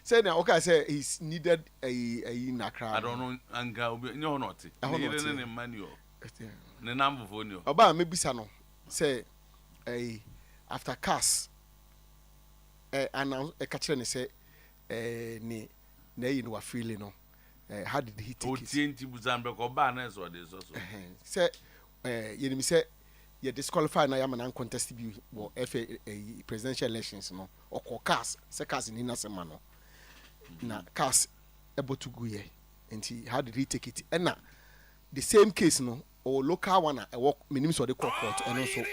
say now okay say he's needed a nakra. I don't know anga no not. Ne manual. Ne number phone yo. Oba me bisa no say after cast announce catch ne say ni na you know feeling no. How did he take it? Otienti buzambe ko ba na so dey so. Say you say you disqualify na yam na contest bi wo FA presidential elections no or cast say cast ni na sema no. Na cast able to go here. And how did he take it? And now the same case no or local one I work minimum so the court and also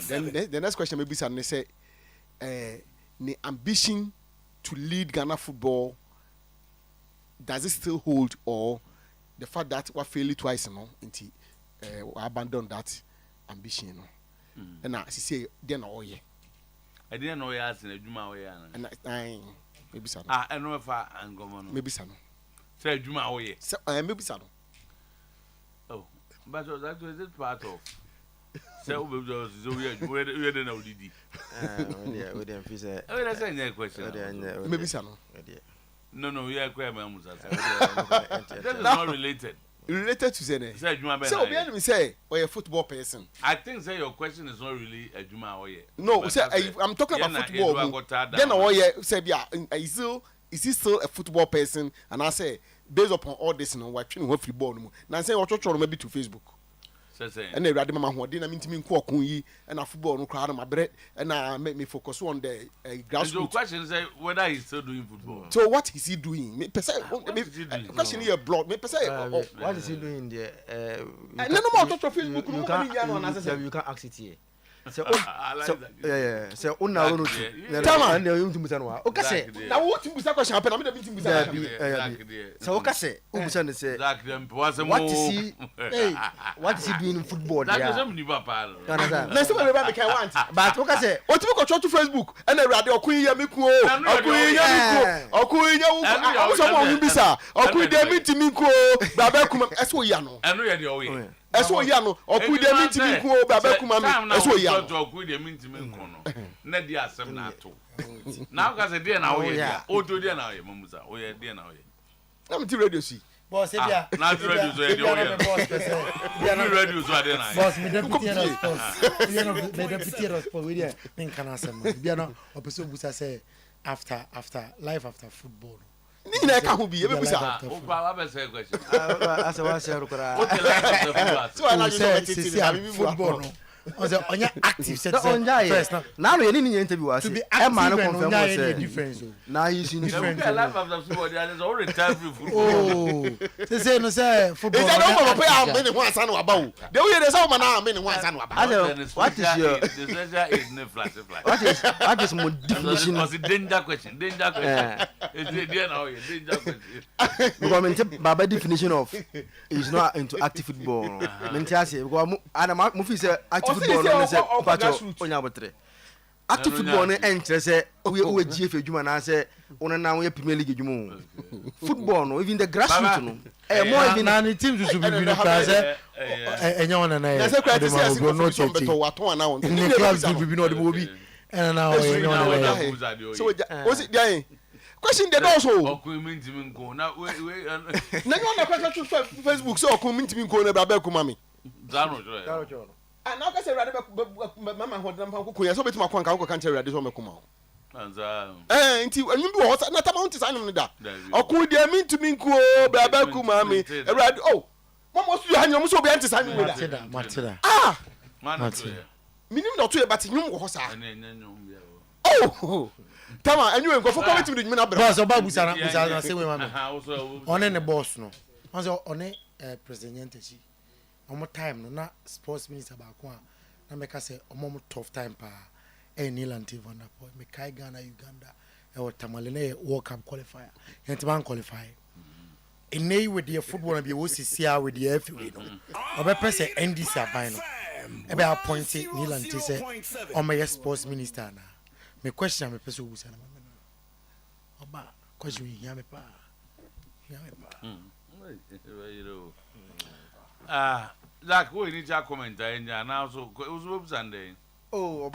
then the next question maybe say the ambition to lead Ghana football, does it still hold, or the fact that we failed twice, abandon that ambition, And now she say, then I didn't know you asked in a Juma way, and maybe so. I know if I am going, maybe so. Say Juma way, maybe so. Oh, but that was it part of. So we don't know Didi. We didn't feel it. Oh, that's a question. Maybe so. No, we are quite That is not related. Related to Zene. So we enemy say, or a football person. I think say your question is not really a Juma Oye. No, say I'm talking about football. Then Oye say, yeah, is he still a football person? And I say, based upon all this, watching what football. Now I say, what you're maybe to Facebook. And they read my who didn't mean to me and a football no crowd on my bread and I make me focus on the grassroots. The question is whether he's still doing football. So what is he doing? Question here blog. What is he doing there? No more talk to Facebook. You can't ask it here. So yeah. So una no Tama and you to musanwa. Okay say. Na what you musa question happen. I mean the musa. So okay say. Umusan say. What is he doing in football there? That is papa. Na say we make want. But okay say. O ti ko to Facebook and Erade okun ya meku o. Okun ya wo so mo bisa. Okun de mi ti mi ku o. Baba kuma eso ya no. Eno ya de owe. Eso ya no. Okun de mi ti mi ku o. Baba kuma mi. Eso ya. Okun de mi ti mi ku no. Na di asem na ato. Now ka say dey na oye dia. O to dey na oye mamusa. Oye dey na oye. Na mi ti radio si. Boss, Ebia. Now radio so dey oye. Radio so dey na. Boss, me deputy response. Me deputy response. We dey me kana asem. Bia no opeso busa say after life after football. Ni na ka ho bi e be busa. O pa ba say question. Asa wa say rukura. O te life after football. So I know football no. On the active set first now no any interview was to be active and confirm difference. Now he's in different life after football there is already time football. Oh, say no say football. Is that no pay am me one san wa ba. The way dey say man am me one san wa ba. What is your the special is no flash. What is more definition of the danger question? Is there now danger question? Because baba definition of is not into active football. Mentia say because Adam Mufi say football no say onya botre active football no entre say we GF adwuma na say one na we Premier League adwuma football no even the grassroots no more even na teams to be no class enya one na na say kwati say no beto waton na won the clubs to be no the obi and now so was it there question the also okumintimi nko na we na you na question to Facebook so okumintimi nko na baba kuma me zaro and now say Erade mama ho dem pan kokon ya so betima kwan kan ko kan tell Erade so mekuma anza nti anyu bi ho na tama unti san no da okun de mintimi nko baba kuma me Erade oh mama so ya nyom so obi anti san no da matida minim na to e but nyum ho sa oh tama anyu en ko fo committee de nyina bra boss oba busa na say we mama one ne boss no on say one president chi omo time no na sports minister ba ko na me ka say omo tough time pa any lantive on that point me kai Ghana Uganda e o tamale na World Cup qualifier yent man qualify enei with the football na be wo sisia with the FA no obe press NDC aban no e be appoint ni lantive say omo sports minister na me question me person wo say na oba question ya me pa Zach, we need to comment. And now, so it was Sunday. Oh,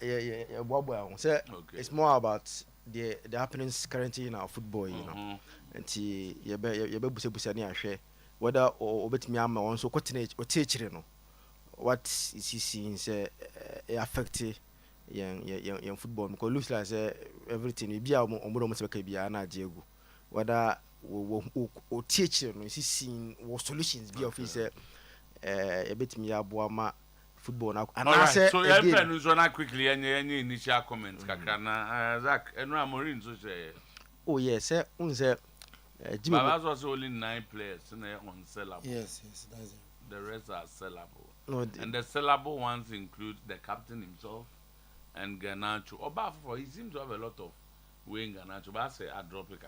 yeah. So it's more about the happenings currently in our football, you know. And you be whether or bet me am also continue or teach you know what is he seeing say affect young football because looks like everything we be a almost be na Diego whether or teach you know is seeing what solutions be of his a bit me aboama football now and I say so your friend is on quickly any initial comments kakana Zach and Ramorin so say oh yes unse but that's also only 9 players unsellable. Yes, that's it. The rest are sellable. No, and the sellable ones include the captain himself and Garnacho. He seems to have a lot of weighing Garnacho, but I say I drop it.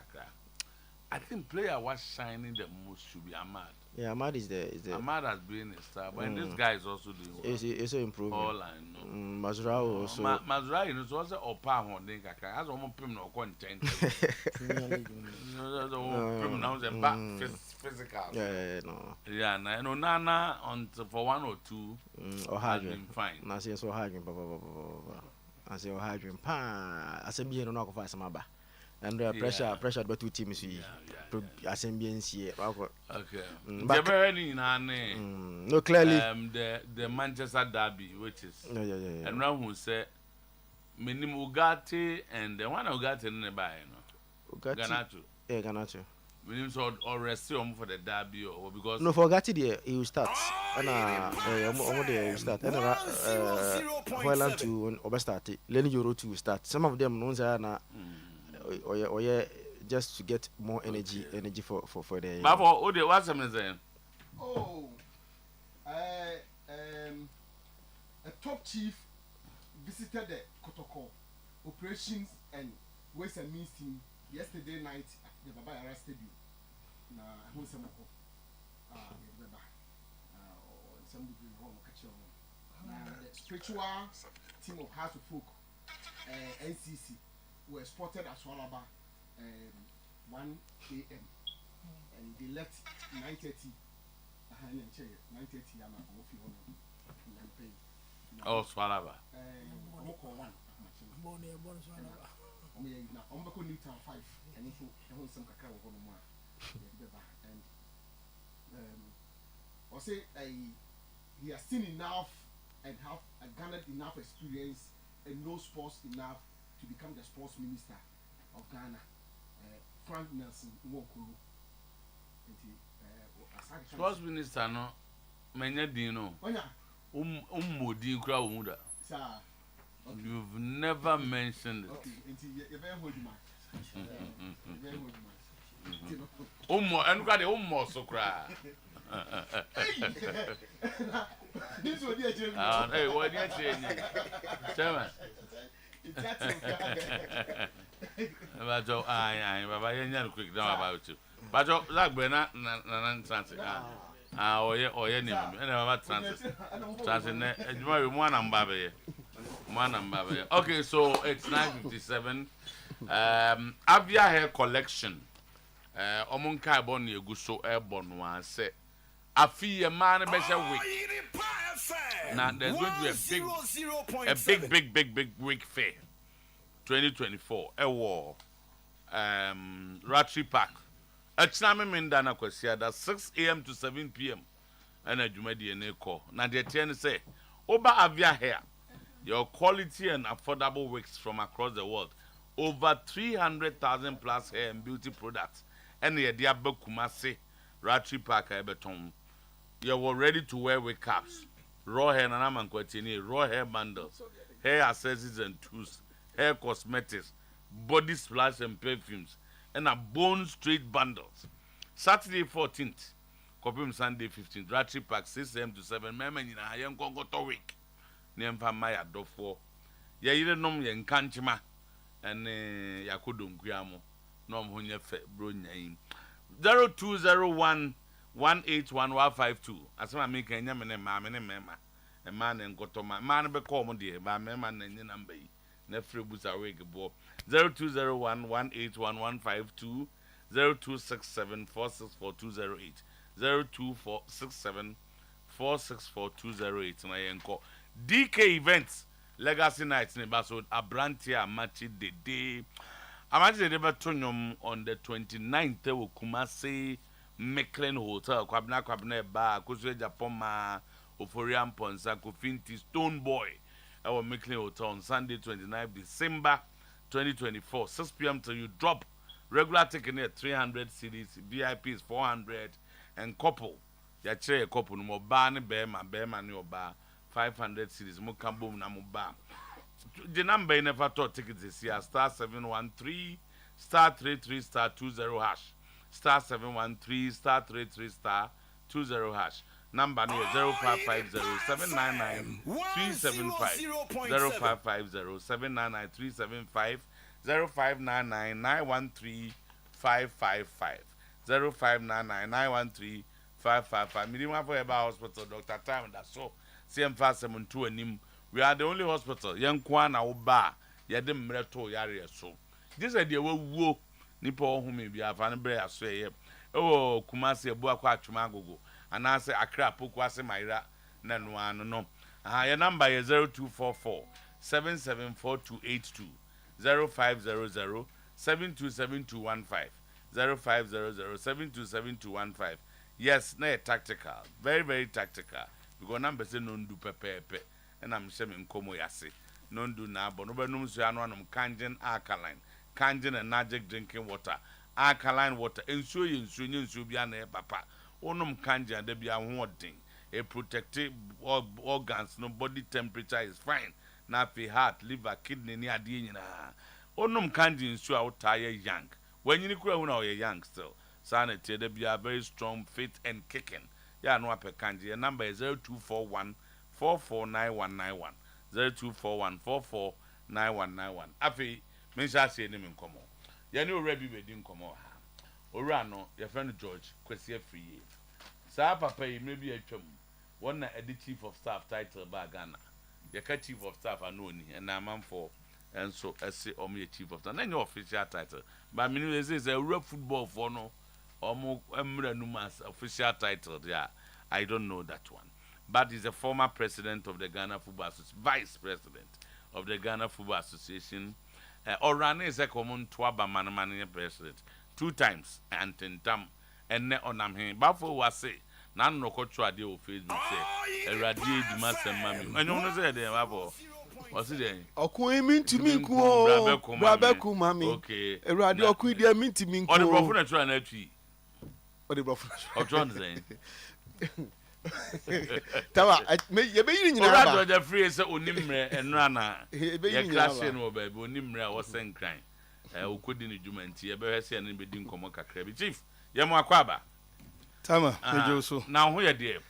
I think player was shining the most should be Ahmad. Yeah, Ahmad is the Ahmad has been a star, but this guy is also doing well. It's improving. All I know. Mazrao also. Mazrao, you know, so also Opa Honding Kaka. As almost pim no content. Physical. Yeah, no. Yeah, no, Nana on for 1 or 2 has been fine. I say so hard, I say hard, I say be no go some aba. And pressure but 2 teams we assemblies here. Okay. But no clearly the Manchester derby which is yeah. And now who say minimum Ugarte and the one Ugarte in the buy Garnacho. Yeah, Garnacho. Minimum so or rest for the derby or because no for Gatti there he will start and he will start and Holland to overstart Lenny Euro to start some of them knows na or just to get more energy for the but for the what's him saying a top chief visited the Kotoko operations and ways and means team yesterday night at the Baba Yara Stadium. Na who some ko some people who catch on the spiritual team of House of Folk NCC were spotted at Swalaba 1 a.m. and they left 9:30 9:30 oh Swalaba na ombeko Newtown 5 and so some kakra wo no and or say he has seen enough and have garnered enough experience and knows sports enough to become the sports minister of Ghana. Frank Nelson Nwokuru. Sports minister no menya din no. Modi kura umuda. Sir. Okay. You've never mentioned it. Okay, you very hold my. So cry. This will be a change. Hey, what you change? Chairman. But Baba, you quick down about you. But like Bernard, okay, so it's 9:57. Avia hair collection. Omunka Boni Guso Airborne one say. I feel a man better week. Now there's going to be a big week fair. 2024. A war. Ratri Park. Echname Mindana Kwasia, that's 6 a.m. to 7 p.m. And a Jumedi and Eco. Now the 10 say, Oba Avia hair. Your quality and affordable wigs from across the world. Over 300,000 plus hair and beauty products. And the Diabo Kumasi, Ratri Park, Eberton. You were ready to wear wig caps. Raw hair, Nanaman Kwatini, raw hair bundles, hair accessories and tools, hair cosmetics, body splash and perfumes, and a bone straight bundles. Saturday 14th, Kopim Sunday 15th, Ratri Park 6 a.m. to 7 Memen in a young Congo week. Nempa Maya Dofo. Ya either nom yen kanchima and Yakudum Guamo, nom Hunya Brunya 0201 181 as I make a yaman and mamma and mamma, a man and Gotoma, man be common dear, by mamma and your number. Nefri boots are wake aboard 0201 181 0267 464208 0267 464208 and I encore DK events Legacy Nights in Basso, Abrantia, Machi de Day. Amachi de Batonium on the 29th of Kumasi, Mecklin Hotel, Kwabna Bar, Kuswe Japoma, Oyerepa Sakofinti, Stone Boy, our Mecklin Hotel on Sunday, 29th December 2024, 6 p.m. till you drop. Regular ticket at 300 cedis, VIP is 400, and couple. Ya chair couple no more bar ni bema ni oba 500 cedis mo kambo na mo bar. The number you never thought tickets is here star 713 star 33 star 20 hash star 713 star 33 star 20 hash. Number no 0550 799 375 0550 799 375 0599 913 555 0599 913 555. Minimum for about hospital, Dr. Time, that's so. CM Fast 72 and him. We are the only hospital. Young Kwana Oba, Yadim Reto Yari so. This idea will woo Nipo whom be a fan brea say. Oh, Kumasi Buakwa Chumago. And I say Accra Pukwase Maira Nanwan no. Your number is 0244 774282 0500 727215 0500 727215. Yes, na tactical. Very, very tactical. Because number say non do pepe. And I'm saying komo yase. Non do na but no benum so anum kangen alkaline. Kangen and magic drinking water. Alkaline water. Ensure you be an papa. Onum kangen and there be a hoarding. A protective organs, no body temperature is fine. Na fi heart, liver, kidney, ni adi na. Onum kangen ensure out tire young. When you know when you're young still. Sanity, they be a very strong, fit and kicking. Yeah, no per kanji. Your number is 0241 449191. 0241 449191. Afi, Minsha say name in common. You know, Rebbe didn't come out. Orano, your friend George, Questia free. Sa papa, maybe a chum. One at the chief of staff title by Ghana. Your chief of staff are known, and I'm on for. And so, I say, me chief of staff. Then your official title. But many is a real football for no. Omo Emre Numa's official title, yeah, I don't know that one. But he's a former president of the Ghana Football Association, vice president of the Ghana Football Association. Orane is a common Twaba Manamania president 2 times, and Tentam, and ne onam him. Bafo was say, Nan no coach radio Facebook say, a radiate master mammy. And you know, say, they have what's it? Okui mean to me, Brabeku, mammy. Okay, a radio quid, dear mean to me. On the Buffalo trying to tree. What the Buffalo? Or John saying. Tawa, you be in the free say Unimre and Rana. Your class no baby, Unimre was saying crying. Who could in the Jumanti, a bear say and be doing Comoca Crabby Chief. Yamo Aquaba. Tama, now who are dear?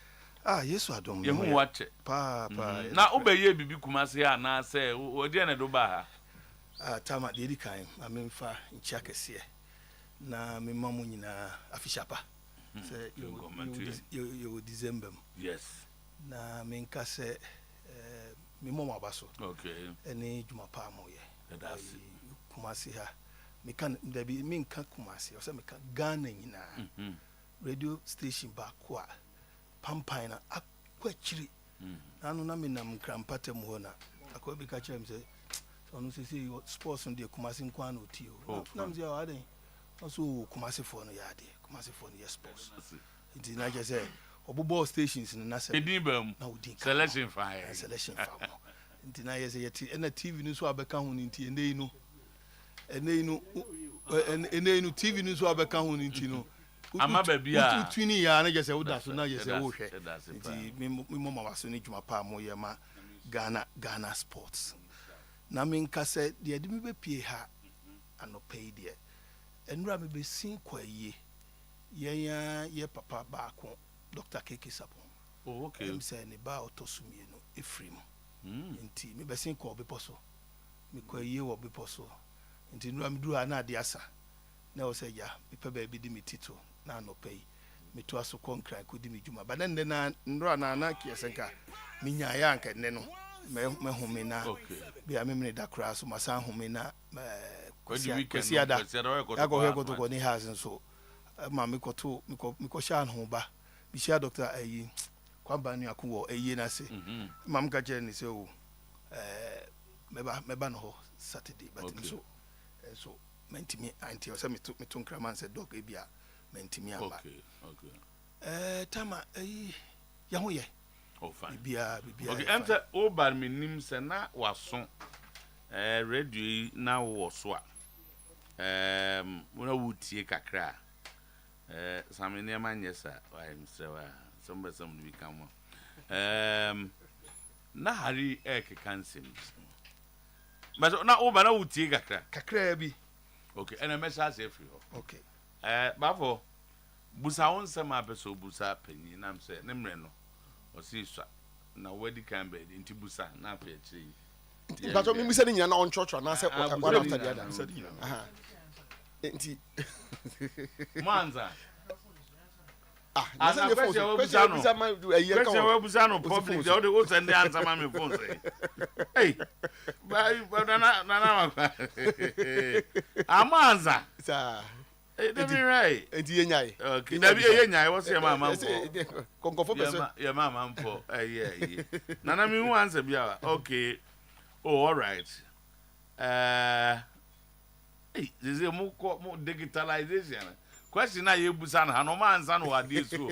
Ah, yes, I don't know. You watch it. Papa. Now obey ye be Kumasi, and I say, O Diana Duba. Ah, Tama, the kind, I mean, far in Chakasia. Na me mamu nyina afishapa say you December yes na me nka se me mama abaso okay ene djuma pa mo ye that's Kumasi ha me kan da bi me nka Kumasi o se me ka Ghana nyina radio station ba ko a pampan na akwachiri nanu na me nam krampate mo na akwa bi ka kire me se onu se sports on the Kumasi nkwa na otio na me ya aden also Kumasi for no yade Kumasi for no yes sports it na just say obobo stations na say edibam selection fire selection fire it na yes yet na TV no so abeka ho nti enei no TV no so abeka ho nti no ama ba bia twini ya na just say woda so na just say wo hwe nti me mama waso ni djuma pa mo ye ma Ghana sports na me nka say de ade me be pie ha anopei de enura me be sin kwaye ye papa ba ko Dr. Keke Sapon. Oh, okay. Say ne ba otosumie no efrim. Nti me be sin ko obeposo. Me kwaye wo obeposo. Nti nura me duru ana de asa. Na o say ya, me pe ba bi di me tito na anopei. Me to aso konkran ko di me djuma. Ba nan na nura na kiesenka. Me nya ya anka ne no. Me home na. Okay. Bi a me da kra so masa home na kwesi ada ya go ni has so ma me koto me sha ho ba bi sha doctor ayi kwamba nu akwo ayi na se ma me ka je ni se o meba no Saturday but so mentimi anti o say me to nkraman say dog e bia mentimi amba tama ya ho ye fine bibia okay enter obar me nim se na waso radio na wo so a una wutie kakra samene manyesa I am so some we come na hari kansim but na obar na wutie kakra bi okay and a message every okay bafo busa won se ma beso busa panyi na am say nemre no o si swa na wedi kan be nti busa na afa echi but me busa ni nyina na on church na say one after the other nti manza na say busa ma ayi ka we busa no public they o send the answer ma me phone say hey na amanza sa That be right. Enti yenyai. Okay. That be yenyai. What's your mama for? Konkofo person. Your mama for. Yeah. Nana me who answer bia. Okay. Oh, all right. Hey, this is more digitalization. Question na you busan ha no man answer no ade so.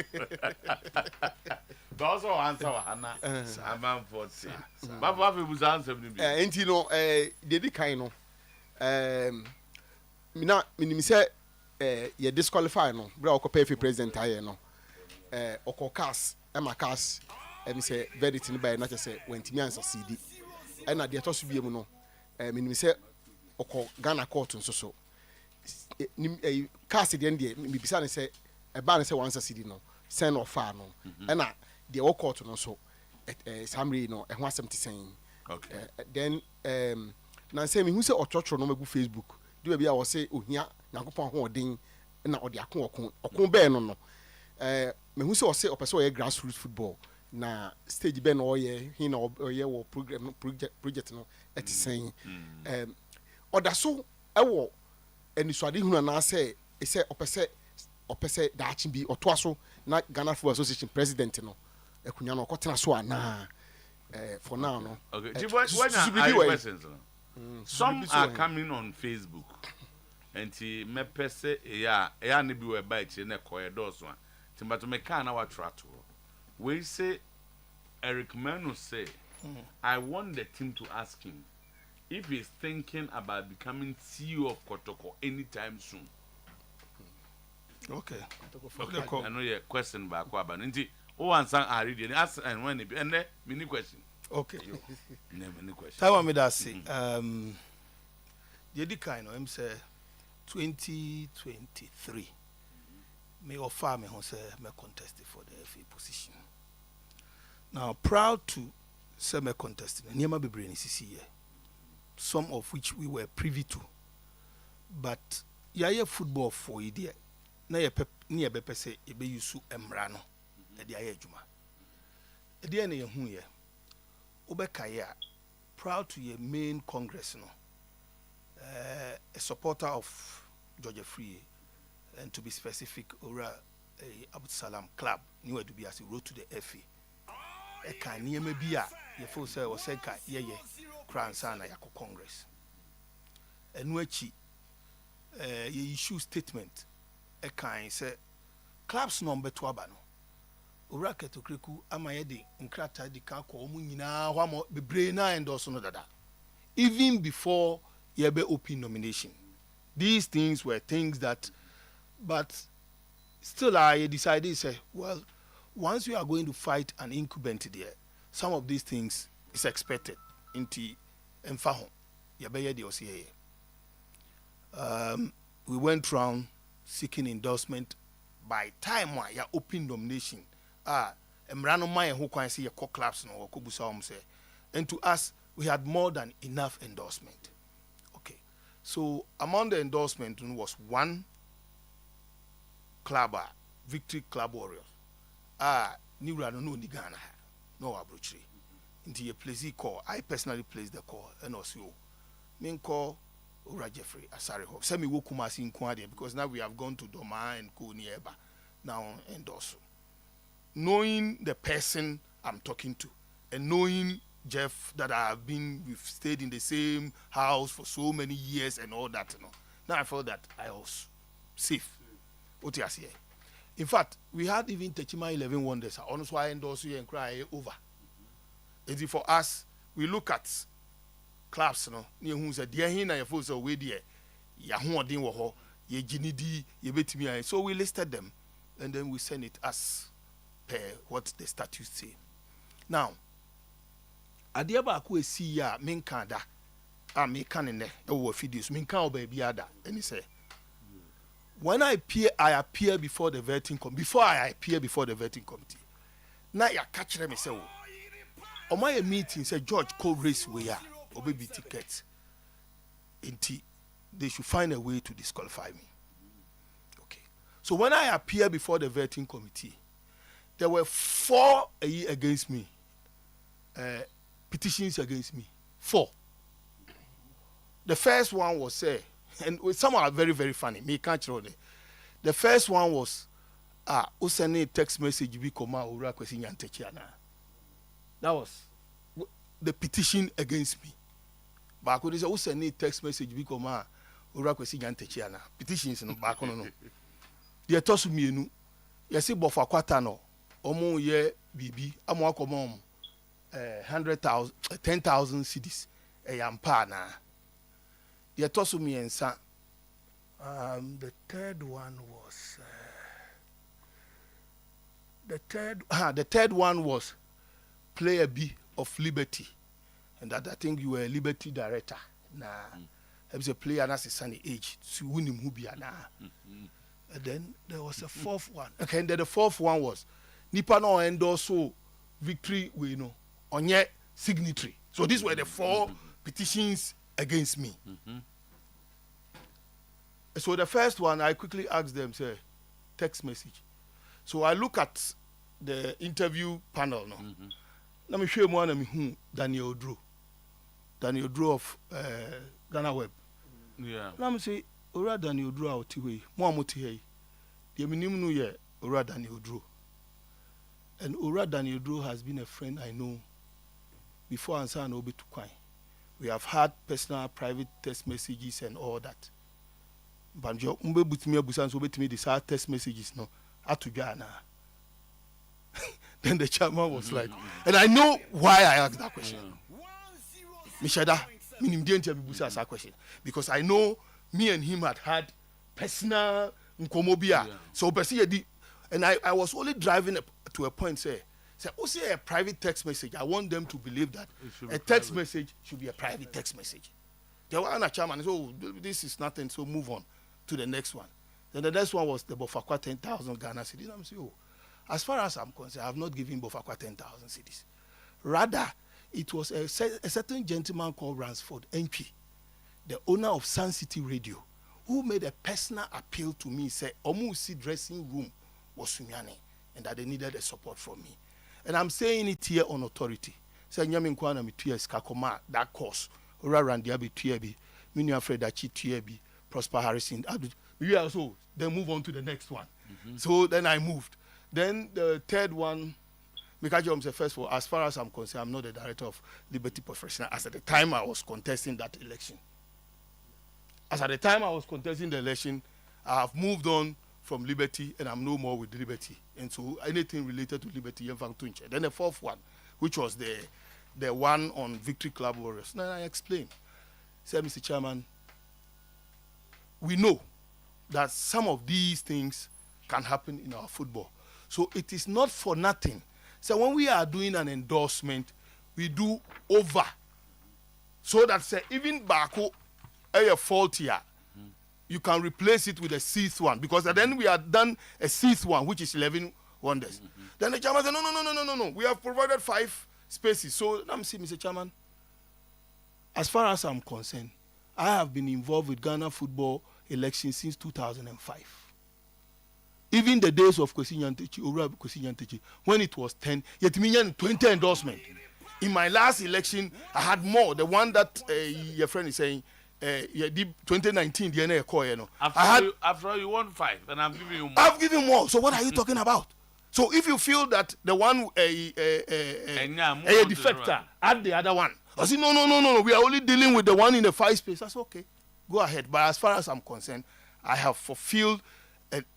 But also answer hana. Amam for say. Baba fe busan answer ni bi. Enti no dedi kan no. Mina minim say ye disqualify no bra okopa fi president aye no okocas cast me say verdict ni by na say wentimi answer CD na de to so biem no minim say okọ Ghana court nso so ni cast de ndie mi bisa ne say e ba ne say answer CD no send of far no na de o court no so summary no e ho asem tisen okay then na say mi hu say ochocho no magu Facebook do bia wo say ohia Yankopon ho odin na ode akon be no me hu se o se opese o ye grassroots football na stage be no ye hin na o ye wo project no etisen oda so e wo enisuade hu na say e se opese da achi bi oto aso na Ghana Football Association president no ekunya no kotena so ana for now no okay when questions some are coming on Facebook enti mepese ya ne bi we ba chi na corridor so timbato me kan na watrato we say Eric Manu say I want the team to ask him if he's thinking about becoming CEO of Kotoko anytime soon. Okay. I know your question back kwa ba nti o answer are ready ask and when it and mini question. Okay. Mini question. Taiwa me da say the kind of him say 2023 me offer me who say me contest for the FA position. Now proud to say me contest niema bebre ni sisi here, some of which we were privy to, but ya football for idea na ye ni ye bepe say e be yusu emra no e dia ye adwuma e dia na ye hu ye obeka ye proud to your main congress no a supporter of Georgia Free, and to be specific, Ora Abu Salam Club, new to be as he wrote to the FA. A kind near me be a full say or say, ye, Crown Sana Yako Congress. And which ye issue statement, a kind say, clubs number 2 abano. Ora Keto Kriku, Amayedi, and Krata di Kako, Munina, Wamo, the Braina, and also no dada. Even before Yebe open nomination. These things were things that, but still I decided, say, well, once we are going to fight an incumbent there, some of these things is expected. Inti emfaho, Yebe di OCA. We went round seeking endorsement. By time wa ya open nomination, emrano maya who can see your clubs no or kubusa say, and to us we had more than enough endorsement. So among the endorsement was one club, Victory Club Warriors. Ni rano no ni Ghana no abrochri. Into a place call. I personally placed the call and also me call Ura Jeffrey Asari Ho. Semi wokumasi in Kwadia because now we have gone to Doma and Ko Nieba now endorse. Knowing the person I'm talking to and knowing Jeff that we've stayed in the same house for so many years and all that, Now I felt that I was safe. What you say? In fact, we had even Techima 11 Wonders. Honestly, I endorse you and cry over. And for us, we look at clubs, near who said, dear, he na force away dear. Yahoo didn't wo ye ginidi, ye bet me. So we listed them and then we send it as per what the statutes say. Now, Adiaba ku esi ya minka da. Minka ne ewo fidios. Minka obaby ada. And he say, when I appear before the vetting committee. Before I appear before the vetting committee. Now you catch them and say, on my meeting, say George co-race we are baby tickets. They should find a way to disqualify me. Okay. So when I appear before the vetting committee, there were 4 against me. Petitions against me. 4. The first one was and some are very, very funny. Me can't show them. The first one was usane text message bi koma ora kwesi nyantechiana. That was the petition against me. But I say usane text message bi koma ora kwesi nyantechiana. Petitions no back no. The tosu mienu. Yesi bofa kwata no. Omo ye bibi amo akomo 100,000 10,000 cedis yampa na. The tosu miensa. The third one was the third one was Player B of Liberty, and that I think you were a Liberty director. Nah, I was a player and that's a sunny age to win him who be na. And then there was a fourth one. Okay, and then the fourth one was Nipa no endorse victory we on your signatory. So these were the 4 petitions against me. So the first one, I quickly asked them, say, text message. So I look at the interview panel now. Let me show you one of who Daniel Otuo. Daniel Otuo of Ghana Web. Yeah. Let me say, Ora Daniel Otuo Otiwe, Moamotihe. The minimum no ye Ora Daniel Otuo. And Ora Daniel Otuo has been a friend I know before Ansa and Obi Tukwai. We have had personal, private text messages and all that. Banjo, umbe butimi abusan so betimi the text messages no atudwa na. Then the chairman was like, and I know why I asked that question. Mishada, minim denti abusa ask that question because I know me and him had personal nkomobia. So person and I was only driving to a point say a private text message. I want them to believe that a text message should be a private text message. The one chairman said, oh, this is nothing, so move on to the next one. Then the next one was the Bofakwa 10,000 Ghana cedis. I'm saying, oh, as far as I'm concerned, I have not given Bofakwa 10,000 cedis. Rather, it was a certain gentleman called Ransford NP, the owner of Sun City Radio, who made a personal appeal to me, said, Omusi dressing room was Sumiane, and that they needed a support from me. And I'm saying it here on authority. Say, Nyamin Kwana mi tuye skakoma, that course. Ora Randiabi tuyebi, Minu Afraid Achi tuyebi, Prosper Harrison. We also then move on to the next one. So then I moved. Then the third one, Mikajo said, first of all, as far as I'm concerned, I'm not the director of Liberty Professional. As at the time I was contesting that election. As at the time I was contesting the election, I have moved on from Liberty and I'm no more with Liberty. And so anything related to Liberty, then the fourth one, which was the one on Victory Club Warriors. Now I explained. Said, Mr. Chairman, we know that some of these things can happen in our football. So it is not for nothing. So when we are doing an endorsement, we do over. So that say, even Bako, a fault here, you can replace it with a 6th one. Because then we have done a 6th one, which is 11 wonders. Then the chairman said, no. We have provided 5 spaces. So let me see, Mr. Chairman. As far as I'm concerned, I have been involved with Ghana football elections since 2005. Even the days of Kwesi Nyantechi, when it was 10, yet me 20 endorsement. In my last election, I had more. The one that your friend is saying, 2019, the after all, you won 5, and I'm giving you more. I've given more. So what are you talking about? So if you feel that the one a defector, add the other one. I say no. We are only dealing with the one in the 5 space. That's okay. Go ahead. But as far as I'm concerned, I have fulfilled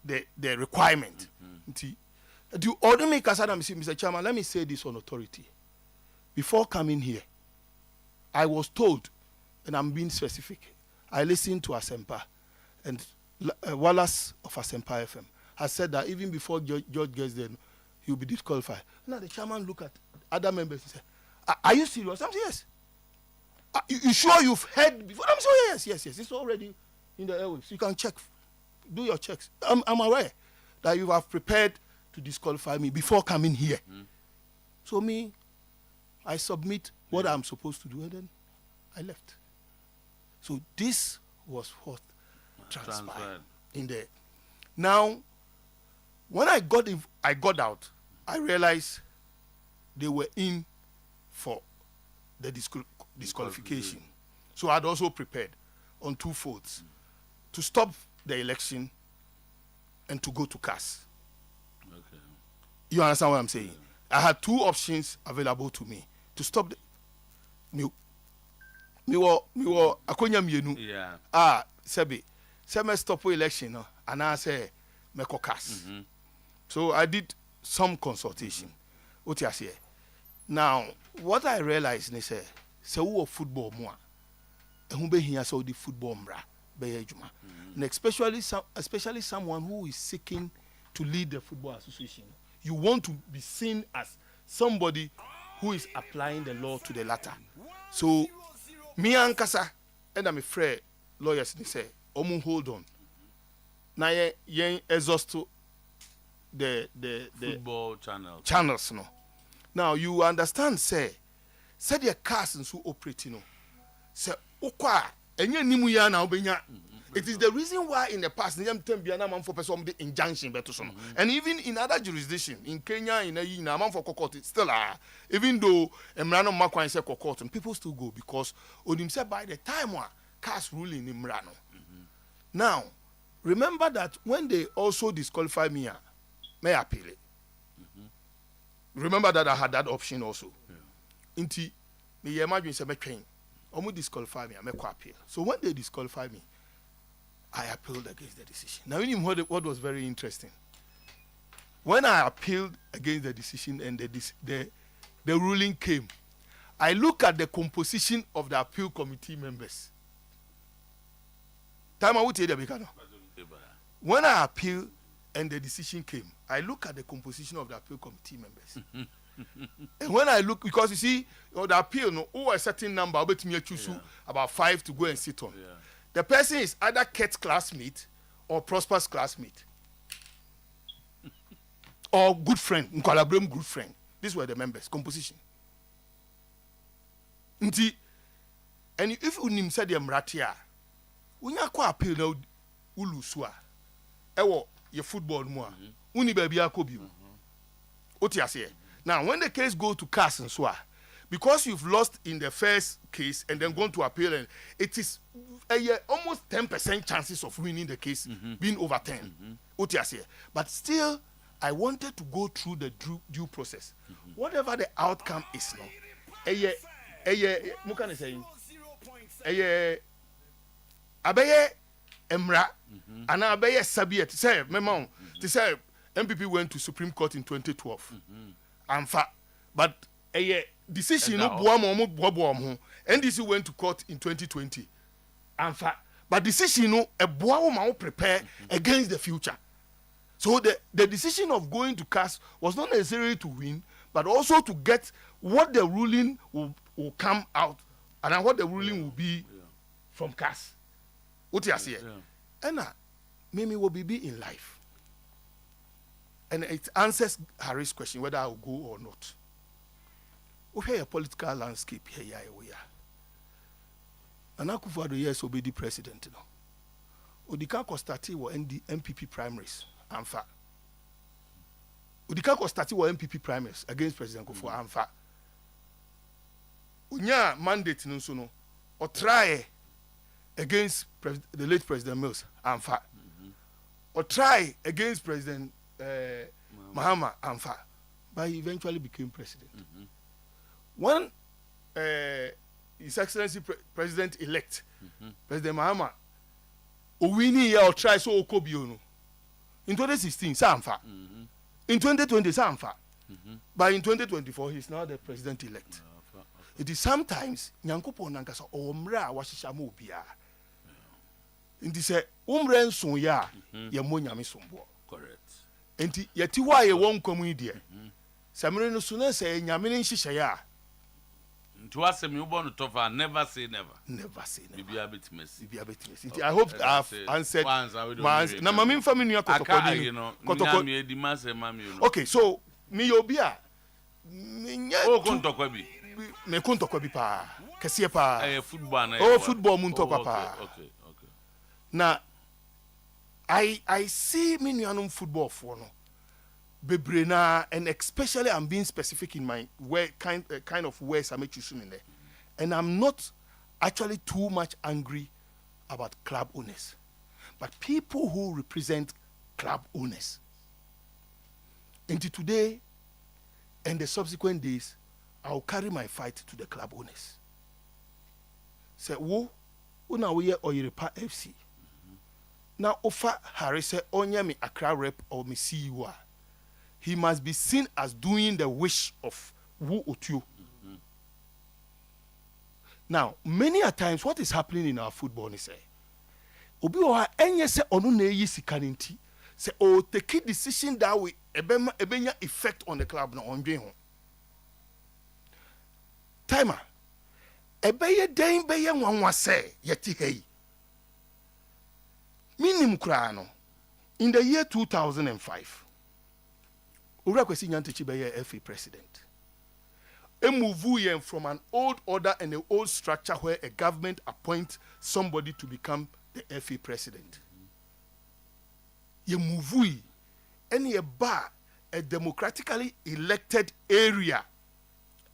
the requirement. The order makers, Mr. Chairman, let me say this on authority. Before coming here, I was told, and I'm being specific, I listened to Asempa, and Wallace of Asempa FM has said that even before George gets there, he will be disqualified. Now the chairman look at other members and say, are you serious? I'm saying yes. You sure you've heard before? I'm saying yes. It's already in the airwaves. You can check, do your checks. I'm aware that you have prepared to disqualify me before coming here. So me, I submit what I'm supposed to do, and then I left. So this was what transpired in there. Now, when I got out, I realized they were in for the disqualification. So I'd also prepared on 2 folds to stop the election and to go to CAS. Okay. You understand what I'm saying? Yeah. I had 2 options available to me to stop the me were akonya mienu. Yeah. Sebi stop election no and I say meko CAS. So I did some consultation. What you say? Now, what I realized is say who football more. Who be here so the football mbra be ejuma. And especially someone who is seeking to lead the football association. You want to be seen as somebody who is applying the law to the latter. So me and Kasa and I'm afraid lawyers they say, hold on. Now ye exhaust the football channels no. Now you understand say the cars who operate no. Say okwa enye nimu ya na obenya. It is the reason why in the past for person the injunction beto so no. And even in other jurisdiction in Kenya in a man for court still even though emrano makwan say court people still go because onim say by the time one cars ruling in emrano. Now remember that when they also disqualify me may appeal it. Remember that I had that option also. Inti me imagine say me train omo disqualify me I make appeal. So when they disqualify me I appealed against the decision. Now, you know what was very interesting. When I appealed against the decision and the ruling came, I look at the composition of the appeal committee members. Time I would tell you, when I appealed and the decision came, I look at the composition of the appeal committee members. And when I look, because you see, the appeal, a certain number, I'll bet me choose about 5 to go and sit on. Yeah. The person is either Ket's classmate or Prosper's classmate. Or good friend, Nkalabrem good friend. These were the members, composition. And if unim said the mratia, unya kwa appeal na ulusua. Ewo ye football more. Uni baby akobi. Otiase. Now when the case go to CAS and so because you've lost in the first case and then gone to appeal, and it is almost 10% chances of winning the case being overturned. But still, I wanted to go through the due process. Whatever the outcome is now, Mukane saying, Abeye Emra, and Abeye Sabiet, to say, Memon, to say, MPP went to Supreme Court in 2012. But decision no boam NDC went to court in 2020. But decision no a boam prepare against the future. So the decision of going to CAS was not necessarily to win, but also to get what the ruling will come out and what the ruling will be from CAS. What you say? And Mimi will be in life. And it answers Harry's question whether I will go or not. We have a political landscape here, we are. And Akufo-Addo yes obey the president no. Odika ko start wo MPP primaries amfa. Odika ko start wo MPP primaries against President Akufo amfa. Unya mandate no so no or try against the late President Mills amfa. Or try against President Mahama Amfa, but he eventually became president. When His Excellency President-elect, President Mahama, Owini or try so Okobiono. In 2016, Samfa. In 2020, Samfa. But in 2024, he's now the president-elect. It is sometimes Nyankopo Nankasa Omra Washishamu Bia. In this Umren Sonya, Yamunyami Sombo. Correct. And Yatiwa, a one comedian. Samuel Suna say, Yamin Shishaya. To us, you born to offer, never say never. Never say never. Be a bit messy. Be a bit messy. I hope I've answered. Now, Mammy family, you know, okay, so me obia. Oh, Kontokwabi. Me Kontokwabi pa. Kasiepa. Football. Oh, football munto papa. Okay. Now, I see me football for no. Bebrena, and especially I'm being specific in my kind of words I make you in there, and I'm not actually too much angry about club owners, but people who represent club owners. Into today and the subsequent days, I'll carry my fight to the club owners. Say, wo una we Oyerepa FC. Now offer Harry say onya me Accra rep or me CEO. He must be seen as doing the wish of Wu Otuo. Now, many a times, what is happening in our football is Obi oha enye se onu na eyi sika nti say o take decision that way ebenya effect on the club na ondwen ho. Timer. Ebeye den beye nwanwa say yeti hey. Minim kra no. In the year 2005, Ura Kwesi Nyantakyi beye FA president. A move from an old order and an old structure where a government appoints somebody to become the FA president. Ye move and ye bar a democratically elected area.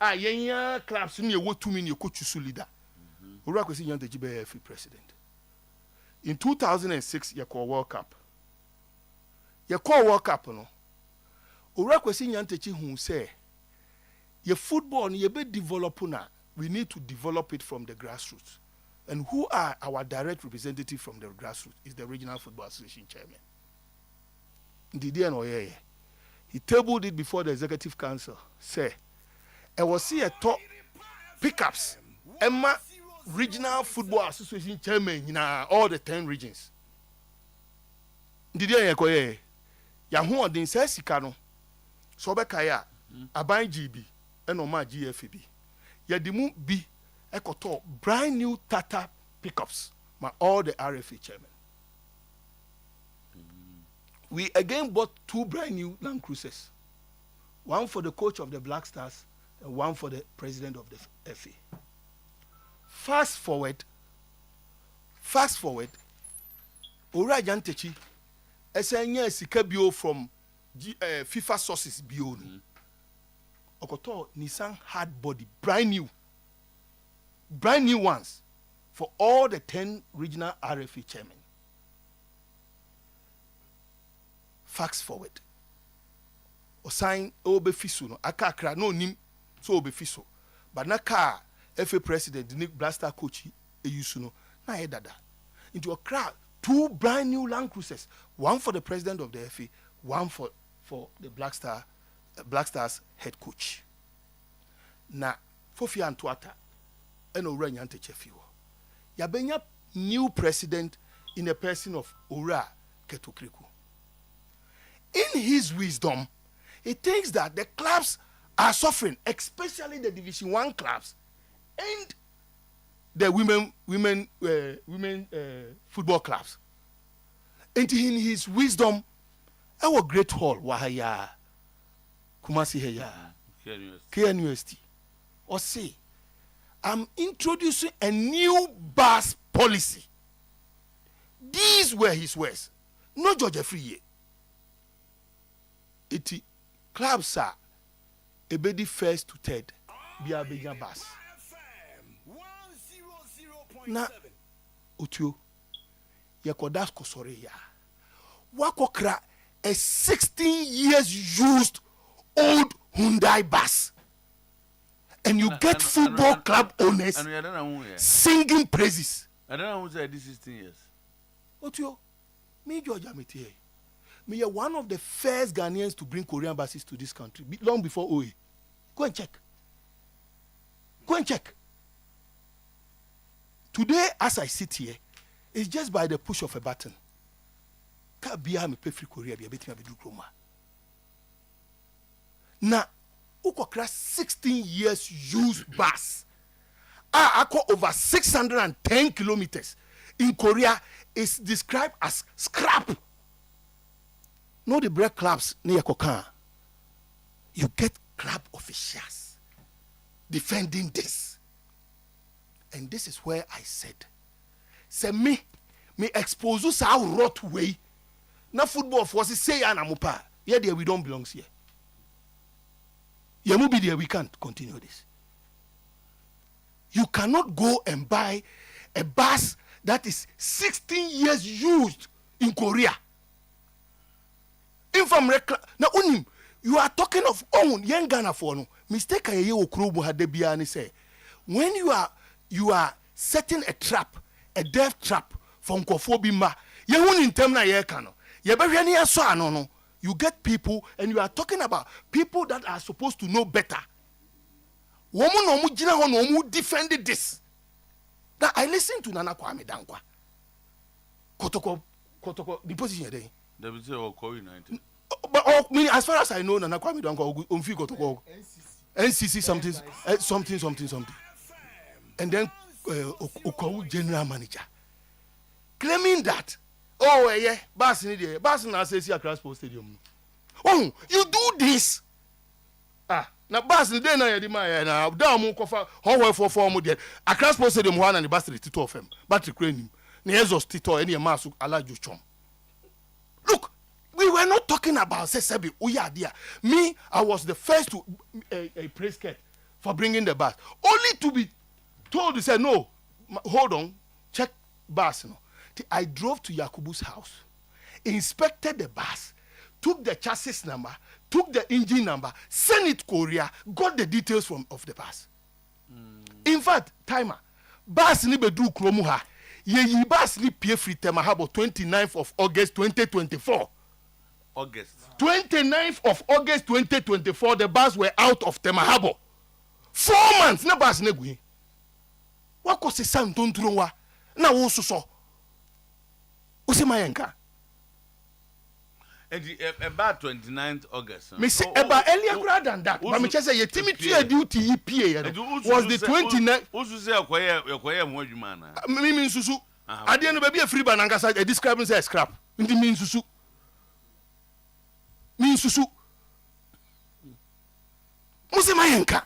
Yenya clubs ni ye wo tumi ni ye ko chusu leader. Ura Kwesi Nyantakyi beye FA president. In 2006 ye call World Cup. Ye call World Cup no. Ura Kwesi Nyantakyi hu say your football ye be develop na, we need to develop it from the grassroots. And who are our direct representative from the grassroots is the Regional Football Association chairman. Ndidi he tabled it before the Executive Council. Say, I was see a top pickups. Emma Regional Football Association chairman in all the 10 regions. Ndidi Yahu odin say sika no. So bekaya aban GB and oma GFB. Yadimu B ekoto brand new Tata pickups my all the RFA chairman. We again bought 2 brand new Land Cruisers. One for the coach of the Black Stars and one for the president of the FA. Fast forward, Ura Nyantakyi esenya sika bio from FIFA sources bio. Okoto Nissan hard body, brand new ones for all the 10 regional RFA chairmen. Fast forward. Osign obefiso no akakra no nim so obefiso. But na car FA president Nick Blaster coach eyusu no na dada. Into a crowd 2 brand new Land Cruisers, one for the president of the FA, one for the Black Stars head coach. Na Fofi Antoata and Ura Nyantakyi fiwo. Yabenya new president in the person of Ura Ketokriku. In his wisdom, he thinks that the clubs are suffering, especially the Division 1 clubs and the women football clubs. And in his wisdom, our great hall, Wahaya, Kumasi Heya, KNUST, or say, I'm introducing a new bus policy. These were his words, not George Free. Iti clubs are ebedi first to third, be a bigger bus. Na Otuo, yakodas kosore ya. Wakokra a 16 years used old Hyundai bus. And you get football club owners singing praises. I don't know who said this 16 years. Otuo, me George Amete. Me are one of the first Ghanaians to bring Korean buses to this country, long before OE. Go and check. Go and check. Today, as I sit here, it's just by the push of a button. Me pay free Korea, be do Kroma. Now, Ukokra 16 years used bus. Over 610 kilometers in Korea is described as scrap. No, the break clubs near Kokan. You get club officials defending this. And this is where I said, say me expose us how rot way. Now football forces say anamupa. Yeah, there we don't belong here. Yeah, be there, we can't continue this. You cannot go and buy a bus that is 16 years used in Korea. Now, you are talking of own young Ghana for no mistake. I say when you are setting a trap, a death trap from Kofobima, you you get people, and you are talking about people that are supposed to know better. Woman defended this. Now I listened to Nana Kwame Dankwa. Kotoko, the position there. They say United. But as far as I know, Nana Kwame Dankwa umfi Kotoko, NCC something, and then Okowu general manager claiming that. Oh yeah, Bas na says Accra Sports Stadium. Oh, you do this. Na Bas ni dey na yedi ma ya na da mu kofa ho for form there. Accra Sports Stadium one and the battery tito of him. Battery crane. Ni exhaust tito any masu alajo chom. Look, we were not talking about Sesebi Uya dia. Me, I was the first to a praise cat for bringing the bus. Only to be told to say no. Hold on, check bus no. I drove to Yakubu's house, inspected the bus, took the chassis number, took the engine number, sent it to Korea, got the details of the bus. In fact, timer, bus ni bedu kromuha, ye bus ni pay free temahabo 29th of August 2024. August. 29th of August 2024, the bus were out of Temahabo. 4 months, na bus ne gui. Wako se sam tontrunwa, na wo so. Usemayenka. About 29th August. Me say about earlier than that. But me say ye timi to duty EPA was the 29th. Usu say okoye mo adwuma na. Me mean susu. Ade no be a free bananga say describing say scrap. Ndi mean susu. Mean susu. Usemayenka.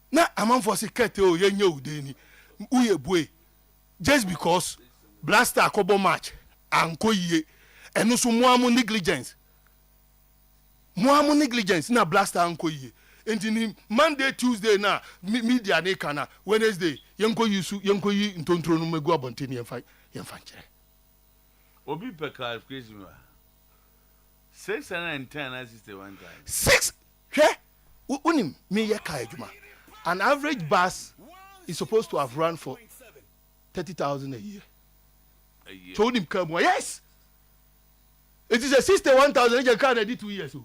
Na amanfo say kete o ye nya udeni. Uye boy. Just because Blaster Kobo match and Koye and also Muamu negligence na Blaster and Koye and in Monday, Tuesday na media ne kana Wednesday yanko yi ntontro no megu abonteni yemfa nkyere obi per clarification 610 as is the one time 6 unim me ye ka adwuma. An average bus is supposed to have run for 30,000 a year. Told him come yes. It is a 61,000 you can edit 2 years.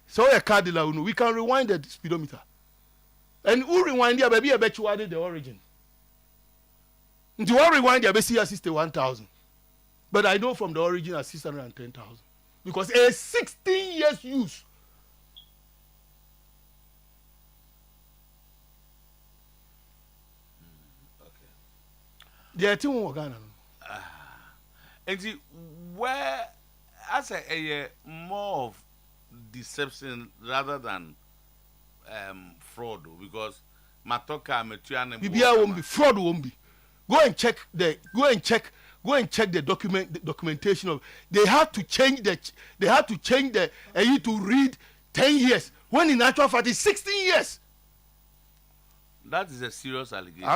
So a cardinal we can rewind the speedometer. And who rewind there baby I bet you added the origin. Into one rewind there see 61,000. But I know from the origin at 610,000. Because a 16 years use. The team will Ghana. And where as a more of deception rather than fraud, because Matoka Metuane BBI won't be fraud won't be. Go and check the documentation of they had to change the you to read 10 years when in actual fact it's 16 years. That is a serious allegation.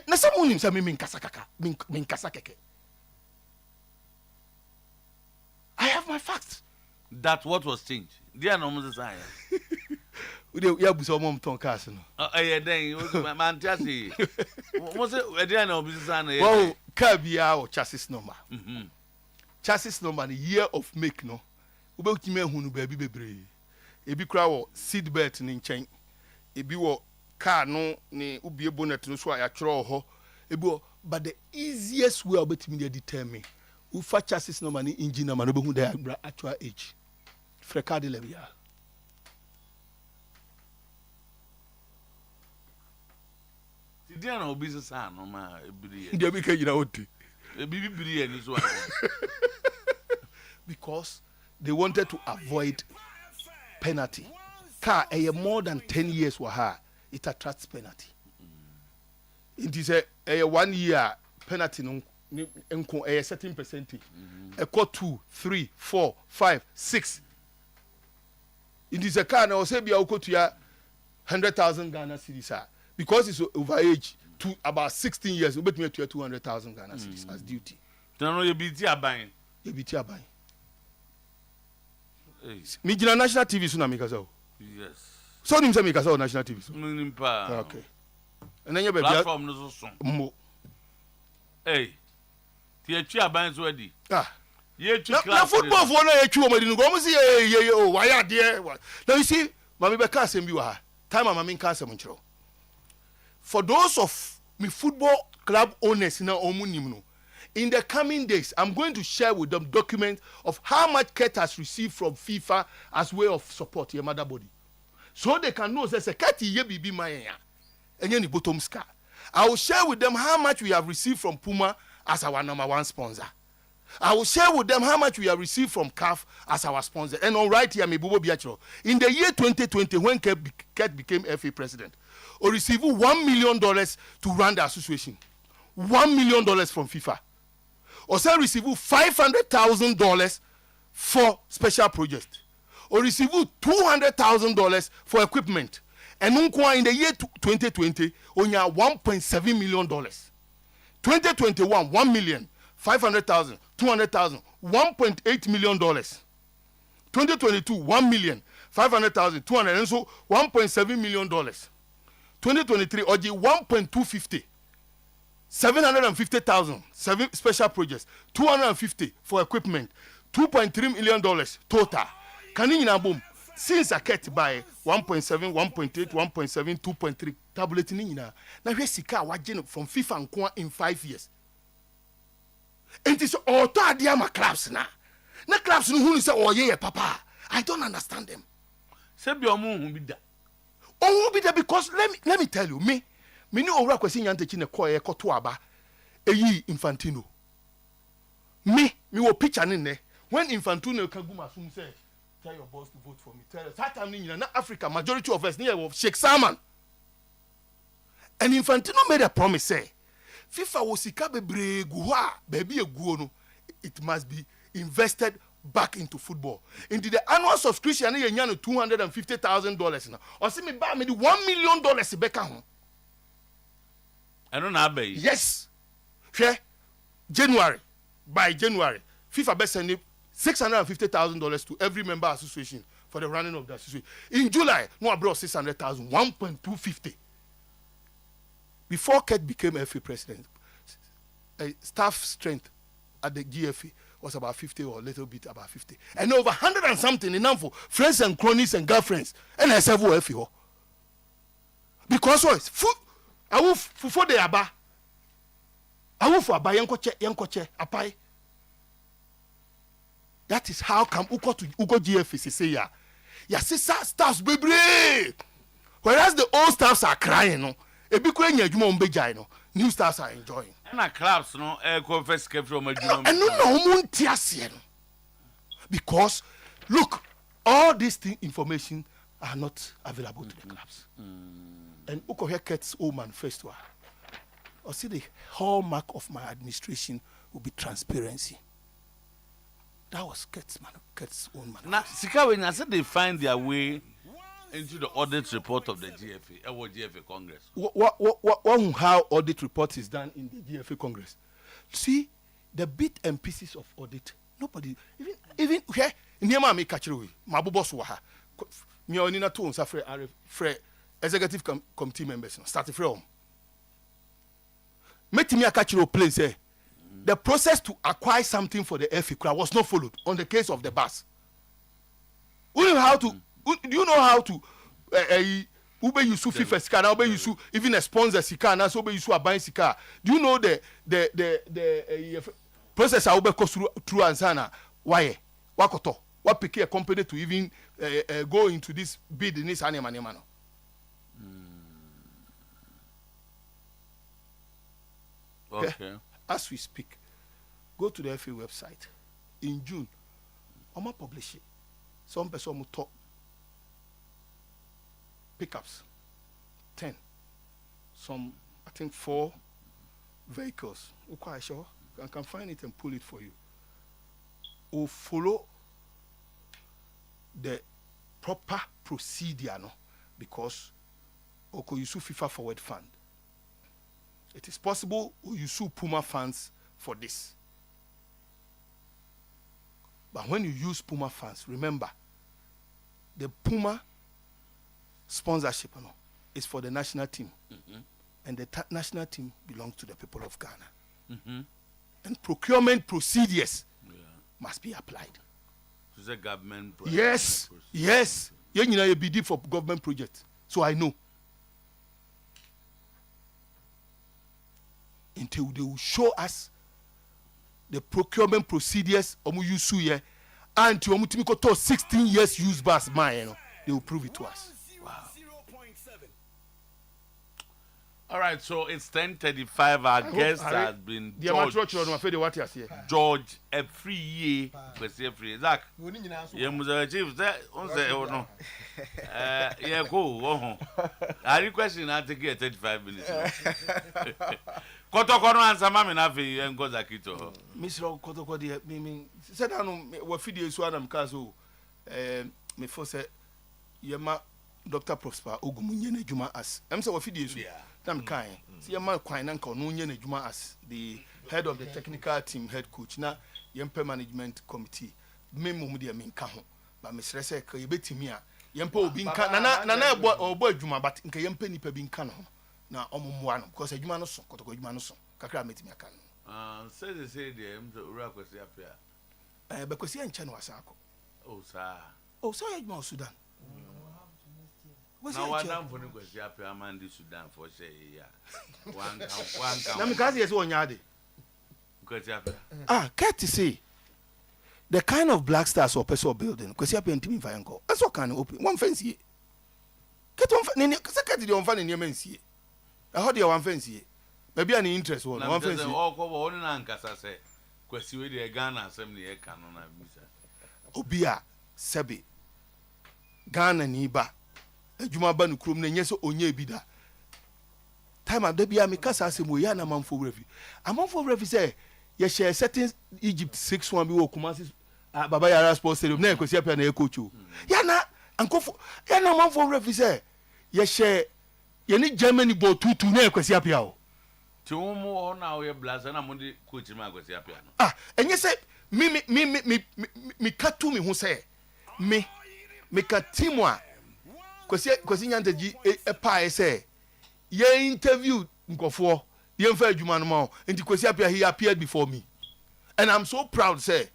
Na someone say me nkasa keke. I have my facts. That what was changed. They are normal sign. We ya buso mom ton cars no. Then man just say most they are no business sign. Well, car bia or chassis number. Mhm. Chassis number the year of make no. Ube utime hu no baby bebre. Ebi kra wo seat belt ni nchen. Ebi wo car no ni ubie bonnet no so ayatro ho. Ebi wo but the easiest way obetimi dey determine ufa chassis number ni engine number no be hu their actual age. Freka de lebia. They are no business sign no ma ebiri. Dey be kejina oti. Ebiri ni so. Because they wanted to avoid penalty. Car more than 10 years for her, it attracts penalty. It is a 1 year penalty a certain percentage. A cut 2, 3, 4, 5, 6. It is a car now say be to 100,000 Ghana cedis because it's over age to about 16 years. We bet me to 200,000 Ghana cedis as duty. Then no you be buying. You be buying. Me jina national TV so na me kasa o. Yes. So nim say me kasa o national TV so. Nimpa. Okay. And then you be platform no so. Mo. Hey. Ti echi aban so adi. Ah. Ye echi class. Na football for na echi o madi no go mo say oh why are there. Now you see mama be ka asem bi wa ha. Time mama me ka asem nchiro. For those of me football club owners na omu nim no. In the coming days, I'm going to share with them documents of how much Ket has received from FIFA as way of support your mother body. So they can know that Ket ye bibi maya and any bottom scar. I will share with them how much we have received from Puma as our #1 sponsor. I will share with them how much we have received from CAF as our sponsor. And all right here, in the year 2020, when Ket became FA president, we received $1 million to run the association. $1 million from FIFA. Also receive $500,000 for special projects. Or receive $200,000 for equipment. And in the year 2020, only $1.7 million. 2021, $1 million, $500,000, $200,000, $1.8 million. 2022, $1 million, $500,000, $200,000, and so $1.7 million. 2023, Oji $1.250. 750,000 special projects, 250 for equipment, $2.3 million total. Can you boom? Since I kept by 1.7, 1.8, 1.7, 2.3 tablet nina. Now here's Sika wajin from FIFA and Kwa in 5 years. And it's all to adiama clubs na. Na clubs no who say oh yeah papa. I don't understand them. Say be omo hu bi da. Oh be there because let me tell you me ni owura kwesi nyantechi ne koye koto aba eyi Infantino me wo picture ne ne when Infantino kaguma sum say tell your boss to vote for me tell us that time ni na Africa majority of us near of Sheikh Salman and Infantino made a promise say FIFA wo sika bebre gu ho a baby eguo no it must be invested back into football. Into the annual subscription you nya no $250,000 na or see me buy me the $1 million beka ho. I don't know about yes. By January, FIFA best send $650,000 to every member association for the running of the association. In July, no brought 600,000, 1.250. Before Ket became FA president, staff strength at the GFA was about 50 or a little bit about 50. And over 100 and something in for friends and cronies and girlfriends. And I said, FA. Because what? I will for the aba. I will for aba yankoche apai. That is how come uko GFC say ya. Ya sister staffs baby. Whereas the old staffs are crying no. Ebi kure nya adwuma ombejai no. New staffs are enjoying. Na clubs no confess kept from adwuma. And no muntiase no. Because look, all these information are not available to the clubs. And Uko Ket's old manifesto. Or see the hallmark of my administration will be transparency. That was Ket's own manifesto. Now, Sika, when I said they find their way into the audit report of the GFA, or GFA Congress. What how audit report is done in the GFA Congress? See the bit and pieces of audit. Nobody even here. Niema me catch you. My boss wa ha. Me onina to unsa frɛ executive committee members. Start from. Make me catch you place here. The process to acquire something for the FA was not followed on the case of the bus. Do you know how to ube yusu FIFA sika na ube yusu even a sponsor sika na so ube yusu aban sika. Do you know the process a ube go through ansana why wakoto what pick a company to even go into this bid in this anima no. Okay. As we speak, go to the FA website in June. I'ma publish it. Some person will talk pickups, 10. Some, I think 4 vehicles. I'm quite sure I can find it and pull it for you. Or follow the proper procedure, no? Because Oko Yusu FIFA Forward Fund. It is possible we use Puma funds for this. But when you use Puma funds, remember, the Puma sponsorship is for the national team. And the national team belongs to the people of Ghana. And procurement procedures must be applied. So the government yes. You know, a BD for government project. So I know. Until they will show us the procurement procedures omu use here and to omu timiko to 16 years use bus mine, they will prove it to us. Wow. All right, so it's 10:35. Our guest has been George every year. Zach, Chief, no. Yeah, go. Are you questioning? I take 35 minutes. Kotokono answer mami na fe en goza kito. Mr. Kotoko de me said anu we fidie so anam ka so me for say yema Dr. Prosper Ogumunye na djuma as. Em say we fidie so. Tam kan. See yema kwan na nka no nye na djuma as the head of the technical team head coach na yempa management committee. Me mum de me nka ho. Ba me sere say ka yebetimi a yempa obi nka na obo adwuma but nka yempa nipa bi nka no. Na omumwa no because adwuma no so kotoko adwuma no so kakra metimi aka no say the ura kwesi apia be kwesi enche no asako sa adwuma Sudan na wadam for kwesi apia amandi Sudan for say ya one na me kazi yes onya ade kwesi apia can't say the kind of black stars or person building kwesi apia ntimi fayanko eso kan open one fence ye get one ne sekati de on fa ne ne mansie how do you want fancy? Maybe an interest one fancy. All cover on Ankasa say, question with the Ghana assembly a canon. Obia, Sebi, Ghana Niba, a Jumabanu Krum, and yes, Onye Bida. Time at Debia Mikasa Semoyana man for review. A month for review say, yes, share setting Egypt 6-1 be Kumasis, Baba Sports Stadium, never could see up an echo. Yana, and go for Yana man for review say, yes, share. You need Germany bo 2-2 na kwesi apia o. Ti umu na we blaza na mundi coach ma kwesi apia no. And you say me katu me hu say me katimwa kwesi nyante ji pa say ye interview nkofo ye mfa adwuma no ma enti kwesi apia he appeared before me. And I'm so proud say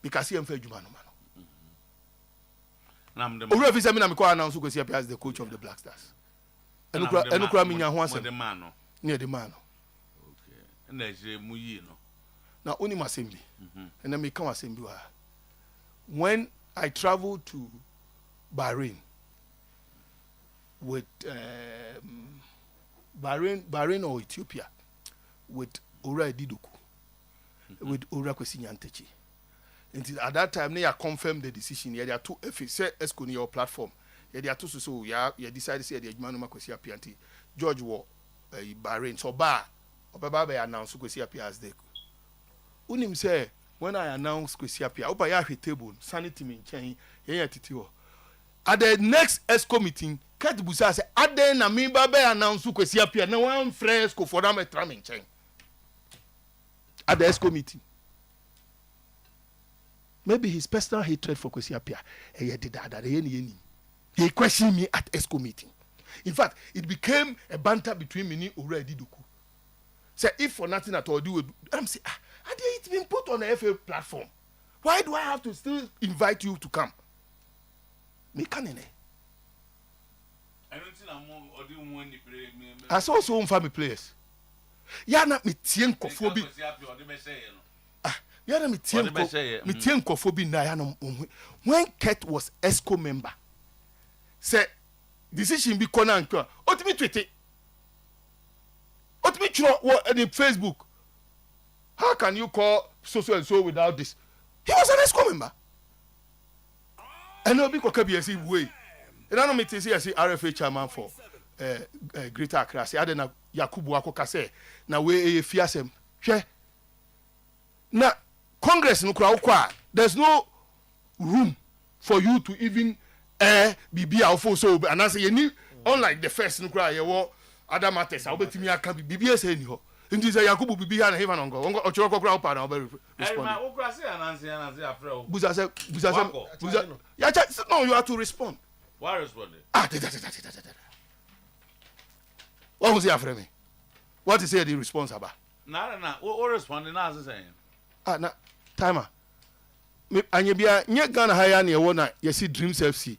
because he mfa adwuma no ma no. Owura fi say me na me ko announce kwesi apia as the coach of the Black Stars. Enukura minya ho asem. The man no. Near the man. Okay. And there's a muyi no. Now only my assembly. And then me come assembly. When I traveled to Bahrain with Bahrain or Ethiopia with Ora Didoku, with Ora Kwesinyantechi. And at that time they confirmed the decision. There are two if it say esconi your platform. There are two so you decided to say the Jumanu Kwesi Apia George war Bahrain so ba be announce Kwesi Apia as the unim say when I announce Kwesi Apia oba ya table sanity me chen ye titi ho at the next ESCO meeting Kat Busa say aden na me ba be announce Kwesi Appiah na one fresh ESCO for that me tramin chain at the ESCO meeting. Maybe his personal hatred for Kwesi Appiah he questioned me at ESCO meeting. In fact, it became a banter between me and Ure Diduku. Say, if for nothing at all, I'm saying, it's been put on the FA platform. Why do I have to still invite you to come? Me can't. I saw some family players. Yeah, not me tien kofobi. Yeah, me tien kofobi na. When Ket was ESCO member, say decision be corner and clear. Otimi tweet. Otimi throw what in Facebook. How can you call so and so without this? He was an ESCO member. And no be kokabi way. And I know me say RFA chairman for Greater Accra. Say adena Yakubu Akoka say na we fiasem. Hwe. Na Congress no kwa there's no room for you to even bibi alfo so and I say you need unlike the first no kwa ye wo other matters I obetimi aka bibi say ni ho. Nti say Yakubu bibi ha na heaven ongo ochoro kokra opa na obe respond. Ma okra say anansi afre o. Buza ya no you have to respond. Why respond? What was he after me? What is the response about? Nah. What responding now? Saying? Na timer. Me anya bia nye Ghana haya na ewo na yesi Dreams FC.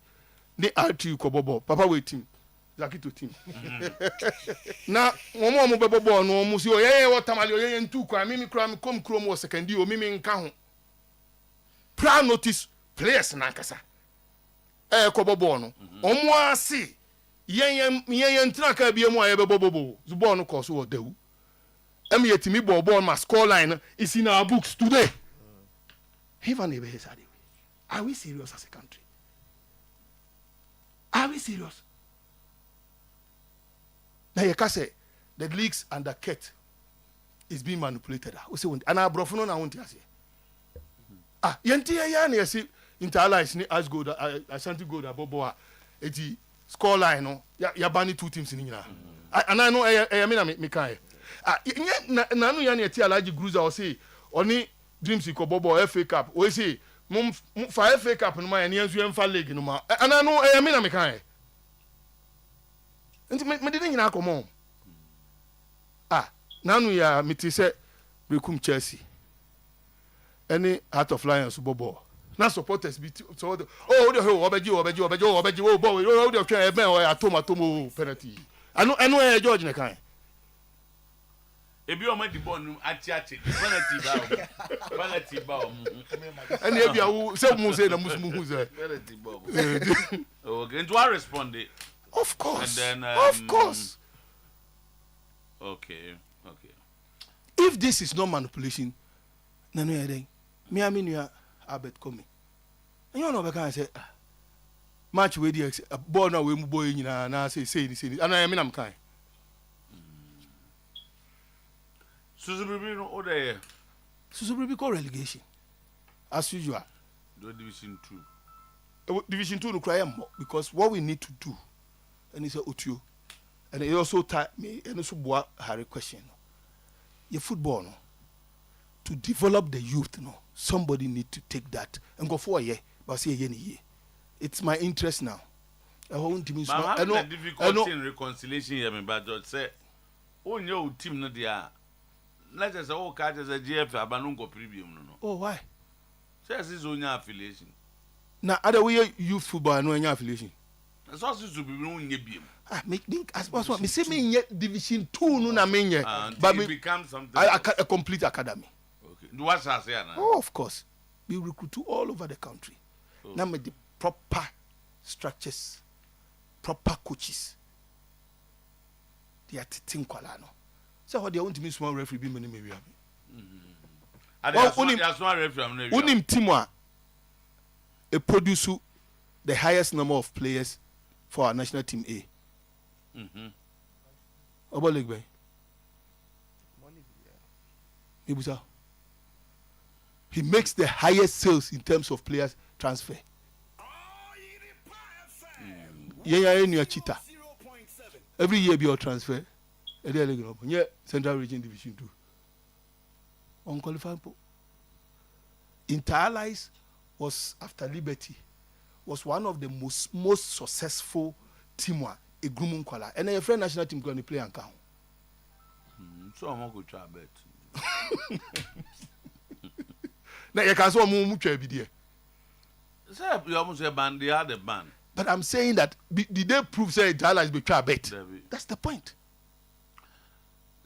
Ni RTU kobobo. Papa waiting. Zakito team. Na omo bebobo no omo si oyeye watamali oyeye ntu kwa mimi kura mi kom krom wo second o mimi nka ho. Pra notice players na nkasa. Kobobo no. Omo asi yen ntra ka bia mu aye bebobo. Zubo no ko so wo dawu. Em yetimi ball ma score line is in our books today. Are we serious as a country? Are we serious? Now you can say the leagues and the cat is being manipulated. And I brought no na won't say. Yenti ya na yesi interallies ni as gold Ashanti Gold abobo eti score line no ya bani two teams ni nyina. And I know me na me kan. Na no ya na eti Alhaji Gruza o say oni Dreams ikobobo FA Cup o say mum fa FA Cup no ma ya nsu emfa league no ma. And I know me na me kan. Nti me dey nyina akomo. Na no ya me ti say Brekum Chelsea. Any Heart of Lions bobo. Na supporters be so the obeji ball we dey try e o atomo penalty. I know George na kan. Ebi o ma di ball no achi penalty ba o And ebi awu say mu say na musmu hu say penalty ba. Okay, and I respond it. Of course. And then of course. Okay. If this is not manipulation, na no yeden. Me aminu Albert Komi. And you know be kan say match we dey ball na we mu boy nyina na say and I mean am kan. Suzubribi no order. Suzubribi call relegation. As usual. Do Division 2. Division 2 no cry more because what we need to do and it's a Otuo. And it also me and also boa Harry question. Your football no to develop the youth no somebody need to take that and go for a year but say a year. It's my interest now. I want to mean I know difficulty in reconciliation here me but just say oh your team no dia. Let's just say oh catch as a GF abanungo premium no. Oh why? Says his own affiliation. Now other way youth football no any affiliation. That's also to be no nyebium. Make as what me say me Division 2 no na me but it becomes something a complete academy. Okay. What I say now? Oh, of course. We recruit all over the country. Now with the proper structures, proper coaches. They are teaching kwala no. So what they want to mean small referee be many maybe. Unim team a produce the highest number of players for our national team A. About leg bay. He makes the highest sales in terms of players transfer. yeah, cheetah. Every year be your transfer. Yeah, Central Region Division 2. Unqualified. Inter-Allies was after Liberty, was one of the most successful team a Grumun Kwala. And a friend national team going to play and count. So I'm going to try bet. Now you can say much every day. Sir, you almost say ban, they had a ban. But I'm saying that did they prove say Inter-Allies be try bet? That's the point.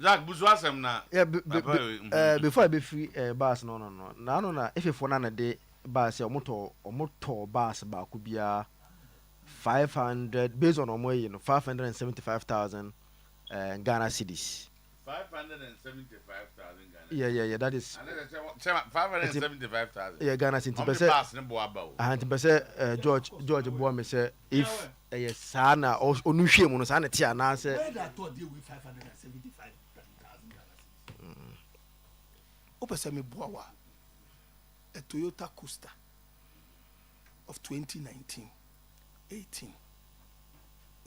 Zach, Buswasem na. Yeah, before I be free bus no. Na if you for na day bus omoto bus ba could be 500 based on omo 575,000 Ghana cedis. 575,000 Ghana. Yeah, that is 575,000. Yeah, Ghana cedis. George Boa me say if yes sana onuhwe mu no sana ti ana say where that thought deal with 575,000 Ghana cedis. Opese me boa a Toyota Coaster of 2019 18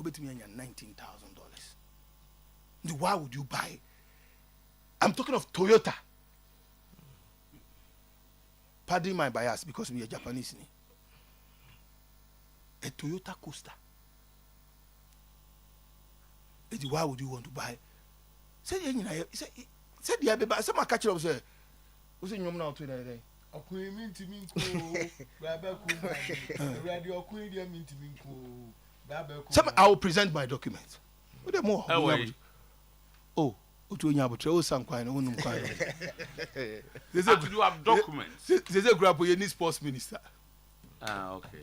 obetumi anya $19,000. Why would you buy? I'm talking of Toyota. Pardon my bias because we are Japanese. A Toyota Coaster. Why would you want to buy? Said the baby. Some catch up say. What's in your mouth today? Some I will present my documents. What the more? Oh, Otuo-Acheampong, some kind of You have documents. There's a grab with any sports minister. Ah, okay.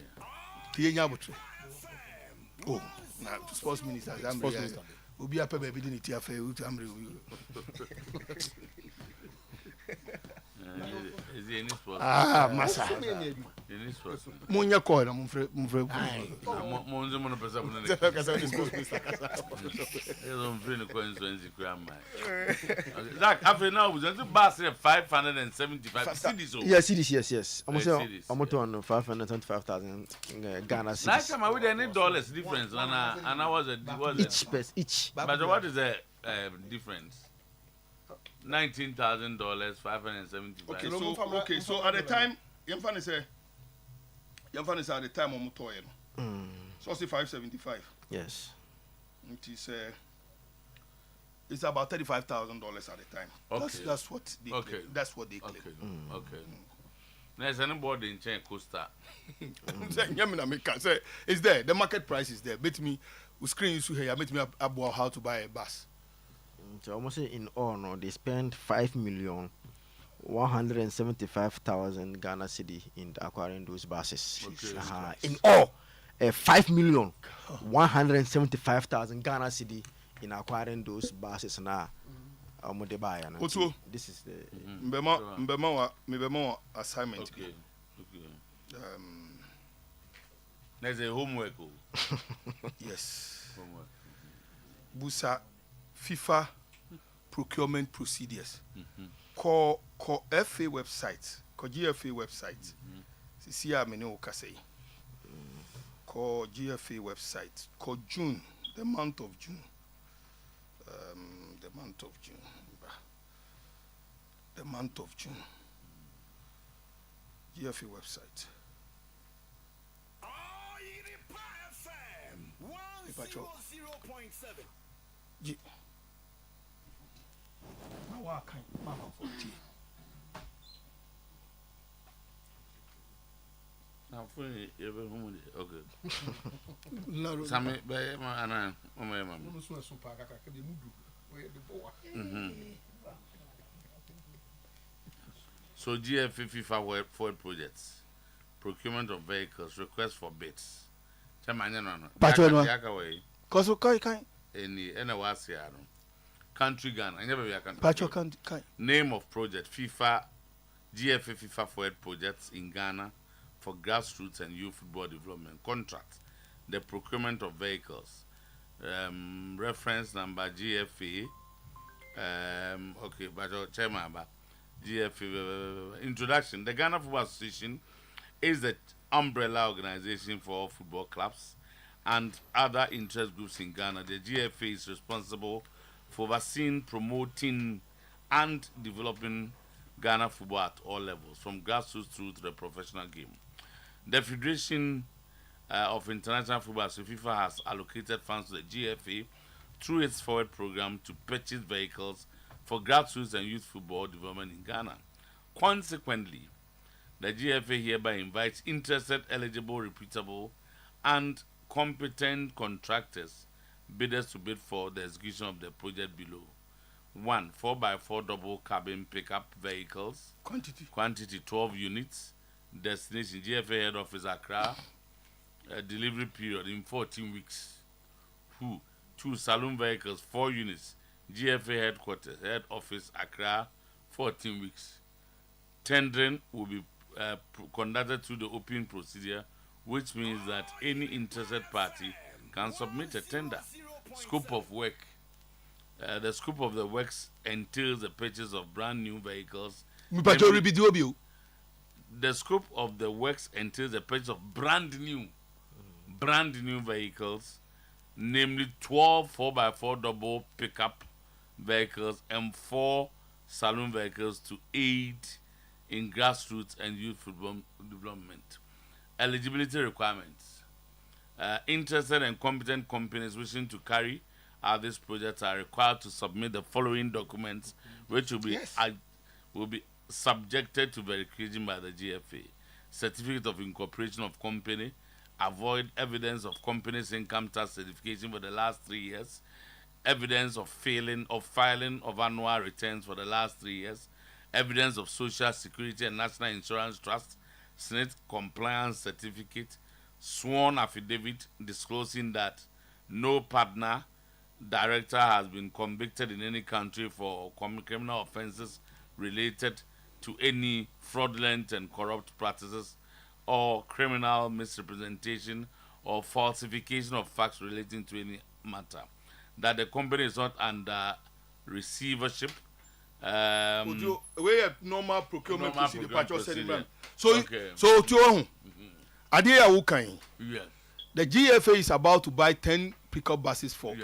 Oh, now sports minister. Sports minister. We'll be a baby didn't it affair. Is there any sports? Ah, Massa. Any sports? Monya coin, I'm Monzo mono pesa mono. I'm feeling coins when you grandma. Zach, after now, we're going to buy 575 cities. Yes, yes. I'm on 575,000 Ghana cedis. Last time I would any dollars difference, and I was each. But what is the difference? $19,000, 575. Okay, so at the time, Yamfani say at the time on Mutoy. So say 575. Yes. It is it's about $35,000 at the time. Okay. That's what they claim. That's what they claim. Okay. There's anybody in China Costa. It's there. The market price is there. Bet me, we screen you here. Bet me about how to buy a bus. So almost in all, no, they spent 5,175,000 Ghana cedi in acquiring those buses. Okay. In all, 5,175,000 Ghana cedi in acquiring those buses now. Otuo, this is the mbema assignment. Okay. There's a homework. Yes. Homework. Busa FIFA procurement procedures. Call FA website. Call GFA website. See how many okasei. Call GFA website. Call June, the month of June. The month of June. The month of June. GFA website. Oyerepa FM 100.7. Okay. Sami be ma ana o me ma. So GFA FIFA forward projects, procurement of vehicles, request for bids. Chamanya no. Cause kai any was here no. Country Ghana, I never be a country. Pacho kai. Name of project GFA FIFA forward projects in Ghana for grassroots and youth football development. Contract, the procurement of vehicles. Reference number GFA. Okay, but chairman, GFA. Introduction. The Ghana Football Association is the umbrella organization for all football clubs and other interest groups in Ghana. The GFA is responsible for overseeing, promoting, and developing Ghana football at all levels, from grassroots through to the professional game. The Federation of International Football, so FIFA, has allocated funds to the GFA through its forward program to purchase vehicles for grassroots and youth football development in Ghana. Consequently, the GFA hereby invites interested, eligible, reputable, and competent contractors, bidders to bid for the execution of the project below. 1. 4x4 double cabin pickup vehicles. Quantity 12 units. Destination GFA head office Accra. Delivery period in 14 weeks. 2. Saloon vehicles 4 units. GFA headquarters head office Accra 14 weeks. Tendering will be conducted through the open procedure, which means that any interested party can submit a tender. Scope of work. The scope of the works entails the purchase of brand new vehicles. The scope of the works entails the purchase of brand new vehicles, namely 12 4x4 double pickup vehicles and 4 saloon vehicles to aid in grassroots and youth football development. Eligibility requirements. Interested and competent companies wishing to carry out this project are required to submit the following documents, which will be subjected to verification by the GFA. Certificate of incorporation of company. Avoid evidence of company's income tax certification for the last 3 years. Evidence of filing of annual returns for the last 3 years. Evidence of social security and national insurance trust, SNIT compliance certificate, sworn affidavit disclosing that no partner, director has been convicted in any country for criminal offenses related to any fraudulent and corrupt practices or criminal misrepresentation or falsification of facts relating to any matter. That the company is not under receivership. We have normal procurement procedure. So Okay. so to Adia Wukai. Yes. The GFA is about to buy 10 pickup buses for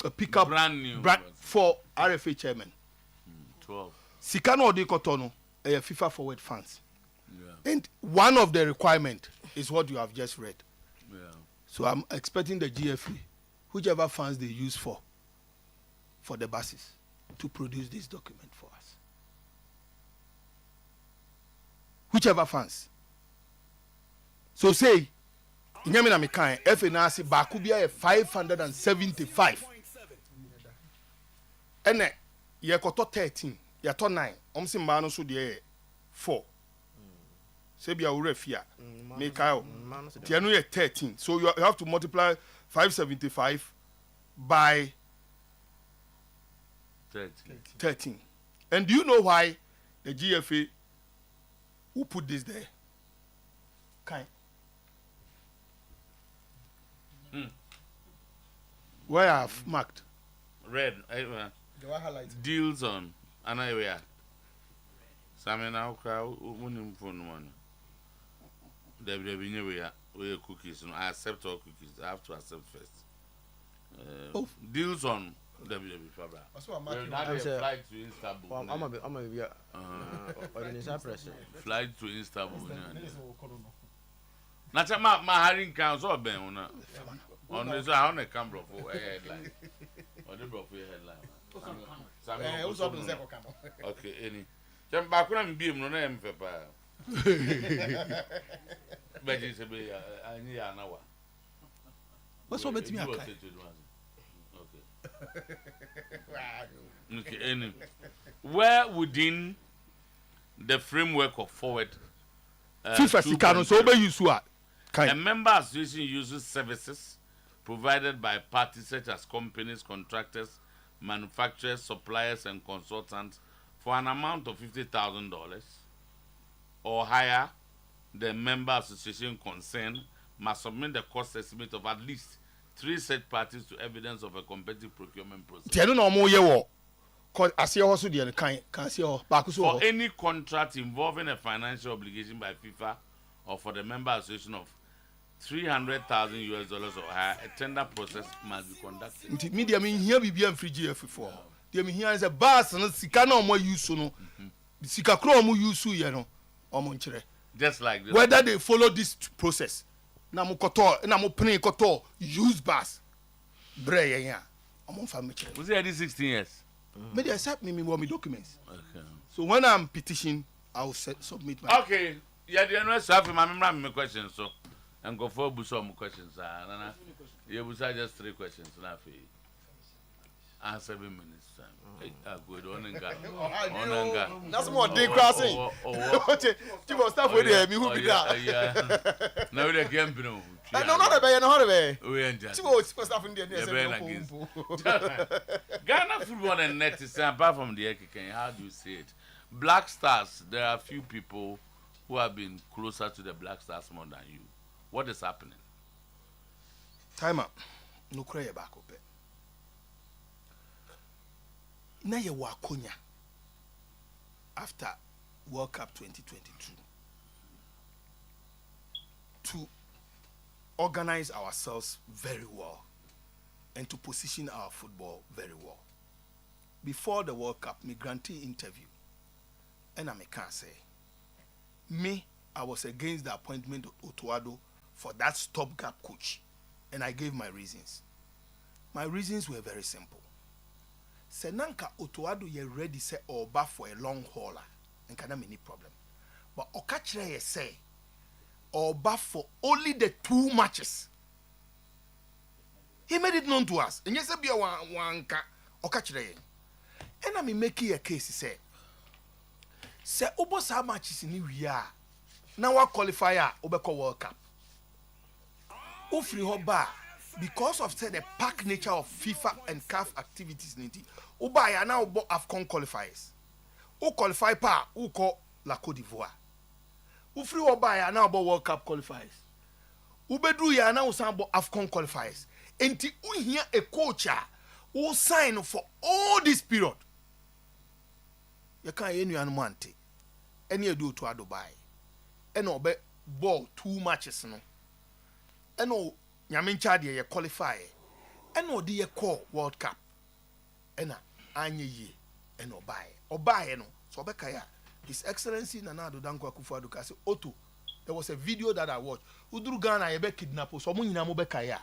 a pickup Brand new for RFA chairman. 12. Sikano Odikotono, a FIFA forward funds. Yeah. And one of the requirement is what you have just read. Yeah. So I'm expecting the GFA, whichever funds they use for the buses, to produce this document for us. Whichever funds. So say, Inyamina Mikai, FNRC Bakubia 575. And then, you got 13, you got 9. Omsi Mano so de 4. Sebia Urefia, Mikao. Tianu 13. So you have to multiply 575 by 13. And do you know why the GFA who put this there? Kind. Where I have marked. Red. Do I highlight? Deals on. Anywhere. Samina unim phone one. We cookies. I accept all cookies. I have to accept first. Deals on WW Fabra. Flight to Istanbul. I'm a Flight to Istanbul. Not my hiring council or Ben on this on a camera for a headline. On the bro for a headline. Okay, any. Jump back when I'm being no name for but it's a bit I need an hour. What's what me? Okay, any. Where within the framework of forward FIFA Sikano so be use what? A member association uses services provided by parties such as companies, contractors, manufacturers, suppliers, and consultants for an amount of $50,000 or higher. The member association concerned must submit the cost estimate of at least 3 such parties to evidence of a competitive procurement process. For any contract involving a financial obligation by FIFA or for the member association of $300,000 or higher, a tender process must be conducted. Nti media me here bibia mfiri GF4. Dey me here say bus no sika na omo use no. Sika kro omo use ye no omo nkyere. Just like this. Whether they follow this process. Na mo koto na mo pray koto use bus. Bre ye ya. Omo fa me kyere. Was it 16 years? Media accept me want me documents. Okay. So when I'm petitioning, I will submit my Okay. Yeah, the NS have my questions so and go for some questions. Nana. You will say just 3 questions now for and 7 minutes time. Good on. That's more day crossing. You must start with me who be that. Now they can't know. No, not a bay, not a bay. We enjoy. Two stuff in the Ghana football and net is apart from the Ekeken. How do you see it? Black Stars, there are a few people who have been closer to the Black Stars more than you. What is happening? time up. No cry back up. Na ye wakonya after World Cup 2022 to organize ourselves very well and to position our football very well. Before the World Cup, me grantee interview, and I can say, me, I was against the appointment of Otuo-Acheampong for that stopgap coach, and I gave my reasons. My reasons were very simple. Senanka Otuo-Acheampong ye ready say oba for a long hauler, and kana many problem. But Okachire ye say oba for only the 2 matches. He made it known to us. And yes, be a wanka Okachire. And I mean making a case say obo sa matches in we are. Now our qualifier obeko World Cup. Ufri hoba because of say the pack nature of FIFA and CAF activities niti. Oba ya now obo AFCON qualifiers. O qualify pa o call la Côte d'Ivoire. Ufri hoba ya now obo World Cup qualifiers. Ubedru ya now obo AFCON qualifiers. Enti u a coach who sign for all this period. You can't any anumante. Any do to Dubai. And obe ball 2 matches no. And no nyamin chadi ye qualify. And no di call World Cup. And anye ye and obai no. So obekaya His Excellency Nana Dankwa Akufo-Addo kasi Otu. There was a video that I watched. Udru Ghana ye be kidnap so mo nyina mo bekaya.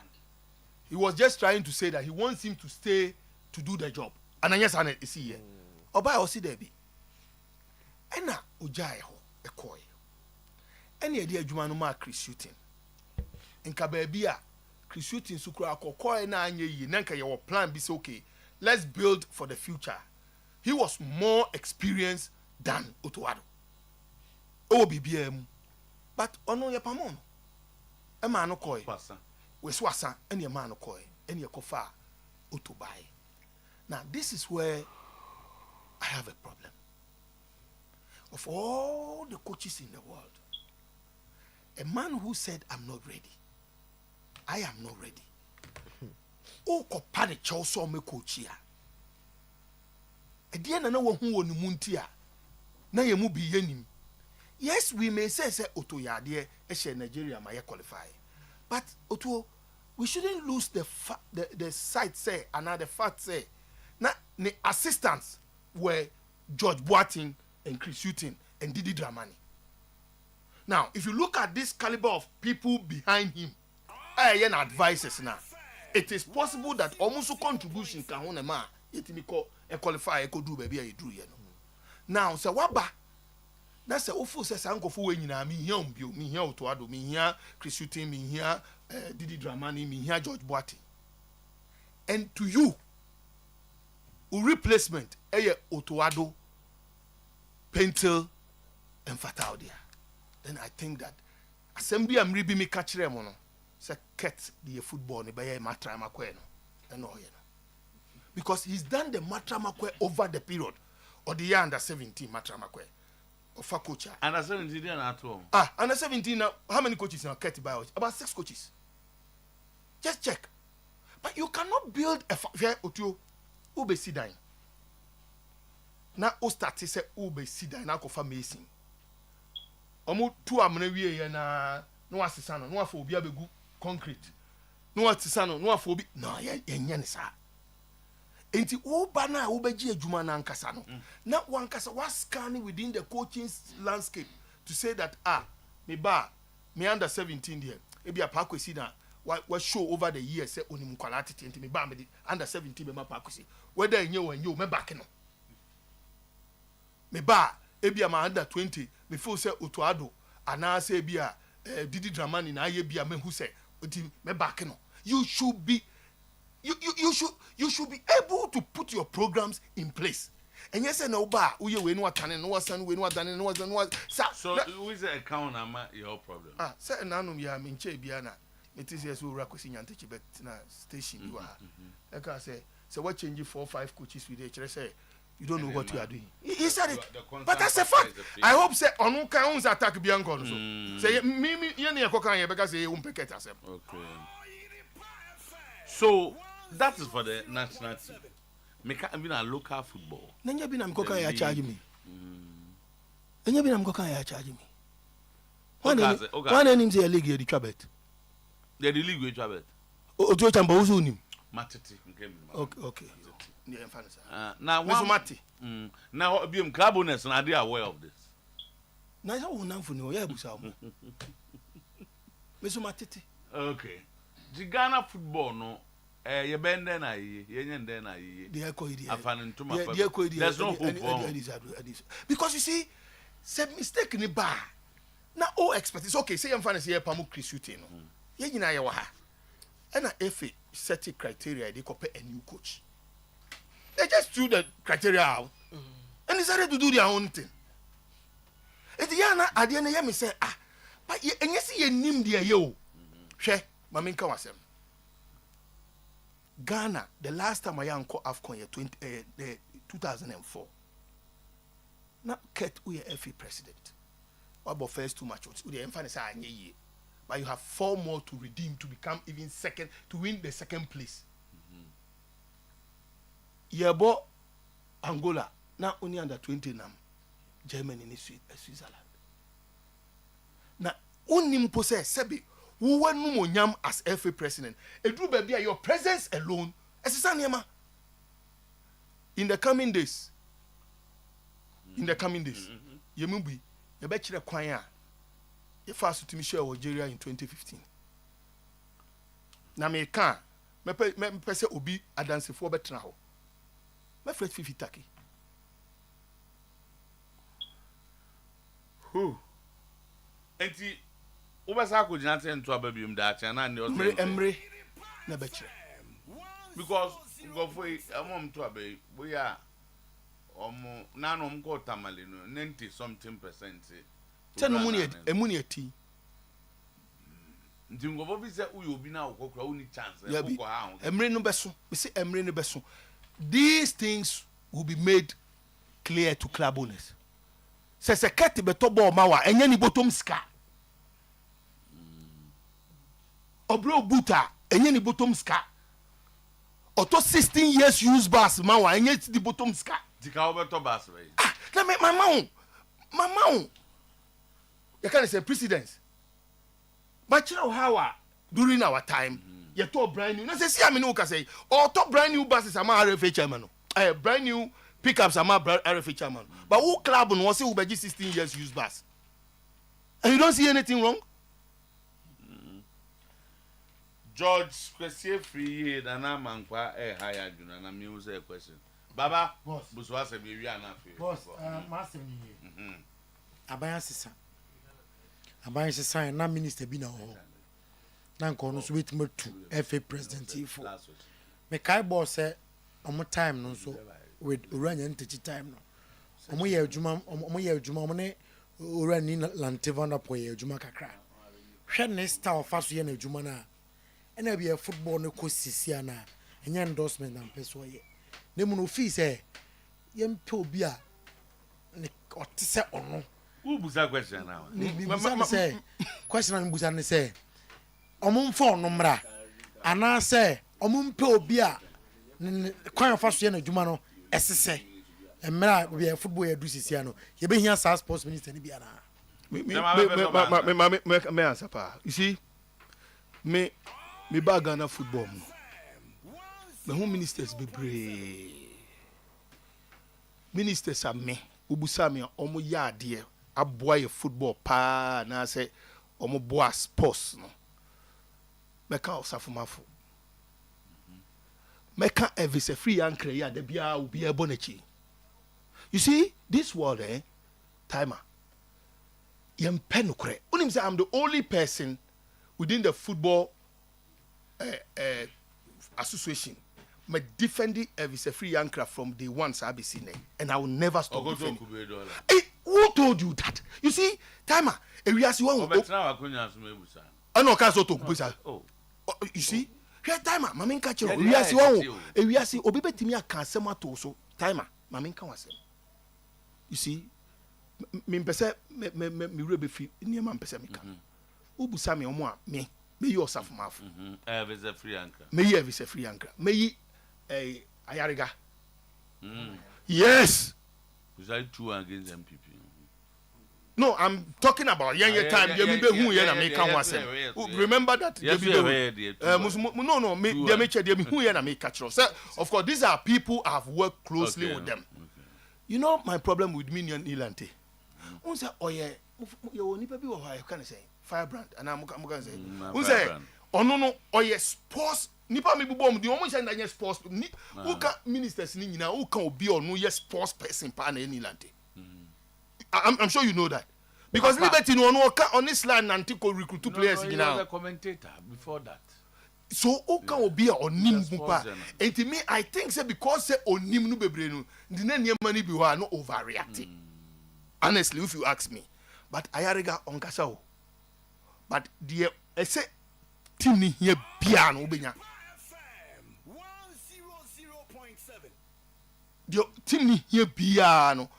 He was just trying to say that he wants him to stay to do the job. And yes, and see here. Oba o si there be. Ena ojae ho ekoy. Ene ye di adwuma no ma Chris shooting. Nka ba bia Chris shooting sukura akokoy na anye yi na nka ye wo plan be say okay, let's build for the future. He was more experienced than Otuo-Acheampong. O BBM. But ono ye pamon. E ma no koy. We swasa any man koi any kofa utubai. Now this is where I have a problem. Of all the coaches in the world, a man who said I'm not ready, I am not ready. O kopa de choso me coach ya. E dia na wo hu woni muntia na ye mu bi yenim. Yes, we may say Otuo-Acheampong e she Nigeria ma ye qualify. But Otuo, we shouldn't lose the sight say another fact say. Now the assistants were George Boateng and Chris Shooting and Didi Dramani. Now, if you look at this caliber of people behind him, advices now. It is possible that almost contribution can own a man. It may call a qualifier could do baby a drew. Now, so waba. That's a awful says uncle for when me here Otuo-Acheampong, me here Chris Shooting, me here Didi Dramani, me here George Boateng. And to you, replacement Otuo-Acheampong, Pentel, and Fataudia. Then I think that assembly am ribi me catch them on say ket the football ne baye matra makwe no and all because he's done the matra makwe over the period or the year under 17 matra makwe. Of a coach. Under 17 at home. Under 17 now, how many coaches are kept by us? About 6 coaches. Just check. But you cannot build a fair Otuo ube sidine. Now o start say ube sidine na kofa amazing. Omo 2 amnewie na no asesa no no afọ obi abegu concrete no asesa no no afọ obi no yenye ne sa enti wo ba na wo beji adwuma na ankasa no na wankasa was scanning within the coaching landscape to say that me under 17 there e bia pa kwesi na wa show over the years say onim kwala tete enti me ba me under 17 be ma pa kwesi whether enye wanyo me back no me ba e bia ma under 20 me feel say Otuo-Acheampong ana say bia Didi Dramani na aye bia me hu say enti me back no you should be you should be able to put your programs in place. And yes, no ba uye we no atane no wasan we no adane no wasan so who is the account ama your problem say nanum ya me nche bia na metis yes we rakosi nyantechi bet na station you are like I say what change 4-5 coaches with each say you don't know what you are doing. He said it. But that's a fact. I hope say onu kan uns attack bianco so. Say me ye na ekokan ye because say umpeket asem. Okay. So that is for the national team. Make even a local football. Nanya bi na mkoka ya charge me. Nanya bi na mkoka ya charge me. One name say league the cabet. The league we cabet. Otuo-Acheampong usu nim. Matiti. Okay. Now now be club owners and are they aware of this? Na ya won namfo ni o ya busa mo. Meso matiti. Okay. The Ghana football no ye bende na ye nyende na ye there's no hope because you see say mistake ni ba na all expect it's okay say you fan say pamu Chrisute no ye nyina ye wa ha and FA set criteria they compare a new coach they just threw the criteria out and decided to do their own thing it yana ade na ye me say but enye see ye nim de ye o hwe maminka wasem Ghana, the last time I called AFCON 2004. Now, Kurt, we are FA president. What about first 2 matches? We are but you have 4 more to redeem to become even second, to win the second place. Yebo, Angola, now only under 20 now. Germany and Switzerland. Now, only possess Sebi. Who were no nyam as FA president? Edu baby, your presence alone. In the coming days, Yemubi, you bet you the choir. You fast to Michelle Algeria in 2015. Na me can me pese obi adanse for betra ho. Me fret 50 taki. Who? Enti Ubasa ko jina ten to ababium da cha na ndi emre na betre because go for amom to abai boya omo na no mko tamale no 90 something percent tell no emuni ati ndi ngo bi se uyo bi na okokra uni chance ko ha emre no beso me say emre no beso these things will be made clear to club owners se sekete beto ball ma wa enya ni bottom ska Obro buta enye ni bottom ska Oto 16 years use bus ma wa enye the bottom ska dika obeto bus we na me my mount you can say precedence but you know how during our time you talk brand new na say see am no ka say or talk brand new buses am RFA chairman no brand new pickups am RFA chairman but who club no say who be 16 years use bus and you don't see anything wrong. George, question free and I'm mankwa higher juna na me use a question. Baba, boss, buswa se be wi anafi. Boss, master ni. Aban sisa na minister bi na ho. Na nko no so wetim to FA president ifo. Me kai boss say omo time no so with uranya ntechi time no. Omo ye adwuma omo ne urani lanteva na po ye adwuma kakra. Hwe ne star of aso ye na adwuma na ena bia football no ko sisia na enya endorsement na peso ye ne mu no fi se ye mpe obi a ne otise ono who buza question now me say question na buza ne say omumfo no mra ana say omumpe obi a kwan fa so ye na dwuma no esese emra bia football ye du sisia no ye be hia sa sports minister ni bia na me answer pa. You see, me bag Ghana football. Me who ministers be brave. Ministers are me. Ubusami omo yadie aboy football pa na say omo boa sports no. Meka osafumafo. Meka every free ankre ya de bia obi ebonachi. You see, this world timer. Yem penukre. Unim say I'm the only person within the football association. Me defending every free ankra from day one so I be seen and I will never stop defending. Hey, who told you that? You see, timer. We are one. No, can't to oh. You see, here timer. Mamin catch you. We are one. We are see. Obibe timia can sema to so timer. Mamin can wasem. You see, me pese me rebe fi niema pese me kan. Ubusa me omo a me you osaf mafu. Every free anchor. Me you every free anchor. Me yi Ayariga. Yes. Was I 2 against MPP? No, I'm talking about young time. Remember that. No, me who make catch. Of course, these are people I've worked closely with them. Okay. You know my problem with me and Nilante. Who say, oh yeah, you nipa bi wo ha you can say firebrand and I'm going to say. Who say, oh no, oh yeah, sports nipa me bobom the omo say na sports who can ministers ni nyina who can be or no yes sports person pa na Nilante. I'm sure you know that. Because Liberty no on this line Nantico recruit 2 players now. Now. Was a commentator before that. So Oka Obi on nim bupa. And to me, I think say because say on nim no bebre no, the name money be no overreacting. Honestly, if you ask me. But Ayariga on Kasao. But the say team ni here piano obenya. The team ni here piano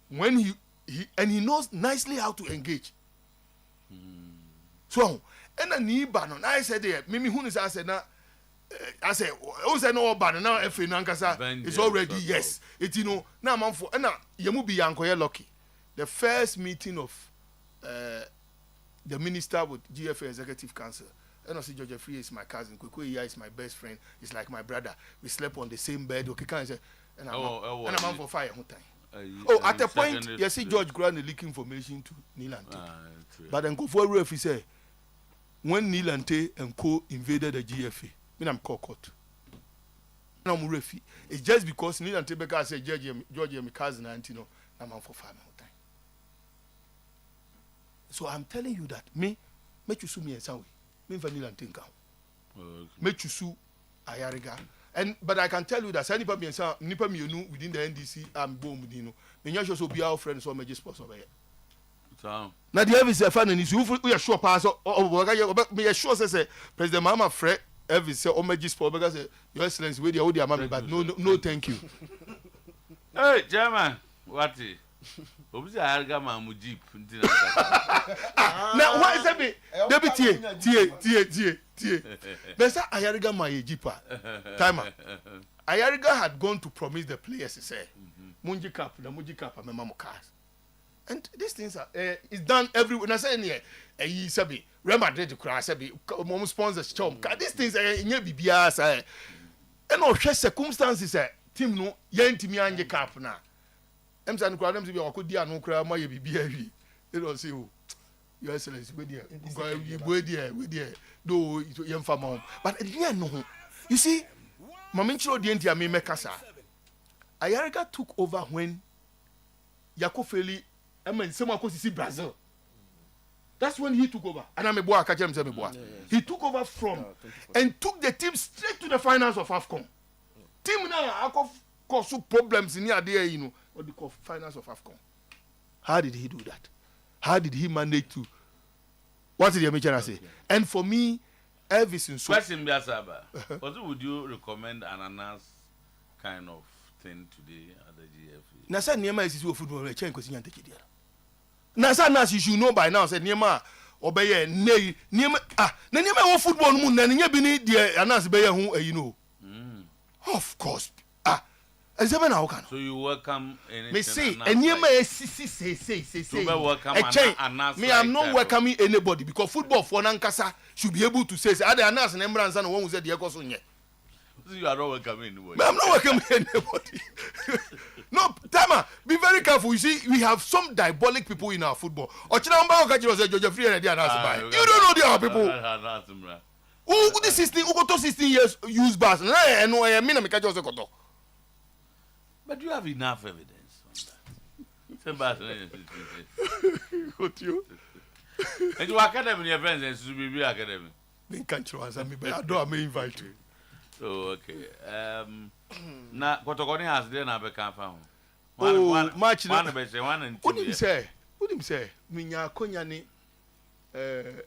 when he knows nicely how to engage. So, and a knee banner. I said, there, Mimi Hunis, I said, I said, oh, say no banner now. If it's already yes. It you know now, man for and you must be Yanko lucky. The first meeting of the minister with GFA Executive Council. And I see George Free is my cousin. Kukuya is my best friend. He's like my brother. We slept on the same bed. Okay, can I say? And I'm for fire. At a point, you see George Grant leak information to Nilante. But then go for a ref, he say, when Nilante and Co invaded the GFA, when I'm court. I'm refi. It's just because Nilante Becca said George my cousin Antino, I'm for 5 time. So I'm telling you that me you sue me and Sawi. Me for Nilante count. Make you sue Ayariga. But I can tell you that any nipa me you within the NDC and boom you know. Me just so be our friends or me just sponsor by. So now the Elvis fan and is we are sure pass me sure say President Mama Fred Elvis say o me just sponsor because your excellency we dey mama but no thank you. Hey German, what is Obi Arga mamu jeep now why is me deputy tie Besa Ayariga my jeepa timer Ayariga had gone to promise the players he said Munji cap and memo cars and these things are it's done everywhere na say here he sabi Real Madrid to cry sabi mom sponsors chom these things nye bibia say and no circumstances team no yentimi anje cap na em say no cry dem say be okodi anu cry ma ye bibia wi they don't say oh your excellency we there do yem fama but no you see maminchiro the entia me mekasa Ayariga took over when Yakofeli see Brazil. That's when he took over. And I'm a boy, he took over from and took the team straight to the finals of AFCON. Team now cause problems in there, you know, what they call finals of AFCON. How did he do that? How did he manage to? What did the American say? And for me, everything. So question, what would you recommend ananas kind of thing today at the GFA? Nasa Niema is football. Change because you take it. Nasa Nas you should know by now. Said Niema obey nay Niema Niema football moon. Na Niema bini the anas beye who you know. Of course Ezebe na woka no. So you welcome anything. Me say enyema say. Welcome me I'm not welcoming anybody because football for nankasa should be able to say ade anas na mbra nsa no won say de ekoso nye. You are not welcoming anybody. I'm not welcoming anybody. No, Tama, be very careful. You see, we have some diabolic people in our football. You don't know they are people. Who this 16? Who got 16 years use bars? But you have enough evidence on that. Otuo. And you academy, your friends, and to be academy. They can't answer me, but I don't invite you. Oh, okay. Na Kotokoni has there na beka fa ho. Match one be say one and two. What him say? Minya konya ni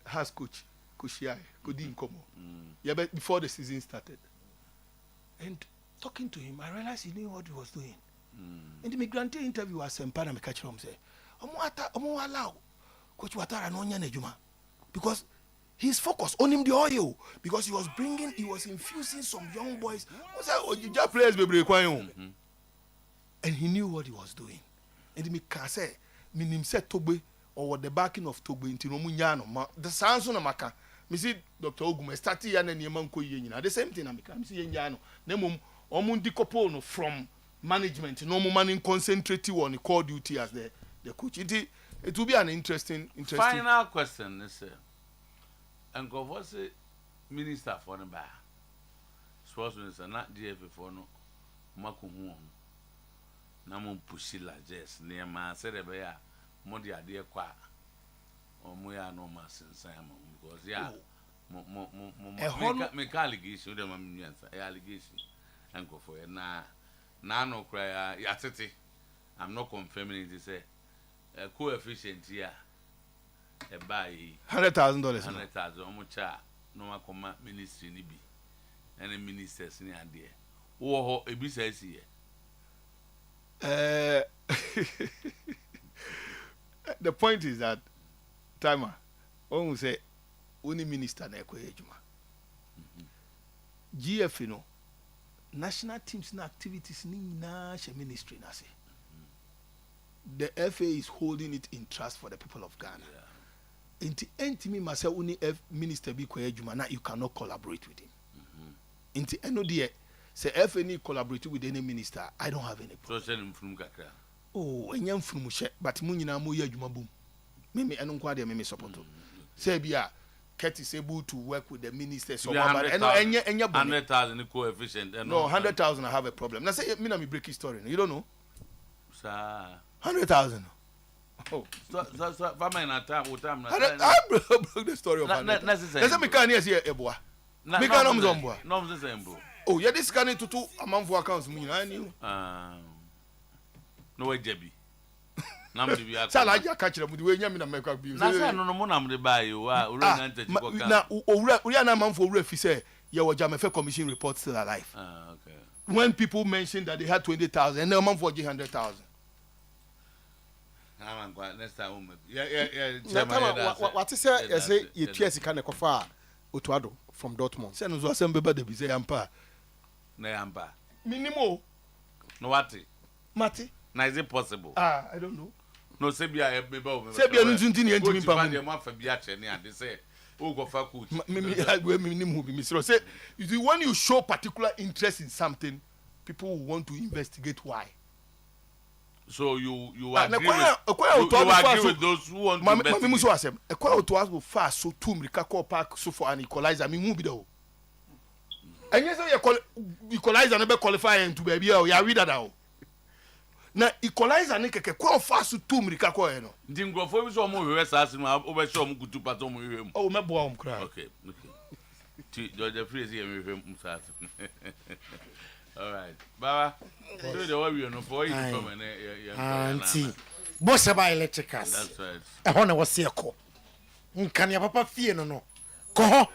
has coach Kushia Kodi Nkomo. Yeah, but before the season started. And talking to him, I realized he knew what he was doing. And the migrant interview was Sometymer me catch him say, "Omo allow Coach Watara no nya nejuma." Because he's focused on him the oil because he was infusing some young boys. What's that? You just players be requiring. And he knew what he was doing. And me can say, minim said Tobe or the backing of Tobe into Romunyano. The sounds on a maca. Me see Dr. Ogume started yan and Yamanko Yen. The same thing I become see Yano. Nemum Omundi Copono from management. No more money concentrated on the core duty as the coach. It will be an interesting. Final question, sir. And go for say minister for the bar. Sports minister not DFA for no Makumu. Namun pushila just near my said a bear, Modi idea qua or Moya no mass in Simon because yeah, make allegation with them allegation and go for it now. No cry yatity. I'm not confirming it to say a coefficient here. A buy $100,000. 100,000 omucha no makoma ministry ni bi any ministers ni ade wo ho ebi says here the point is that Timer when we say only minister na ekoye ejuma GF you know national teams na activities ni na she ministry na say the FA is holding it in trust for the people of Ghana. Inti me myself only minister be kwa juma na you cannot collaborate with him. Inti eno die say FA ni collaborate with any minister I don't have any problem. So send from kakra. Oh enyam from she but mu nyina mo ye juma boom. Me eno kwa de me support. Say bia Ket is able to work with the minister so but enya 100,000 coefficient no 100,000 I have a problem. Now say me na me break story. You don't know? Sir 100,000. Oh, so famine attack time na. I broke the story of 100,000. Let's say me can here eboa. Me can am zomboa. No me say embo. Oh, yeah, this can to amount accounts me na ni. No we jebi. Na me bi akọ. Sala ja ka kire mu di we nya me na make bi. Na say no mo na me buy o wa ori na ntati ko kan. Na ori na man for ori fi say ye wo ja me fe commission report still alive. Okay. When people mentioned that they had 20,000 and the man for 100,000. Next time, what is say you TS can cover Otuado from Dortmund. Send us assemble by the Bizay Ampa. Nayamba. Minimo. No what? Mati. Now is it possible? I don't know. No, Sebia, Sebia, Nuntin, and Jimmy Pamma for Biache, they say, oh, go for coach. Say, you see, when you show particular interest in something, people will want to investigate why. So you agree with those who want to investigate. A quarter to us will fast so two Mikako Park so for an equalizer. I mean, move it all. And yes, equalizer never qualifying to be here. You read that out. Now, equalizer nike kwa fast so two Mikako. Dingo for so more rest over show to patom. Oh, my boy, cry. Okay. George Freeze here with him. All right, Baba. So the way we know for you from Auntie, boss about electricals. That's right. I want to was here. Can your papa fear no? Go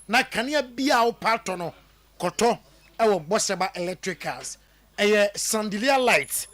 na can you be our partner? No, Koto, our boss about electricals. A chandelier light,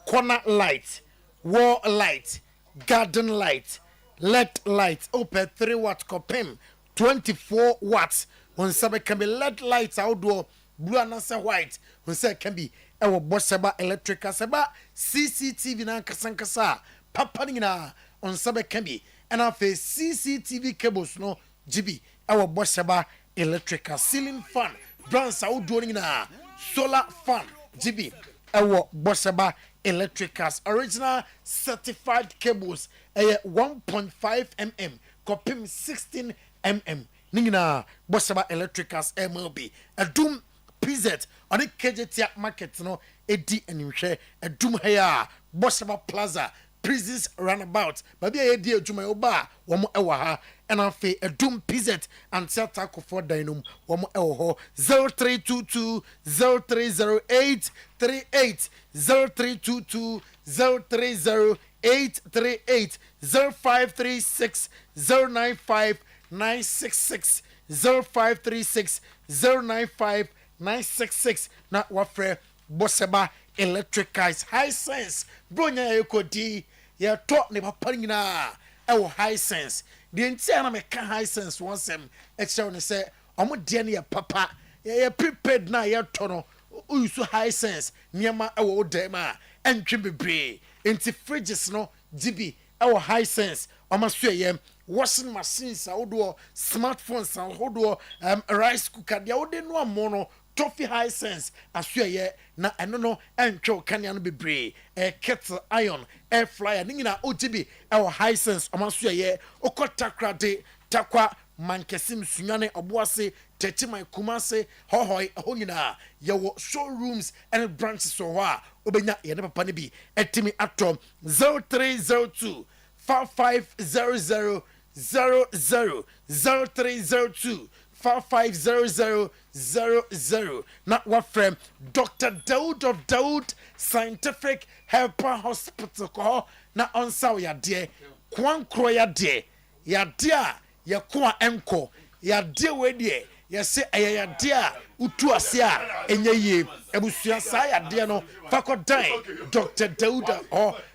corner light, wall light, garden light, LED light, open 3 watt copem, 24 watts. When some can be LED lights outdoor. Blue and white, when say can be ɛwɔ bɔsɛba electrical sɛba CCTV na kasankasa papa no nyinaa ɔnsa bɛka bi ɛna afei CCTV cables no gb ɛwɔ bɔsɛba electrical ceiling fan brands ahodoɔ no nyinaa solar fan gb ɛwɔ bɔsɛba electricals original certified cables 1.5 mm kopim 16 mm ne nyinaa bɔsɛba electricals MLB adum PZ ɔne KJT market no edi animhwɛ adum ha ya bɔsɛba plaza prisons runabout baabi a yɛdi adwuma yɛ ba wɔn ɛwɔ ha ɛna afei adum PZ antiata kɔfɔ dan no mu wɔn ɛwɔ hɔ 0322 030838 0322 030838 0536 095 966 0536 095 966 na wafrɛ bɔsɛba electricals high sense bronya yɛkɔdi yɛtɔ ne papa nyinaa ɛwɔ high sense deɛ nti a na meka high sense wɔn sɛm ɛkyerɛw ne sɛ ɔmo deɛ no yɛ papa yɛ prepared na yɛtɔ no uyu high sense nneɛma ɛwɔ wo dɛm a ɛntwe bebree nti fridges no gb ɛwɔ high sense ɔmo so yɛ washing machines ahodoɔ smartphones ahodoɔ rice cooker deɛ wode no amo no toffee high sense asuayɛ na ɛno no ɛntwɛw kanea no bebree kettle iron air fryer ne nyinaa ogb ɛwɔ high sense ɔmo asuayɛ okɔ takrade takwa mankesim sunyane ɔboase tɛtiman kumase hɔhɔi ɛhɔ nyinaa yɛwɔ showrooms and branches wɔ hɔ a obɛnya yɛne papa no bi ɛtumi atɔ 0302 5500 0302 5500 na wafrɛ Dr. Daoud of Daoud Scientific Helper Hospital kɔ na ɔnsa yadeɛ kwankoro yadeɛ yadeɛ a yɛko a ɛnkɔ yadeɛ wei deɛ yɛsɛ ɛyɛ yadeɛ a utu ase a ɛnyɛ yie abusua saa yadeɛ no fakɔ dan Dr. Daoud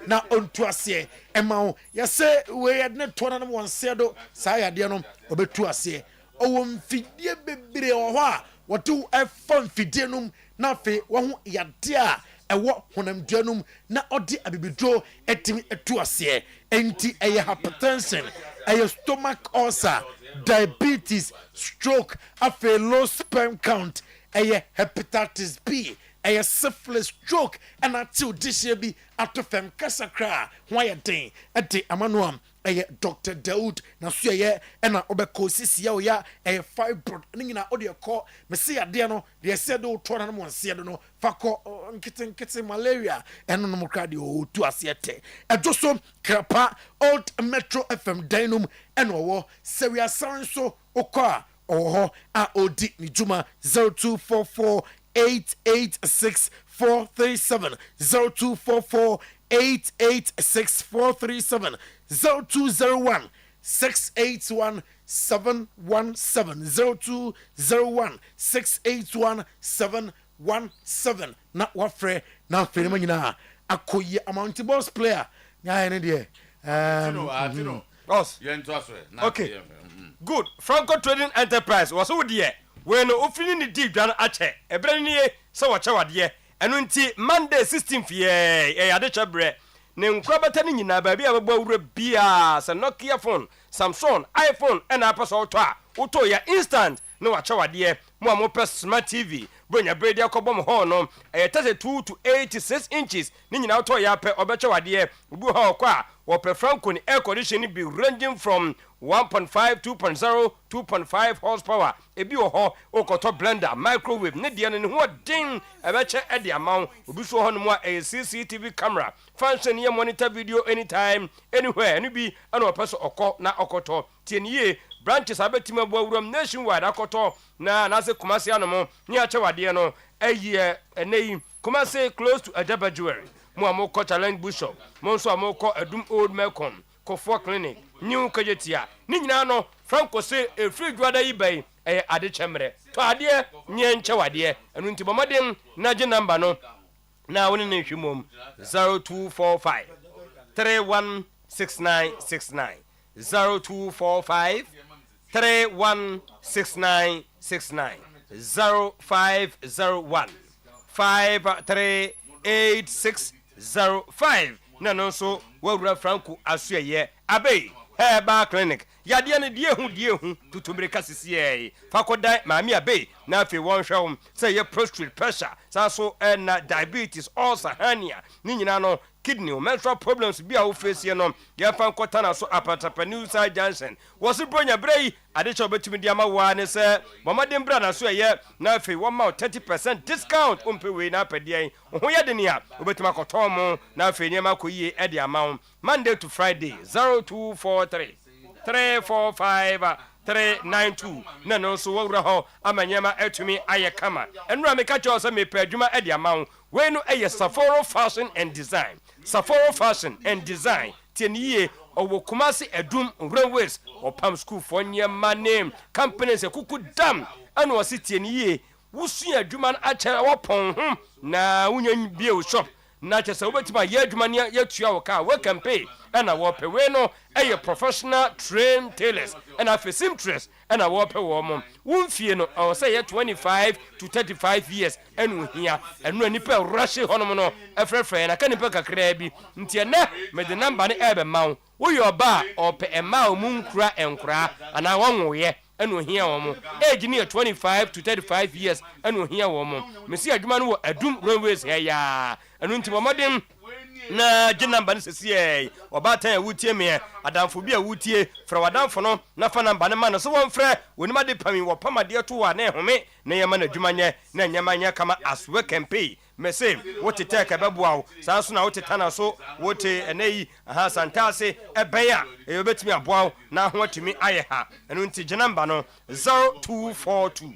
na ɔntu aseɛ ɛma wo yɛsɛ wei yɛde ne toɔ no wɔn seɛ do saa yadeɛ no ɔbɛtu aseɛ ɔwɔ mfidie bebree wɔ hɔ a wɔde ɛfa mfidie no na afei wɔn ho yadeɛ a ɛwɔ honamdua no na ɔde abibiduro ɛtumi ɛtu aseɛ ɛnti ɛyɛ hypertension ɛyɛ stomach ulcer diabetes stroke afei low sperm count ɛyɛ hepatitis B ɛyɛ syphilis stroke ɛna tew dihyɛ bi ato fam kasakra ho ayɛ den ɛde amanoam ɛyɛ Dr. Daoud na so ɛyɛ ɛna ɔbɛkɔ sisia ɔyɛ ɛyɛ fibroid ne nyinaa ɔde ɛkɔ mesi adeɛ no deɛ ɛsɛ de wotɔ na no wɔnseɛ do no fakɔ nkete malaria ɛno no mokra deɛ ɔtu aseɛ tɛ ɛdwo so krapa old metro FM dan no mu ɛna ɔwɔ sɛwiasan so ɔkɔ a ɔwɔ hɔ a ɔdi ne dwuma 0244 886 437 0244 886 437 0201 681 717 0201 681 717 na wafrɛ na afei ma nyinaa akɔyɛ amount boss player nyaayɛ ne deɛ okay good Franco Trading Enterprise was so deɛ when ofini ni di dwan akyɛ ɛbrɛ ni ye sɛ wɔkyɛ wadeɛ ɛno nti Monday 16th yɛ ade kyɛbrɛ ne nkura bɛtɛ ne nyinaa baabi a bɛbɔ awura bia sɛ Nokia phone Samsung iPhone ɛna apɛ sɛ wotɔ a wotɔ yɛ instant ne wakyɛ wadeɛ mo a mopɛ smart TV bronya bredi akɔbɔ mo hɔ no ɛyɛ 32 to 86 inches ne nyinaa wotɔ yɛ apɛ ɔbɛkyɛ wadeɛ obu hɔ ɔkɔ a wɔpɛ Franco ne air conditioning be ranging from 1.5 2.0 2.5 horsepower ebi wɔ hɔ okoto blender microwave ne deɛ no ne ho den ɛbɛkyɛ ɛde amaw obi so hɔ no mu a CCTV camera function yɛ monitor video anytime anywhere ne bi ɛna ɔpɛ so ɔkɔ na ɔkɔtɔ tie ne yie branches abetima bo awuram nationwide akɔtɔ na se Kumasi anomo ne akyɛ wadeɛ no ɛyɛ ɛnɛyi Kumasi close to Oyerepa jewelry mo amokɔ challenge bushop mo nso amokɔ adum old Melcom Kofo clinic new kajetia ni nyina no Franco se free dwada yi bai ade chemre to ade nye nche wade enu nti bomodin na je number no na woni ne hwimom 0245 316969 0245 316969 0501 4538605 na no so wawura Franco Asuye abe Herbal Clinic yadeɛ no die hu tutumire kasisiye fakodan maami abe na afi won hwɛm sɛ ye prostate pressure so na diabetes ulcer hernia ni nyina no kidney menstrual problems bi a wo face no ye fan kota na so apatapa new side junction was bronya brei ade che obetumi dia ma wa ne sɛ mamaden bra na so ye na afi wo ma 30% discount umpe we na apɛdeɛ ho ye de ne a obetumi akɔtɔ mo na afi nyema koyie e de ama Monday to Friday 0243 345 392 na no so wawura ho amanyema atumi aye kama enura me ka cho so me pa adwuma e de ama we no eye Saforo Fashion and Design Saforo Fashion and Design tieniye owo Kumasi Edum Railways opam school for nyema name companies ekuku dam ana wasi tieniye wusu adwuma na akyere wopon ho na wunya bie wo shop na kyesa wobetima ye adwuma ne yatua wo ka we campaign ana wo pe we no eye professional trained tailors ana for seamstress ana wo pe wo mo wonfie no o say 25 to 35 years enu hia enu nipa rush honom no efrefre na ka nipa kakra bi ntie na me de number ne ebe mawo wo yo ba o pe ema o munkura enkura ana wonwo ye enu hia wo mo age ne 25 to 35 years enu hia wo mo me si adwuma no wo Adum Railways ya enu nti bomodem na jinamba ne sesiye obatan a wutie me adamfo bi a wutie fra wadamfo no na fa namba ne ma no so won frɛ wonima de pami wo pamade to wa na ehome na yema na dwumanye na nyamanya kama aswe campaign mese wote teka beboa saa so na wote tana so wote eneyi aha santase ebeya ebetimi aboa na ho atumi aye ha enu nti jinamba no 0242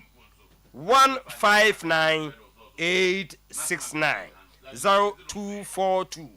159 869 0242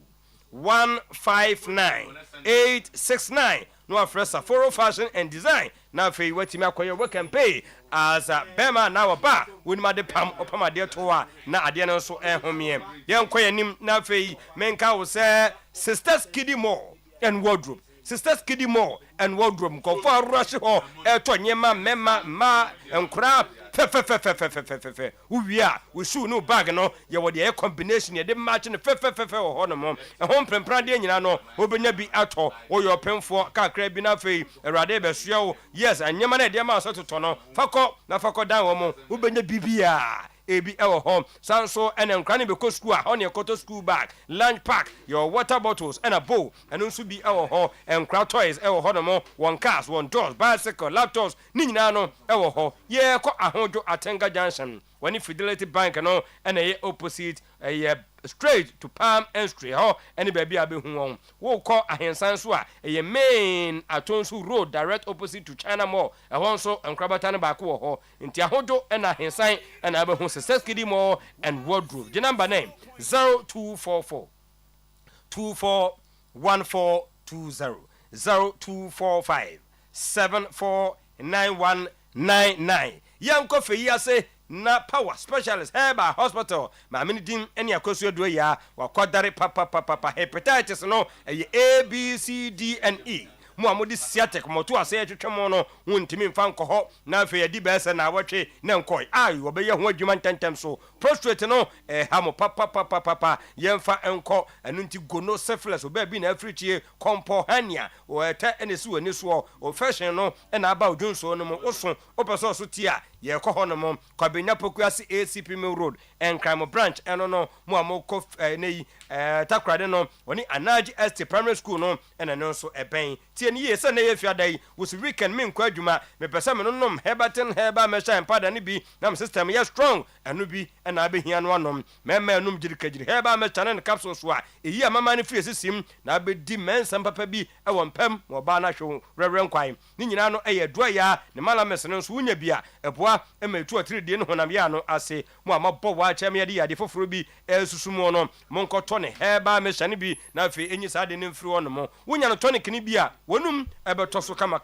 159 no afresh Saforo Fashion and Design na fe watimi akoye we campaign as a bema na oba wonima de pam opama de toa na ade no so ehomie yenkoye nim na fe menka wo se Sisters Kiddie Mall and Wardrobe Sisters Kiddie Mall and Wardrobe ko for rush ho eto nyema mema ma enkura fe uwia we shoe no bag no ye wo de combination ye de match no fe ho no mo e ho prempra de nyina no obenya bi ato wo yo pemfo kakra bi na fe erade be so yes anyema na de ma so toto no fakọ na fakọ dan wo mo obenya bibia ebi ewo home sanso ene nkrane be ko school a on your koto school bag lunch pack your water bottles and a bowl and nso bi ewo ho enkra toys ewo ho no mo one cars one doors bicycle laptops ni nyina no ewo ho ye ko ahojo Atenga Junction when Fidelity Bank no and a opposite straight to Palm and Street ho any baby abi hu won wo call ahensan so a main Atonsu Road direct opposite to China Mall e won so enkrabata ne ba ko wo ho nti ahodo na ahensan na abi hu Sisters Kiddie Mall and Wardrobe the number name 0244 241420 0245 749199 yanko fe yi ase na power specialist Herbal Hospital ma mini din eni akosu do ya wakodare papa hepatitis no A B C D and E mo amodi siatek moto ase atwetwemo no wontimi mfa nkoho na afa yadi bese na awotwe na nkoi ai obeye ho adwuma ntentem so prostate no ha mo papa yemfa enko anu nti gono syphilis oba bi na africhie compo hernia o eta enesu anesu o fashion no na aba odwunso no mo oso opeso so tia ye ko ho no mo kwabenya pokuase ACP Mill Road and crime branch eno no mo amoko nei takrade no oni Anaji Estate Primary School no ena no so eben tie ni ye se na ye fiadai wo si weekend me nkwa adwuma me pese me no nom Heberton Herbal Mesha empada ne bi na system ye strong enu bi na abehia no anom mema enum girikagiri Herbal Mesha ne capsule so a eyi amama ne fie sisim na abedi mensam papa bi e wompam mo ba na hwe reverend kwai ni nyina no eye doya ne mala mesene so wunya bia eboa emetu atiride ne honam ya no ase mo amabọ wa chem ye de yade foforo bi esusumo no mo nkoto ne Herbal Mesha ne bi na fe enyi sa de ne mfiri wono mo wunya no tonic ne bia wonum ebeto so kama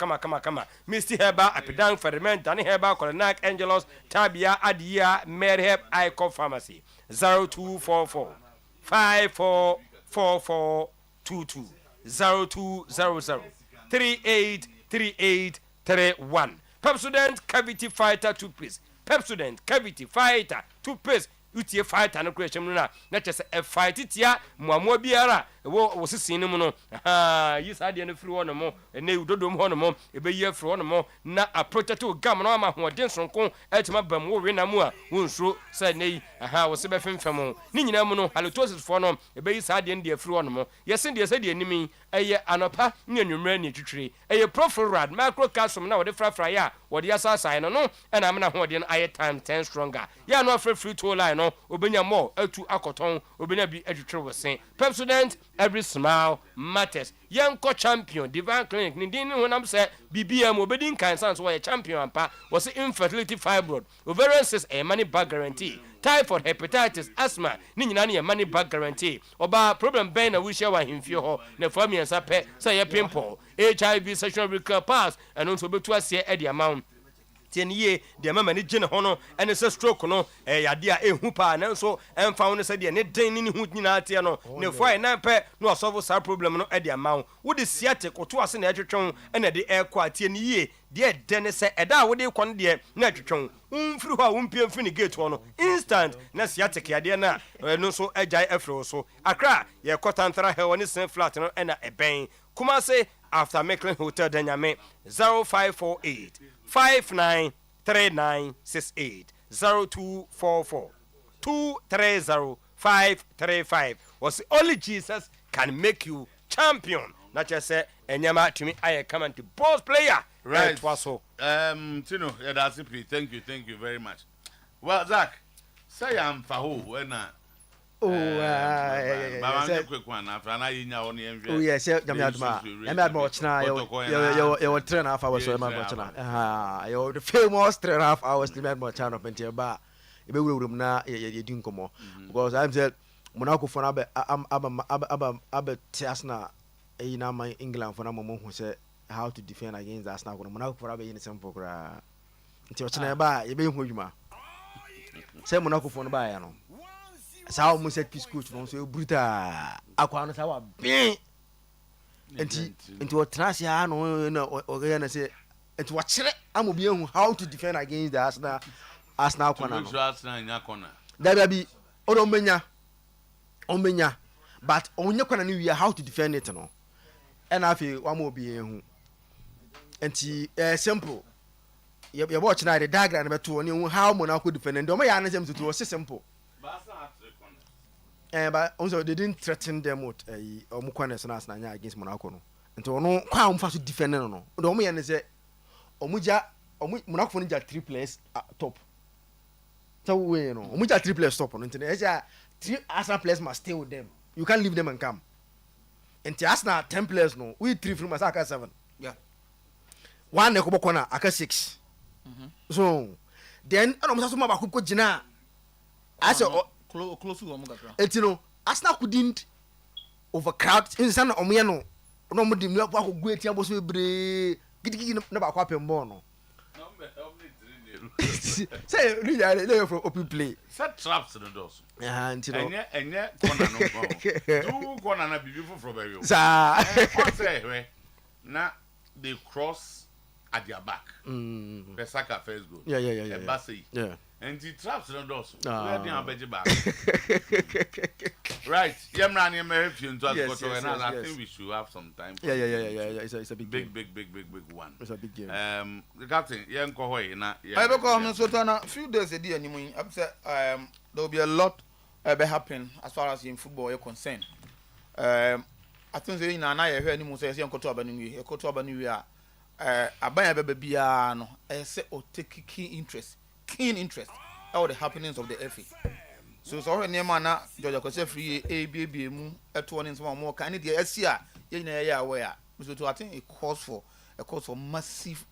Mr. Herbal Apidan Ferment and Herbal Coronac Angelos Tabia Adia Merheb Icon Pharmacy 0244 544422 0200 383831 Pepsodent Cavity Fighter toothpaste Pepsodent Cavity Fighter toothpaste utie fight and creation no na chese e fight tia muamua biara wo sisi no no yi sade no free wono mo ene udodom ho no mo e be yi free wono mo na approach to gam no ama ho den sonko etima bam wo we na mu a wonsuro say nei wo se be femfem ni nyina mu no halitosis fo no e be yi sade no de free wono mo yesen de se de enimi eye anopa nyanwumra ni twitwire eye profilrad microcasum na wo de frafra ya wo de asasa no no na amna ho de no aye time 10 stronger ya no free to line no obenya mo atu akoton obenya bi atwitwire wo sen Pepsodent every smile matters yanko champion divine clinic ni din honam se BBM obedin kan san so we champion ampa was infertility fibroid ovarian cyst a money back guarantee typhoid hepatitis asthma ni nyina na money back guarantee oba problem ben na we share wa himfie ho na family ansa pe say ya pimple HIV sexual recur pass and also betu ase e di amount tieniye de mama ni gene ho no ene se stroke no yade a ehu pa na nso emfa ho no se de ne den ni hu nyina atie no ne fo na pe no solve sa problem no e de amount wo de siate koto ase na etwetwon ene de ekwa tieniye de de ne se eda wo de kon de na etwetwon umfiri ho a umpie mfini gate ho no instant na siate ke ade na no so ejai efro so akra ye kotantra he woni sen flat no ena eben kuma se after Mecklin Hotel Danyame 0548 593968 0244 230 535 was only Jesus can make you champion. Not just say enyama to me I come and the boss player. Right. Tino, that's it. Thank you very much. Well, Zach, say I'm Fahu when quick one after I oh yes, watchna you train half hours so watchna you the famous 3.5 hours the man watch up until ba e be room na ye din komo because I'm said monako for na aba tiasna e na man England for na mo hu say how to defend against Arsenal ko monako for aba yin simple kra nti watchna ba ye be hu dwuma say monako for no ba ya no sa o mo set piece coach no so bruta akwa no sa wa bin enti o trans ya no na o ga na say enti wa kire amobi ehu how to defend against the Arsenal corner no Arsenal nya corner da bi o do menya but onye corner no wi how to defend it no and afi wa mo obi ehu enti simple ye watch na the diagram be to oni how Monaco defend and o ma ya na sem to simple but also they didn't threaten them with omukwane so na nya against Monaco no nti ono kwa omfa so defend no do omo ye ne say Monaco no ja 3 players top so we no omo ja 3 players top no nti na 3 Arsenal players must stay with them, you can't leave them and come nti Arsenal 10 players no we 3 from Asaka 7 yeah one ne ko bokona aka 6 so then omo so ma ba ko gina ase close to Omugakra. Etino, Arsenal couldn't overcrowd in San Omiano. No more dim up go great yabos bre gidigi na ba kwa pembo no. Say really from open play. Set traps in the doors. And you know enye corner no go. Two corner na beautiful from very. Sa Say na they cross at their back. Pesaka first goal. Yeah. Basi. Yeah. And the traps in the doors. Where they are back. Right. Yemran you to us and I think we should have some time. Yeah. It's a big one. It's a big game. The captain, Yanko Hoy, na. I become so a few days a day anymore. Upset there will be a lot happen as far as in football you're concerned. I think say na I hear anymore say Yanko to Abanu, Yanko to Abanu abaya bebia no say o take keen interest all the happenings of the FA. So already na George Akose free ABB mu eto ne some more kind the SCA ye na ya aware. So I think it calls for massive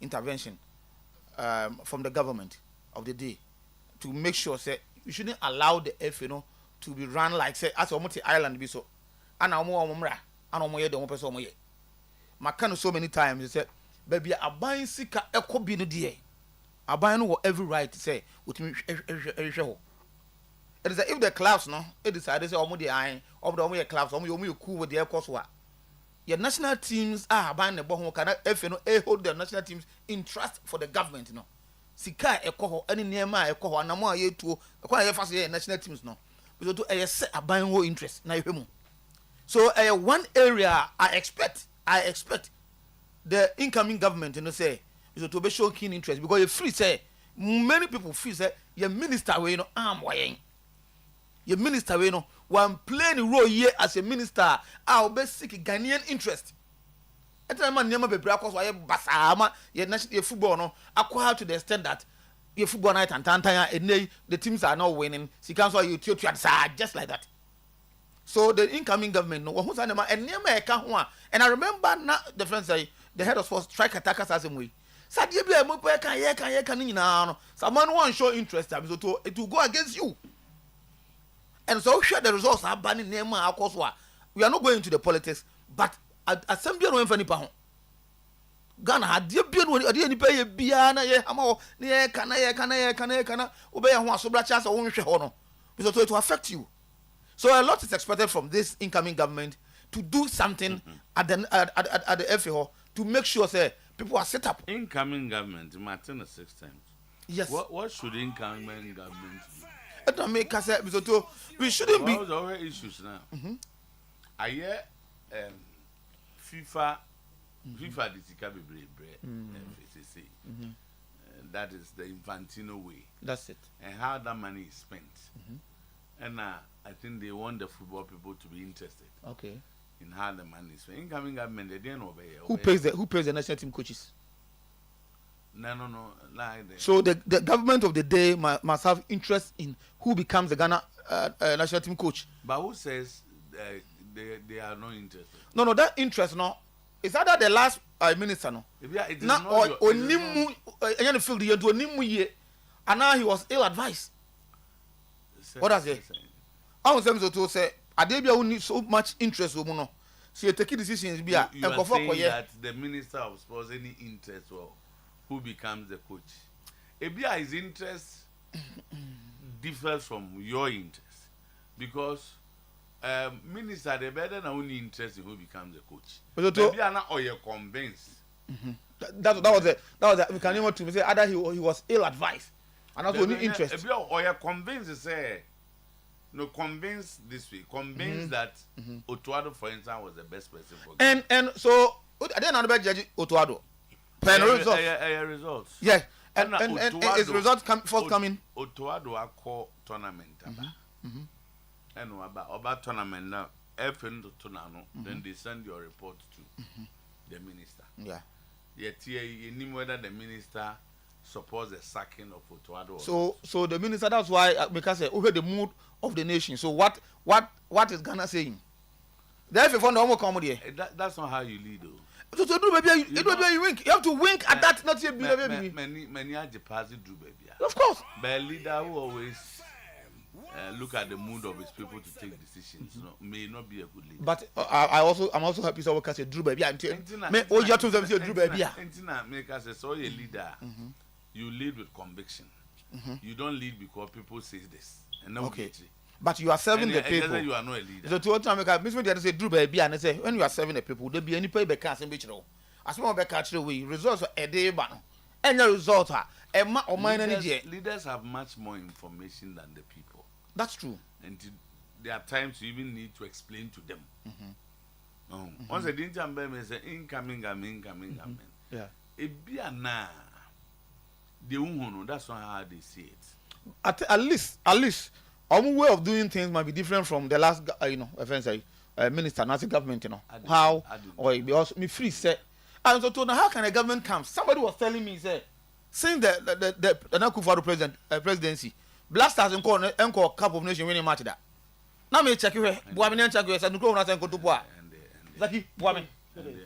intervention from the government of the day to make sure say we shouldn't allow the FA to be run like say as Omo Island be so ana omo omra ana omo ye de omo person omo ye maka so many times they said baby aban sika ekobi no de aban no every right to say utimi ehwe it is if the clubs no it decide say omo de an omo de omo ye clubs omo ye cool with the course wa your national teams aban ne bo ho kana FA no hold the national teams in trust for the government no sika ɛkɔ hɔ ɛne nneɛma a ɛkɔ hɔ anamo a yɛtuo ɛkɔ a yɛfa so yɛ national teams no because to ɛyɛ sɛ aban ho interest na yɛhwɛ mu so one area I expect the incoming government, you know, say, is to be show keen interest because you free say many people feel say your minister we know why your minister we know one playing a role here as a minister I'll be seek Ghanaian interest. At the man never be because why basama your national football no acquire to the extent that your football night and tantaya and the teams are not winning. See cancel you just like that. So the incoming government no who's and I remember now the friends say the head of sports strike attackers as him way. Sadia be a mope can now. Someone won't show interest, so it will go against you. And so sure the results are banning name of course. We are not going into the politics, but assembly no any pound. Ghana had dear bien when you didn't pay a biana ye amo near kana obey a one so chance or one honor. Because it will affect you. So a lot is expected from this incoming government to do something at the FAO to make sure say people are set up. Incoming government, Martin 6 times. Yes. What should incoming government do? It don't make us we shouldn't be. What are issues now? I hear FIFA Disika FCC. That is the Infantino way. That's it. And how that money is spent. And I think they want the football people to be interested. Okay. In how the money is spent. Incoming government, they didn't obey. Who pays the national team coaches? No. Like so the government of the day must have interest in who becomes the Ghana national team coach. But who says they are not interested? No, that interest no. Is that the last minister no? It is now not onimu field the onimu ye, and now he was ill advised. What does it? I was to say, Adebia who need so much interest woman no. So you take decisions be a you are saying that the minister of sports any interest or who becomes the coach. Ebia his interest differs from your interest because minister they better than only interest in who becomes the coach. But Ebia na or you convinced. That was it. We can even to say either he was ill advised and also only interest. Ebia or you convinced say no convince this way. Convince that Otuo-Acheampong, for instance, was the best person for Ghana. And so I didn't know about Judge Otuo-Acheampong. Results. Yeah. And his results forthcoming. Otuo-Acheampong call tournament. And about tournament now, FN to tournament, then they send your report to the minister. Yeah. Yet you know whether the minister supports the sacking of Otuo-Acheampong. So the minister, that's why because over the mood of the nation. So what is Ghana saying? That's not how you lead though. So do baby, you wink. You have to wink at that, not yet baby. Many are deposit do baby. Of course. But a leader who always look at the mood of his people to take decisions may not be a good leader. But I'm also happy someone can say Drew baby. Me oh you to them say Drew baby. Entina make us say so a leader. You lead with conviction. You don't lead because people say this. And okay. But you are serving the people. You are not a leader. So to time make Miss Media say Drew baby and say when you are serving the people, there be any pay back and be true. As more back actually we results a day ban. Any result or leaders have much more information than the people. That's true. And there are times you even need to explain to them. Once the didn't say incoming. Yeah. It be a na. That's not how they see it. At least our way of doing things might be different from the last minister, national government, how or because me free say and so now how can a government come? Somebody was telling me say since the Akufo-Addo presidency, Black Stars encore Cup of Nations winning match that. Now me check you Boamini check you say no na say go to Boa. Zaki Boamini.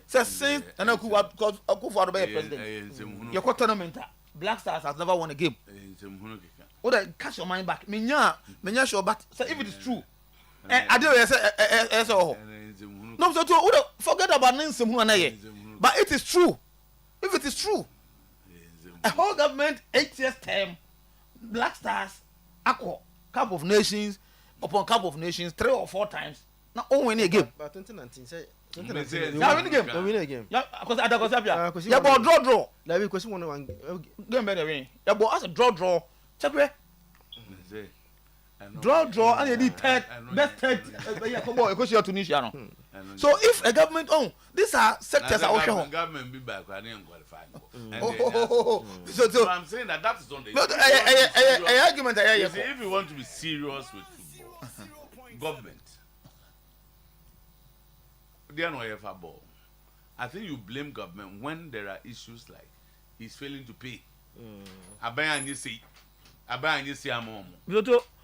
Say since Akufo-Addo president. Your tournament Black Stars has never won a game. Catch your mind back. Menya sure, but if it is true, I do say no, so forget about but it is true. If it is true, a whole government 8 years term, Black Stars, Aqua, Cup of Nations, upon Cup of Nations 3 or 4 times. Now, only a game. But 2019 say Now win the game. win the game. Yeah, because I don't know. Kwesi Yeah, but draw. Let me question one. Game better win. Yeah, but as a draw. Check where. Draw, and you need third, best third. Yeah, come on, because you're Tunisia now. So if a government these are sectors are also government be back, I didn't qualify. So I'm saying that is on the. But argument. You see, if you want to be serious with football, government, they are not here for ball. I think you blame government when there are issues like he's failing to pay. Abayan you see amom.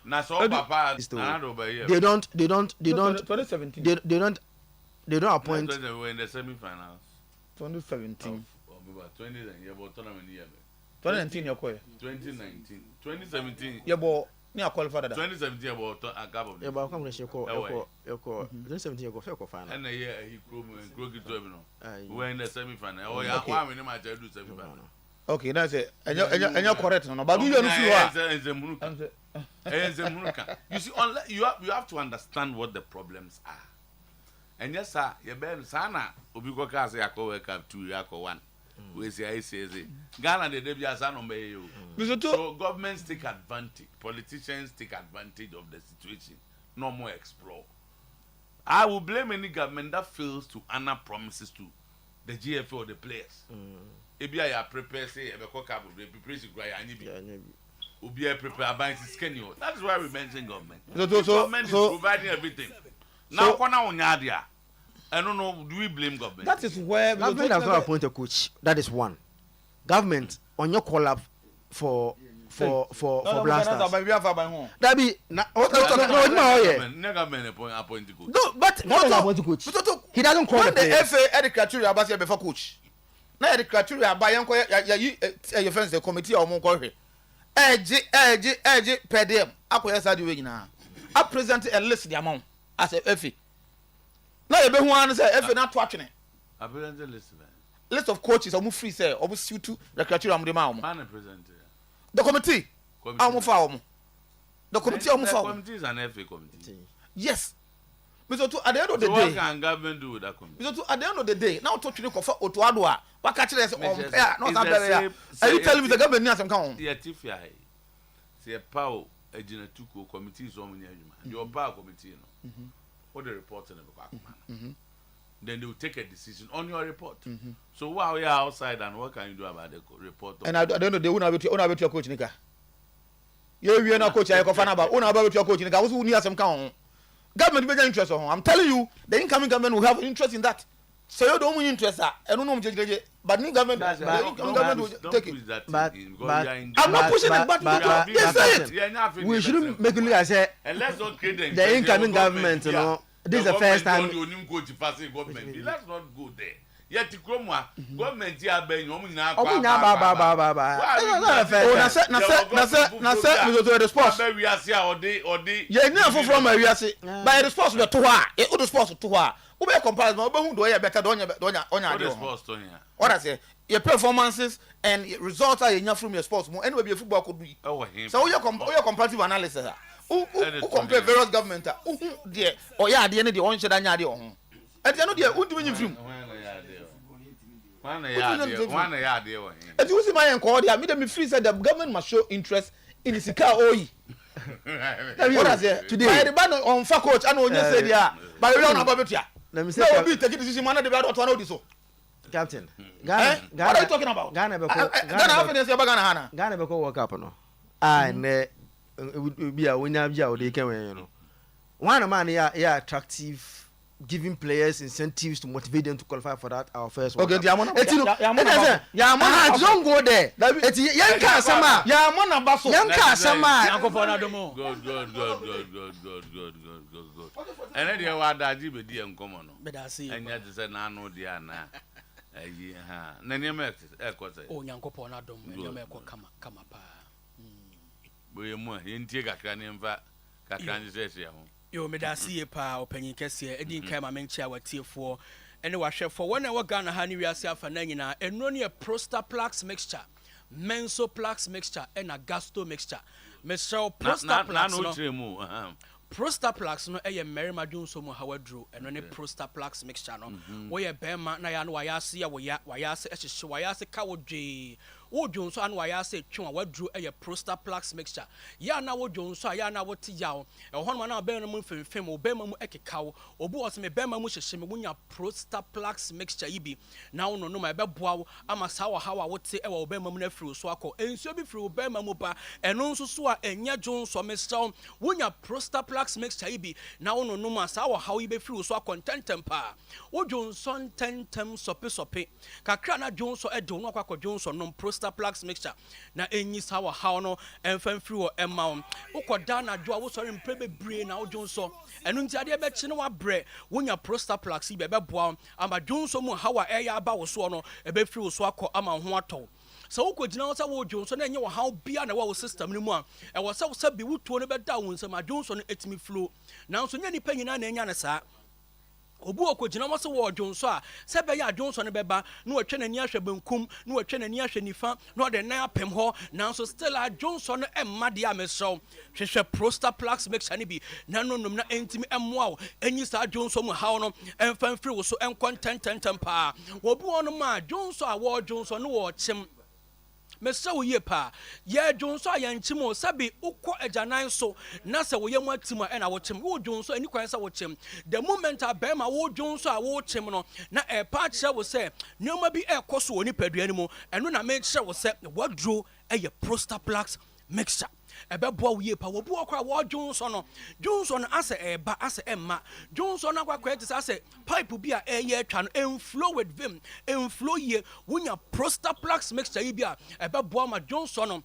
Na so papa they don't 2017 they don't appoint they were in the semi-finals 2017 2019 yakoye 2017 yebo ni qualify that 2017 about a gap of yebo come let's go 2017 go final and he grow to no we in the semi-final oh yeah why we no match do semi-final. Okay, that's it. And you're correct, no. But do you you see, you have to understand what the problems are. And yes, sir, you better sana. Ubiko kasi yako wake up 2 yako 1. We say I say Ghana the debut as an you. So governments take advantage, politicians take advantage of the situation. No more explore. I will blame any government that fails to honor promises to the GFA or the players. Ebi I prepare say e be call cab be prepare graya ani bi obi I prepare about schedule. That's why we mention government. Government is providing everything. Now corner on yadia. I don't know, do we blame government? That is where government has not appointed a coach. That is one. Government on your call up for blasters. That be no government appoint coach. No, but not appoint coach. He doesn't call the FA edit criteria about before coach. Na the criteria by yanko ya friends the committee or mon call he per dem akoya side we nyina I present a list the amount as a FA na ye be hu an say FA na to atwene I present a list of coaches omu free say omu suit the criteria am dem am man present the committee am fa omu the committee am fa committee is an FA committee yes. Mr. To at the end of the day, what can government do with that committee? Mr. To at the end of the day, now to for Otuo-Acheampong, what catch us on not that are you telling me the government needs some count? Yeah, Tifia. See a power a genetical committee is on your power committee, what the report in the back. Then they will take a decision on your report. So while you are outside, and what can you do about the report? And I don't know, they won't have your coach, Nika. You are not coach, I can find about your coach, Nika. Who needs some count? Government be interest on. I'm telling you, the incoming government will have interest in that. So you don't want interest that. I don't know, but new government, will take it. But I'm not pushing it, but yes, it. We shouldn't make it like say the incoming government, you know. This is the first time. Let's not go there. Yet to Cromwell, government here being na response. Yeah, never from a reason. By response to her, it would response to her. Who be comparison? Who do I better on what I say? Your performances and results are enough from your sports. Anyway, your football could be. So your comparative analysis. Who compare various government? Dear, or yeah, the end of the orange and yadi on. And you know, dear, who do you film? One idea. And you see my inquiry, I made me free said the government must show interest in the car. What I say today? By the ban on fa coach, I know you said yeah, but we don't know about it. Let me say, no, be taking decision. Man, they don't know this. Captain, Ghana, what are you talking about? Ghana, Ghana, be work up no. And it would be a winner. They can, you know. One man, yeah, attractive. Giving players incentives to motivate them to qualify for that our first one. Okay, don't go there. It's Yanka Sama. Yanka Sama. Good. And then you are that you be in common. But I see. And yet, I know Diana. Name oh, Yanko Ponadum, come up. We more in Tiga Cranium Vat, Cacan. Yo, me da see pa opanyin kese edi nkai ma menchia watie for ene wahwe for when we Ghana ha ni wiase afa na nyina enro ne Prostaplax mixture, Mensoplax mixture and a Gasto mixture. Mr. Prostaplax no Prostaplax no ɛyɛ mmarima dwonso mu hawaduro ɛno ne Prostaplax mixture no wɔyɛ bɛrima na ya no wayase ya wayase ɛhyehyɛ wayase ka wodwe wodwonso anu wayase twa waduro ɛyɛ Prostaplax mixture ya na wodwonso a ya na wote yaw ɛhɔ no na bɛrima mu femfem o bɛrima mu ɛkekaw obu wɔse me bɛrima mu hyehyɛ me wonya Prostaplax mixture yi bi na wo no no ma ɛbɛboa wo ama saa wɔ hawa wote ɛwɔ bɛrima mu na firi so akɔ ensuo bi firi bɛrima mu ba ɛno nso so a ɛnya dwonso mesɛw wonya Prostaplax mixture yi bi na wo no no ma saa wɔ haw yi be firi so akɔ ntentem pa wodwonso ntentem sope kakra na dwonso ɛde wo akɔ dwonso no Prostaplax mixture na enyi saa wɔ haw no ɛmfa firi wɔ ɛma wo ukɔda na dwo a wo sɔre mpre bebre na wo dwonso ɛno nti ade ɛbɛkye no wabrɛ wonya Prostaplax yi bɛboa ama dwonso mu hawa ɛyɛ aba wo so no ɛbɛfiri wo so akɔ ama ho atɔ so wo kɔgyina wo sɛ wo dwonso na ɛnyɛ wɔ haw bia na wo system no mu a ɛwɔ sɛ wo sɛ bi wotuo no bɛda wo nsɛm a dwonso no ɛtumi flow nanso nyɛ nipa nyina na ɛnya ne saa obu okɔgyina mo sɛ wɔ dwonso a sɛ bɛyɛ adwonso no bɛba na wɔtwe n'ani ahwɛ benkum na wɔtwe n'ani ahwɛ nifa na ɔde nan apem hɔ nanso still adwonso no ɛmma de a mesɛw hwehwɛ Prostaplax mixture no bi na nonom na ɛntimi ɛmmoa wo ɛnyi saa adwonso mu haw no ɛmfa mfiri wo so ɛnkɔ ntɛntɛntɛm paa wɔbi wɔ no ma adwonso a wɔ dwonso no wɔ kyem mesɛ wo yie pa yɛ dwonso a yɛnkyem o sɛbi wokɔ agyanan so na sɛ woyɛ mu atim a ɛna wokyem wo dwonso ani kwan sɛ wokyem the moment a bɛrima wo dwonso a wokyem no na ɛpa kyerɛ wo sɛ nneɛma bi ɛkɔ so wɔ nipadua no mu ɛno na mekyerɛ wo sɛ waduro ɛyɛ Prostaplax mixture ɛbɛboa wo yie pa wɔbu ɔkɔ a wɔdwonso no asɛ ɛba asɛ ɛmma dwonso no akɔ te sɛ asɛ pipe bi a ɛyɛ atwa no ɛmflow with vim ɛmflow yie wonya Prostaplax mixture yi bi a ɛbɛboa ma dwonso no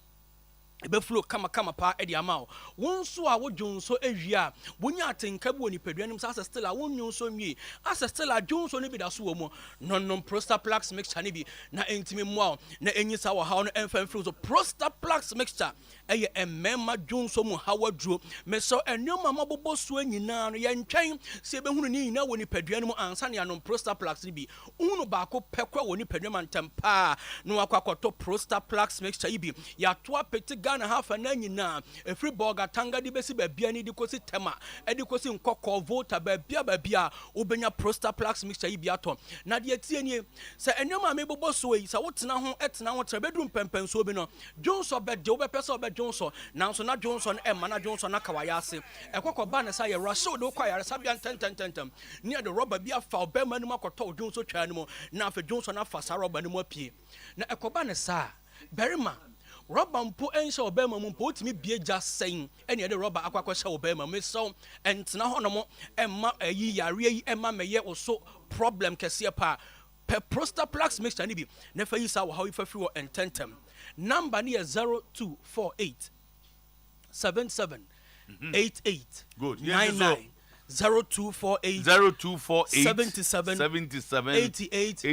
ebeflow kama pa edi ama wo nso a wo dwonso ehwie a wonya atenka bi wɔ nipadua nim sa still a wonnwonso nwie asa still a dwonso no bi da so wɔ mu non Prostaplax mixture ne bi na entimi mmoa na enyi sa wɔ haw no emfa mfiri so Prostaplax mixture ɛyɛ emema dwonso mu hawaduro meso enoma mabobɔ so nyinaa no yɛntwɛn se ebehunu ni nyina wɔ nipadua no mu ansa ne anom Prostaplax ne bi unu baako pɛkwa wɔ nipadua man tempa no akwakoto Prostaplax mixture yi bi yato apeti Ghana half an nyina efiri boga tanga di besi babia ni di kosi tema edi kosi nkokɔ vota babia obenya Prostaplax mixture yi bi ato na de atie nie se enema mebobɔ so yi sa wotena ho etena ho tra bedum pempen so bi no Johnson bɛde wobɛpɛ sɛ obɛ Johnson nanso na Johnson ɛma na Johnson na kawaya ase ɛkɔkɔ ba ne sa yɛ rush do kwa yare sabia tentententem ne de rubber bi afa obɛma no makɔtɔ Johnson twa no mu na afa Johnson afa sa rubber no mu apie na ɛkɔba ne sa berima rubber mpo enhyɛ obɛma mu mpo otimi bie gya sɛn ɛne de rubber akwahyɛ obɛma mu so entena hɔ no mo ɛma ayi yare yi ɛma mɛyɛ oso problem kɛseɛ pa Prostaplax mixture ni bi na fa yi sa wɔ haw yi fa fi wɔ ententem number ni 0248 77 88 good 99 0248 77 88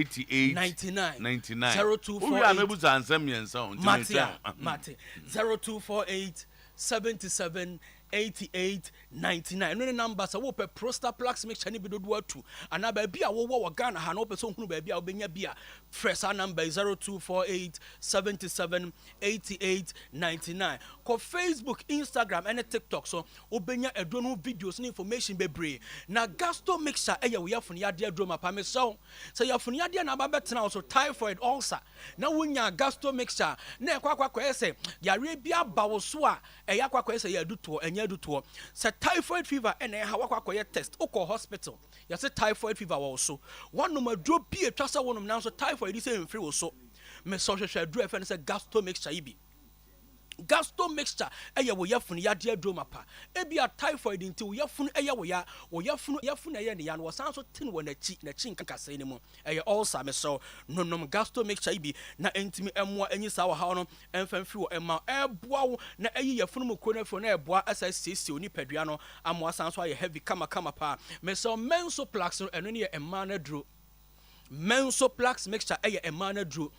99 0248 Mate 0248 77 88 99 no number sa wo pe Prostaplax mixture ni bi dodo atu ana ba bia wo wo Ghana ha no pe so hunu ba bia obenya bia fresh number 0248 77 88 99 ko Facebook, Instagram and TikTok so obenya edonu videos and information bebre na gasto mixture eya wo yafunu yade adroma pa me so yafunu yade na ba betena so typhoid ulcer na wonya gasto mixture na ekwa ese yare bia ba wo so a eya kwa ese ya duto duto se typhoid fever ene ha wakwakoye test uko hospital ya se typhoid fever wo so one no madro bi atwa se wonum na so typhoid se mfiri wo so me so hwehwe adro efe ne se gasto mixture yi bi gasto mixture eye wo yafunu yade adroma pa ebia typhoid nti wo yafunu eye wo yafunu eye ne ya no san so tin wo na chi nkakase ne mu eye ulcer me so nonom gasto mixture yi bi na entimi emmoa enyi sa wo ha no emfamfiri wo emma eboa wo na eyi yafunu mu kro na fo na eboa asa sisi oni padua no amoa san so aye heavy kama pa me so Mensoplax eno ne emma na duro Mensoplax mixture eye emma na duro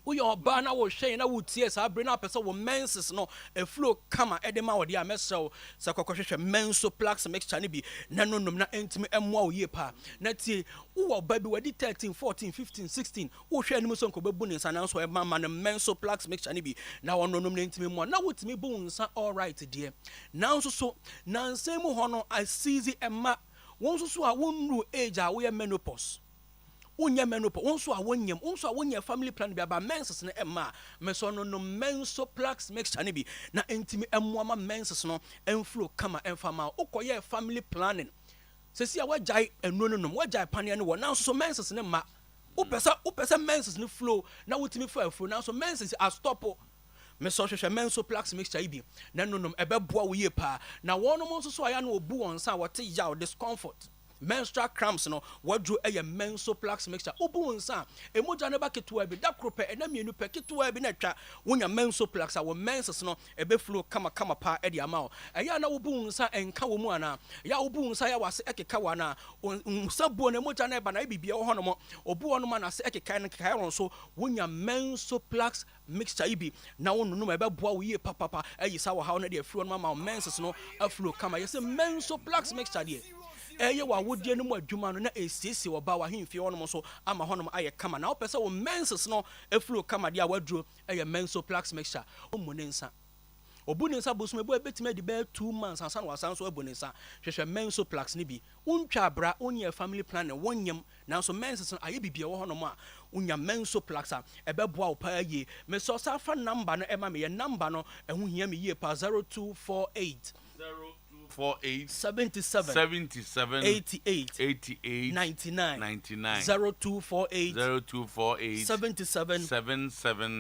woyɛ ɔbaa na wohwɛ na wotie saa bere na apɛ sɛ wo menses no ɛflow kama ɛde ma wɔde a mɛsrɛ wo sɛ kɔkɔhwehwɛ mensoplax mixture no bi na nonom na ɛntimi ɛmmoa wo yie paa na tie wowɔ ɔbaa bi wadi 13 14 15 16 wohwɛ anim sɛ nkɔbɛbu ne nsa nanso ɛma ma no mensoplax mixture no bi na wɔnonom na ɛntimi mmoa na wotumi bu wo nsa alright deɛ nanso so nansɛn mu hɔ no asizi ɛma wɔn nso so a wɔnnuru age a woyɛ menopause wonyɛ menopause wɔn nso a wonyɛ family plan bi aba menses no ɛma mɛsɔ no mensoplax mixture no bi na ɛntimi ɛmmoa ma menses no ɛmflow kama ɛmfa ma wokɔyɛ family planning sɛsi a wagyae ɛnuo no nom wagyae paneɛ no wɔ nanso so menses no ma wopɛ sɛ menses no flow na wotumi fa afuro nanso menses astopo mesɔ hwehwɛ mensoplax mixture yi bi na nonom ɛbɛboa wo yie paa na wɔnom nso so aya no obu wɔn nsa wɔte yaw discomfort menstrual cramps no wadru ɛyɛ mensoplax mixture obu wɔn nsa emogya ne ba ketewa bi da koro pɛ ɛna mienu pɛ ketewa bi na atwa wonya mensoplax a wɔ menses no ɛbɛflow kama paa ɛde ama wo ɛyɛ na wobu wɔn nsa ɛnka wɔ mu ana ya wobu wɔn nsa ya wase ɛkeka wɔ ana nsa buo na emogya ne ba na ebibia wɔ hɔ no mo obu wɔn ma na se ɛkeka ne keka ɛron so wonya mensoplax mixture yi bi na wononom ɛbɛboa wo yie papa ɛyi sa wɔ ha no de afuro no ma menses no aflow kama yɛsɛ mensoplax mixture deɛ ɛyɛ wɔ awodie no mu adwuma no na ɛsiesie wɔ ba wɔ ahemfie hɔnom so ama hɔnom ayɛ kama na wopɛ sɛ wo menses no aflow kama deɛ a waduro ɛyɛ mensoplax mixture ɔmmu ne nsa obu ne nsa bosom ebu ebetime de bɛɛ 2 months ansa na wasan so abu ne nsa hwehwɛ mensoplax ne bi wontwa abra wonyɛ family planning wonyam nanso menses no ayɛ bibia wɔ hɔnom a wonya mensoplax a ɛbɛboa wo paa yie mesɔ sa fa number no ɛma me yɛ number no ɛho hia me yie pa 0248 77 88 99 0248 77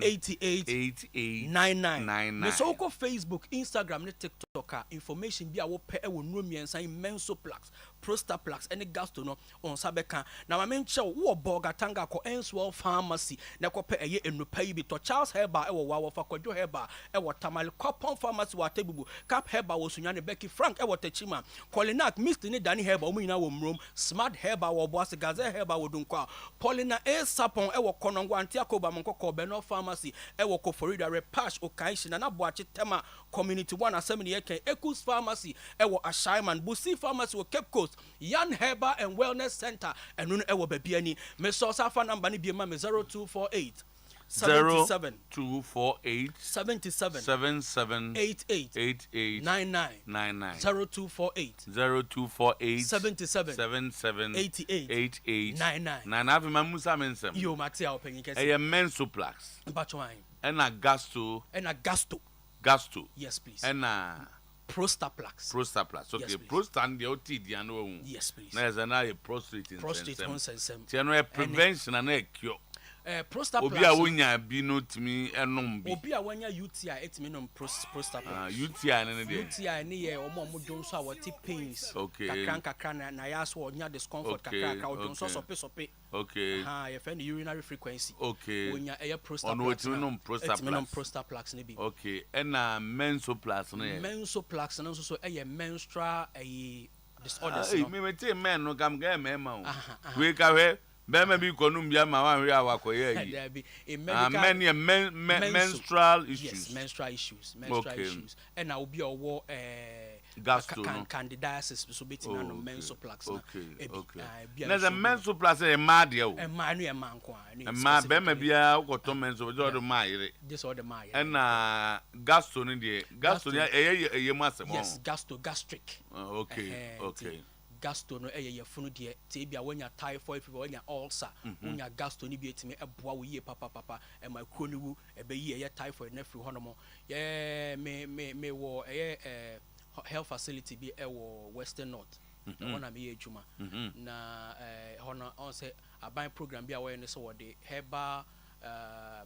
88 99 me so ko Facebook Instagram ne TikTok a information bi a wo pɛ ɛwɔ nuro miensan mensoplax prostaplax ɛne gasto no on sabeka na ma menkyɛw wo bogatanga ko enswell pharmacy na ko pɛ ɛyɛ enupa yi bi to Charles Herbal ɛwɔ wa fa kwadwo Herbal ɛwɔ Tamale Kopon pharmacy wa Tebubu Cap Herbal wo sunya ne Becky Frank ɛwɔ Techima Colinac Mist ne Danny Herbal mu nyina wɔ mrom Smart Herbal wɔ Boase Gaze Herbal wɔ Dunkwa Paulina A Sapon ɛwɔ Konongo Antiakoba Monkoko Beno pharmacy ɛwɔ Koforida Repash Okanshi na Boachi Tema Community 1 assembly yɛkɛn Ekus pharmacy ɛwɔ Ashaiman Busi pharmacy wɔ Cape Coast Yan Herbal and Wellness Center ɛno no ɛwɔ baabiani me so safa number ne bi ma me 0248 77 248 77 88 99 0248 77 88 99 na na afi mamusa mensem yo matia openyin kese ɛyɛ mensoplax mpatwan ɛna gasto yes please ɛna prostaplax okay yes, prostan de oti dia no wu yes please na ɛsɛ na yɛ prostate sensem tie no prevention na cure prostaplax obi a wonya bi no timi enom bi obi a wonya UTI etimi nom prostaplax UTI ne de UTI ne ye omo don so a what pains okay kakra na ya so onya discomfort kakra odon so sope okay you find the urinary frequency okay wonya air prostaplax ono etimi nom prostaplax ne bi okay and mensoplax no so menstrual disorders no me tell men no gam ga me ma we ka we bema bi konum bia ma wan we awakoye yi menstrual issues yes menstrual issues and now be owo gasto candidiasis so betina no mensoplax na the mensoplax e ma de o e ma no e ma nko a ma bema bia ukoto menso do do ma yire and na gasto ni de gasto ni eye mu asem yes gastric okay gasto no eye yefunu de te bia wonya typhoid fever wonya ulcer wonya gasto ni bi etime eboa wo yie papa e ma kro ni wu e be yie ye typhoid na firi hono mo ye me wo health facility bi e wo Western North wona me ye adwuma na hono on say aban program bi a wo ne so wo de herbal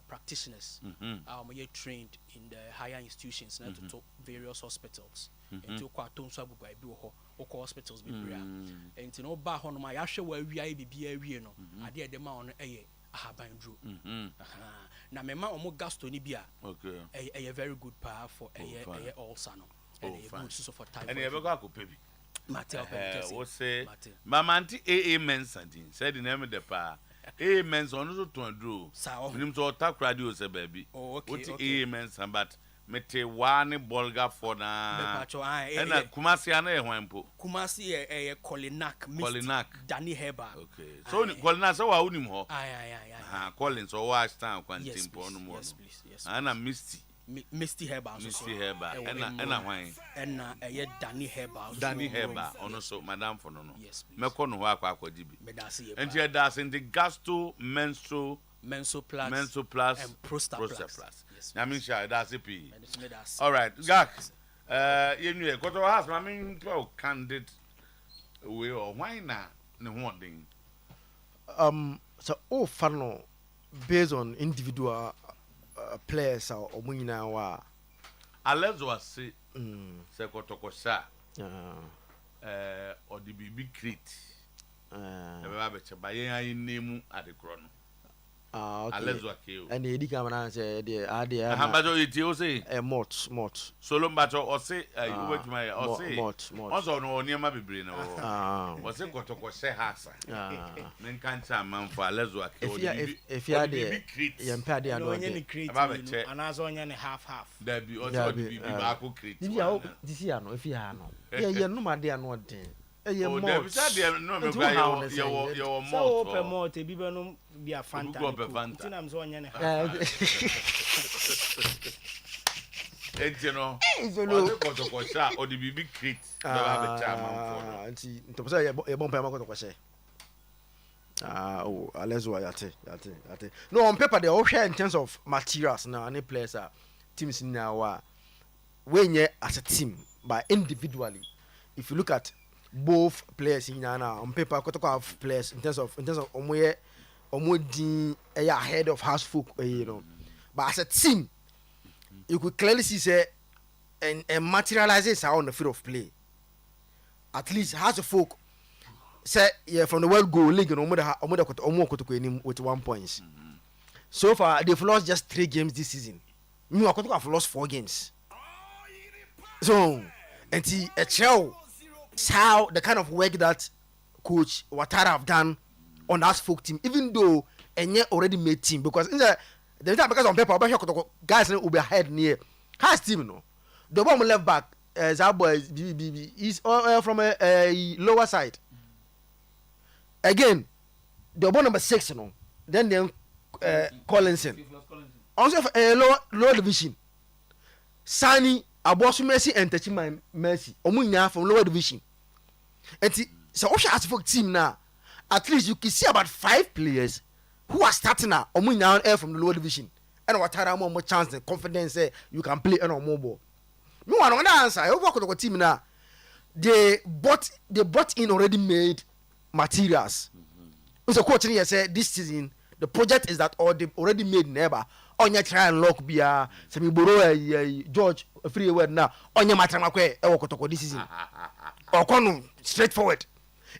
practitioners are trained in the higher institutions na to various hospitals into kwa tonso abubu bi wo ho oko hospitals bi bria enti no ba ho no ma ya hwe wa awia e bibia awie no ade e de ma on eye ahaban duro na me ma omo gasto ni bia eye very good power for eye ulcer no and eye good so for typhoid and e be go akope bi Matel wo say mama anti aa mensandin said the name the pa Men's on also to do. Sao. Him so attack radio say baby. Oh, okay. What Okay. men's but mete one bolga for na. Mepacho ai. And Kumasi ana ehwampo. Kumasi Kolinak, Kolinak. Danny Heba. Okay. So Kolinak so wa unim ho. Aye. Collins so watch time kwantim Yes, po no mo. please. Yes. Ana Misty. Misty Heba. Misty Heba. Ena hwan. Ena Danny Heba. Danny Heba. Ono so madam for no. Yes, please. Meko no ho akwaji bi. Medasi. And here that's in the gasto menstrual Menso plus and Prosta plus. Yes. I mean, sure, that's it. Medasi. All right, Gak. You know, got to ask. I mean, candid way or why not? No one thing. So fano based on individual players or winner wa. Unless was say Sekotokosha or the BB crate. By name at the chrono. Okay. And the Edicam said, the idea. How much it you say? A mot. Solo matter or say, you wait my or say, mot. also no near my brain. Was it Kotokosha Hassa? Then can't say, man, for Alezwa. If you had the Yampadi and as on and half. There be also be Baku crate. This year, no, if you are no. Yeah, no, my dear, no, Oh, there is a no, you're more promote a bibonum be a Fanta. And you know, or the BB crate. To say a bomb payment. Oh, Alezwa yate. No, on paper, they all share in terms of materials now, any players are teams in now. When you as a team, but individually, if you look at both players in Ghana on paper, have players in terms of omwe ahead of house folk, you know. But as a team, you could clearly see say and materializes on the field of play. At least house of folk say from the World Goal League with 1 point. So far they've lost just 3 games this season. Me have lost 4 games. So and a show how the kind of work that Coach Ouattara have done on that folk team, even though Enye already made team, because in the time because on paper, guys will be ahead near has team no. The one left back, Zabo is from a lower side. Again, the one number 6 no. Then Collinson. Also lower division. Sani Abosu Messi and Techima Messi. Omunya from lower division. And so Osha has for team now. At least you can see about 5 players who are starting now. Omunya air from the lower division. And what are more chance and confidence you can play on mobile. No one answer. I work with the team now. They bought in already made materials. So coach here said this season the project is that all they already made never. On your try and lock beer, some George free word now. On your matramakwe, this season. Or kono straightforward.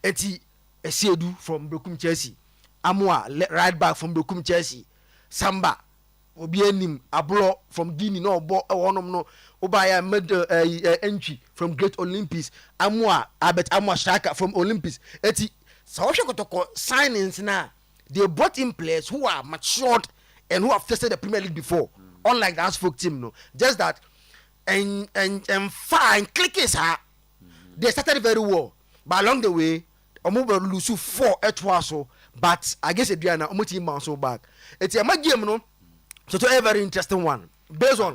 Eti Esiedu from Brokum Chelsea. Amwa right back from Brokum Chelsea. Samba Obienim Ablo from Guinea no no Obaya made entry from Great Olympics. Amwa Abet Amwa striker from Olympics. Eti Saosha Kotoko signings now. They brought in players who are matured and who have tested the Premier League before, unlike the Asfolk team, no. Just that, and fine clickers they started very well, but along the way, Omobo lose 4 Etuaso, but I guess Adriana Omuti man so back. It's a game, no. So a very interesting one. Based on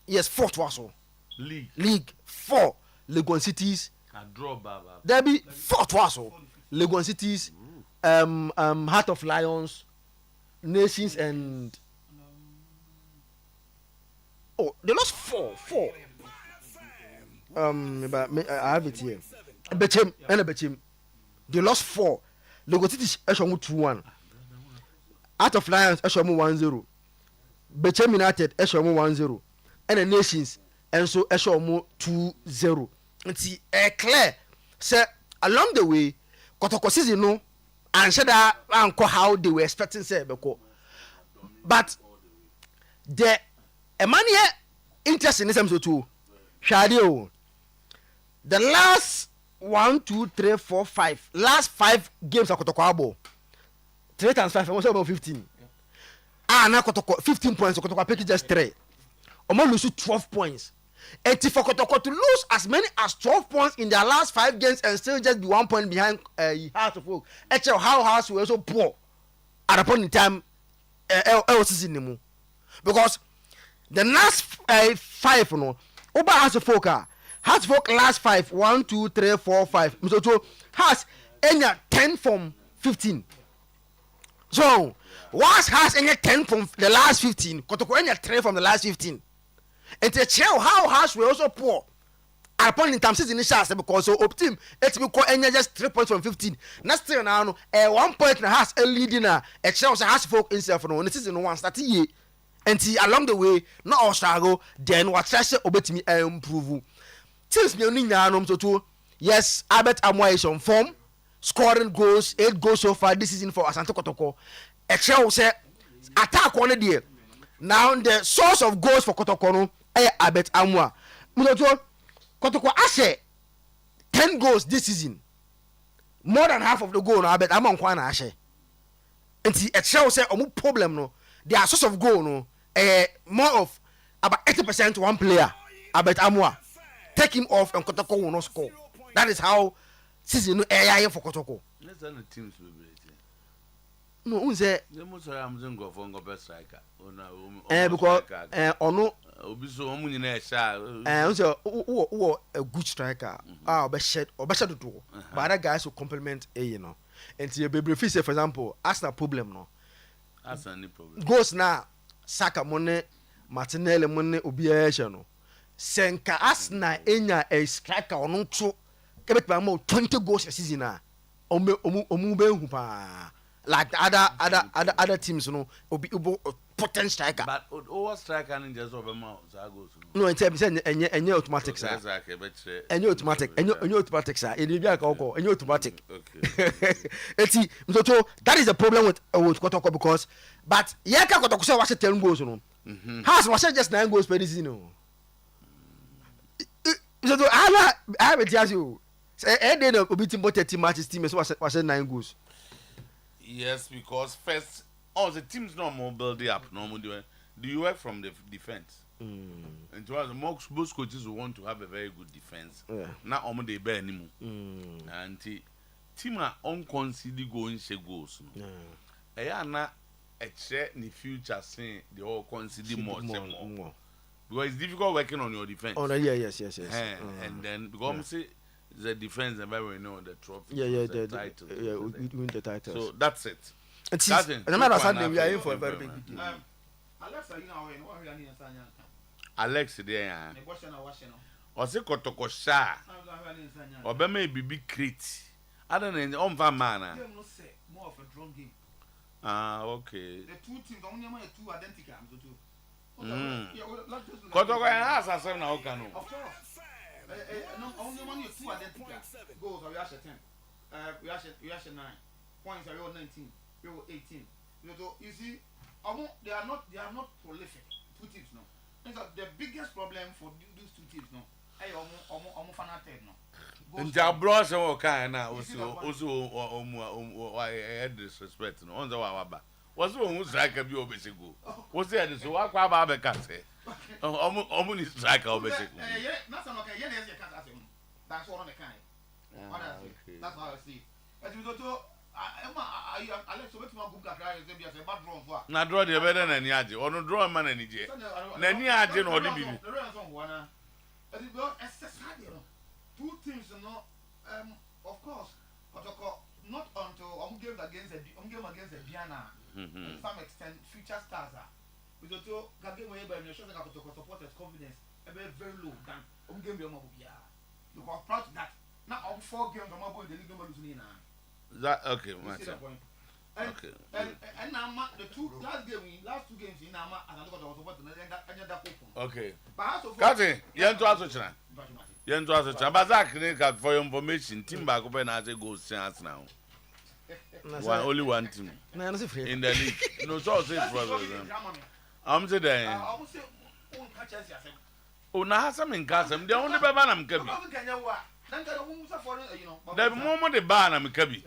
yes, 4 Tuaso League 4 Legon Cities. There be 4 Tuaso Legon Cities, Heart of Lions. Nations and they lost 4. I have it here. Bechem. They lost 4. Logotiti Eshomu 2-1. Out of Lions Eshomu 1-0. Bechem United Eshomu 1-0. And the Nations and so Eshomu 2-0. And see clear. Say along the way, Kotoko season no. And said that how they were expecting say but the money interest in this episode too. Shadio, the last 1, 2, 3, 4, 5 last 5 games of Kotokwabo, 3 times 5 almost about 15 na Kotoko 15 points Kotoko pick just 3 almost lose 12 points and for Kotoko to lose as many as 12 points in their last 5 games and still just be 1 point behind Hearts of Oak actually how Hearts were so poor at a point in time season because the last 5 no over Hearts of Oak Hearts of Oak last 5 1 2 3 4 5 so Hearts any 10 from 15 so once has any 10 from the last 15 Kotoko any 3 from the last 15 and to show how Hearts were also poor at a point in time season initial because so up team it's because any just 3 points from 15 now still now 1 point and has a leading a shows Hearts folk himself no this season one start year and along the way not all struggle then what treasure obetimi improve teams me only nyanom so to yes Albert Amoy is on form scoring goals 8 goals so far this season for Asante Kotoko a show say attack one day now the source of goals for Kotoko no Albert Amoy so Kotoko Ashe 10 goals this season more than half of the goal no Albert Amoy kwana Ashe and a show say omu problem no their source of goal no more of about 80% to one player Albert Amoy take him off and Kotoko will not score. That is how season no air for Kotoko. Let's the teams will be. No, who say? The most I'm going go for best striker. Because ono obi so omu nyina sha. Who say who a good striker. Be shed do. But other guys will complement you know. And you be say for example, Arsenal problem no. Arsenal problem. Goes now Saka money, Martinelli money obi no. Senka Arsenal enya a striker ono so kebet ba mo 20 goals a season na omu be hu pa like the other teams no obi potent striker but over striker and just over mouth goals no in terms enye automatic sir enye automatic sir e dey aka oko enye automatic okay eti so that is the problem with Kotoko because but ye ka Kotoko say was 10 goals no has was just 9 goals per season no so I have it as you say they no obi team 30 matches team so was 9 goals. Yes, because first all the teams no more build up no more do you work from the defense and to us most coaches will want to have a very good defense not almost they bear anymore and team are unconsidered going she goals na a share in the future saying they all consider more because it's difficult working on your defense. Oh no, yes. And then because say the defense and very know the trophy. The title. Yeah, we win the title. So that's it. No matter Sunday, we are in for a very big deal. Alexa, you know what we are in Sanya. Alexa, there. Or say Kotoko Sha. Or be maybe big crate. I don't know on van man. More of a drum game. Okay. The two teams only have 2 identical. Kotoko has a 7 now can. Of course. No, only one you 2 identical. Goals are we are 10. We are 9. Points are 19. We are 18. You see, they are not prolific. 2 teams no. The biggest problem for these 2 teams no. Nja bros o kan na also I had disrespect no on the waba was who striker bi obesego was there so wa kwa ba be ka say omu ni striker obesego that's not okay yes that's what on the kind that's how I see as we go to Alex so wetin go kakra you say be say bad draw for na draw dey better na ni age ono draw man na ni je na ni age no dey bibi but it was exercise 2 teams no of course Kotoko not until game against Diana to some extent future stars we don't know game where by the show that Kotoko supporters confidence very low than game be because proud that now 4 games the league number losing that okay okay and now the 2 last 2 games in Nama and I got support okay but Captain you to aso china you to aso china bazak ne ka for your information team back up na say go chance now only one team in the league no so say problem I'm say there o na hasa min kasam de only baba na mkabi there be more the bar na mkabi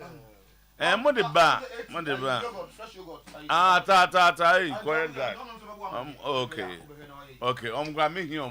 mo de ba ah ta hey correct that okay okay gwa me here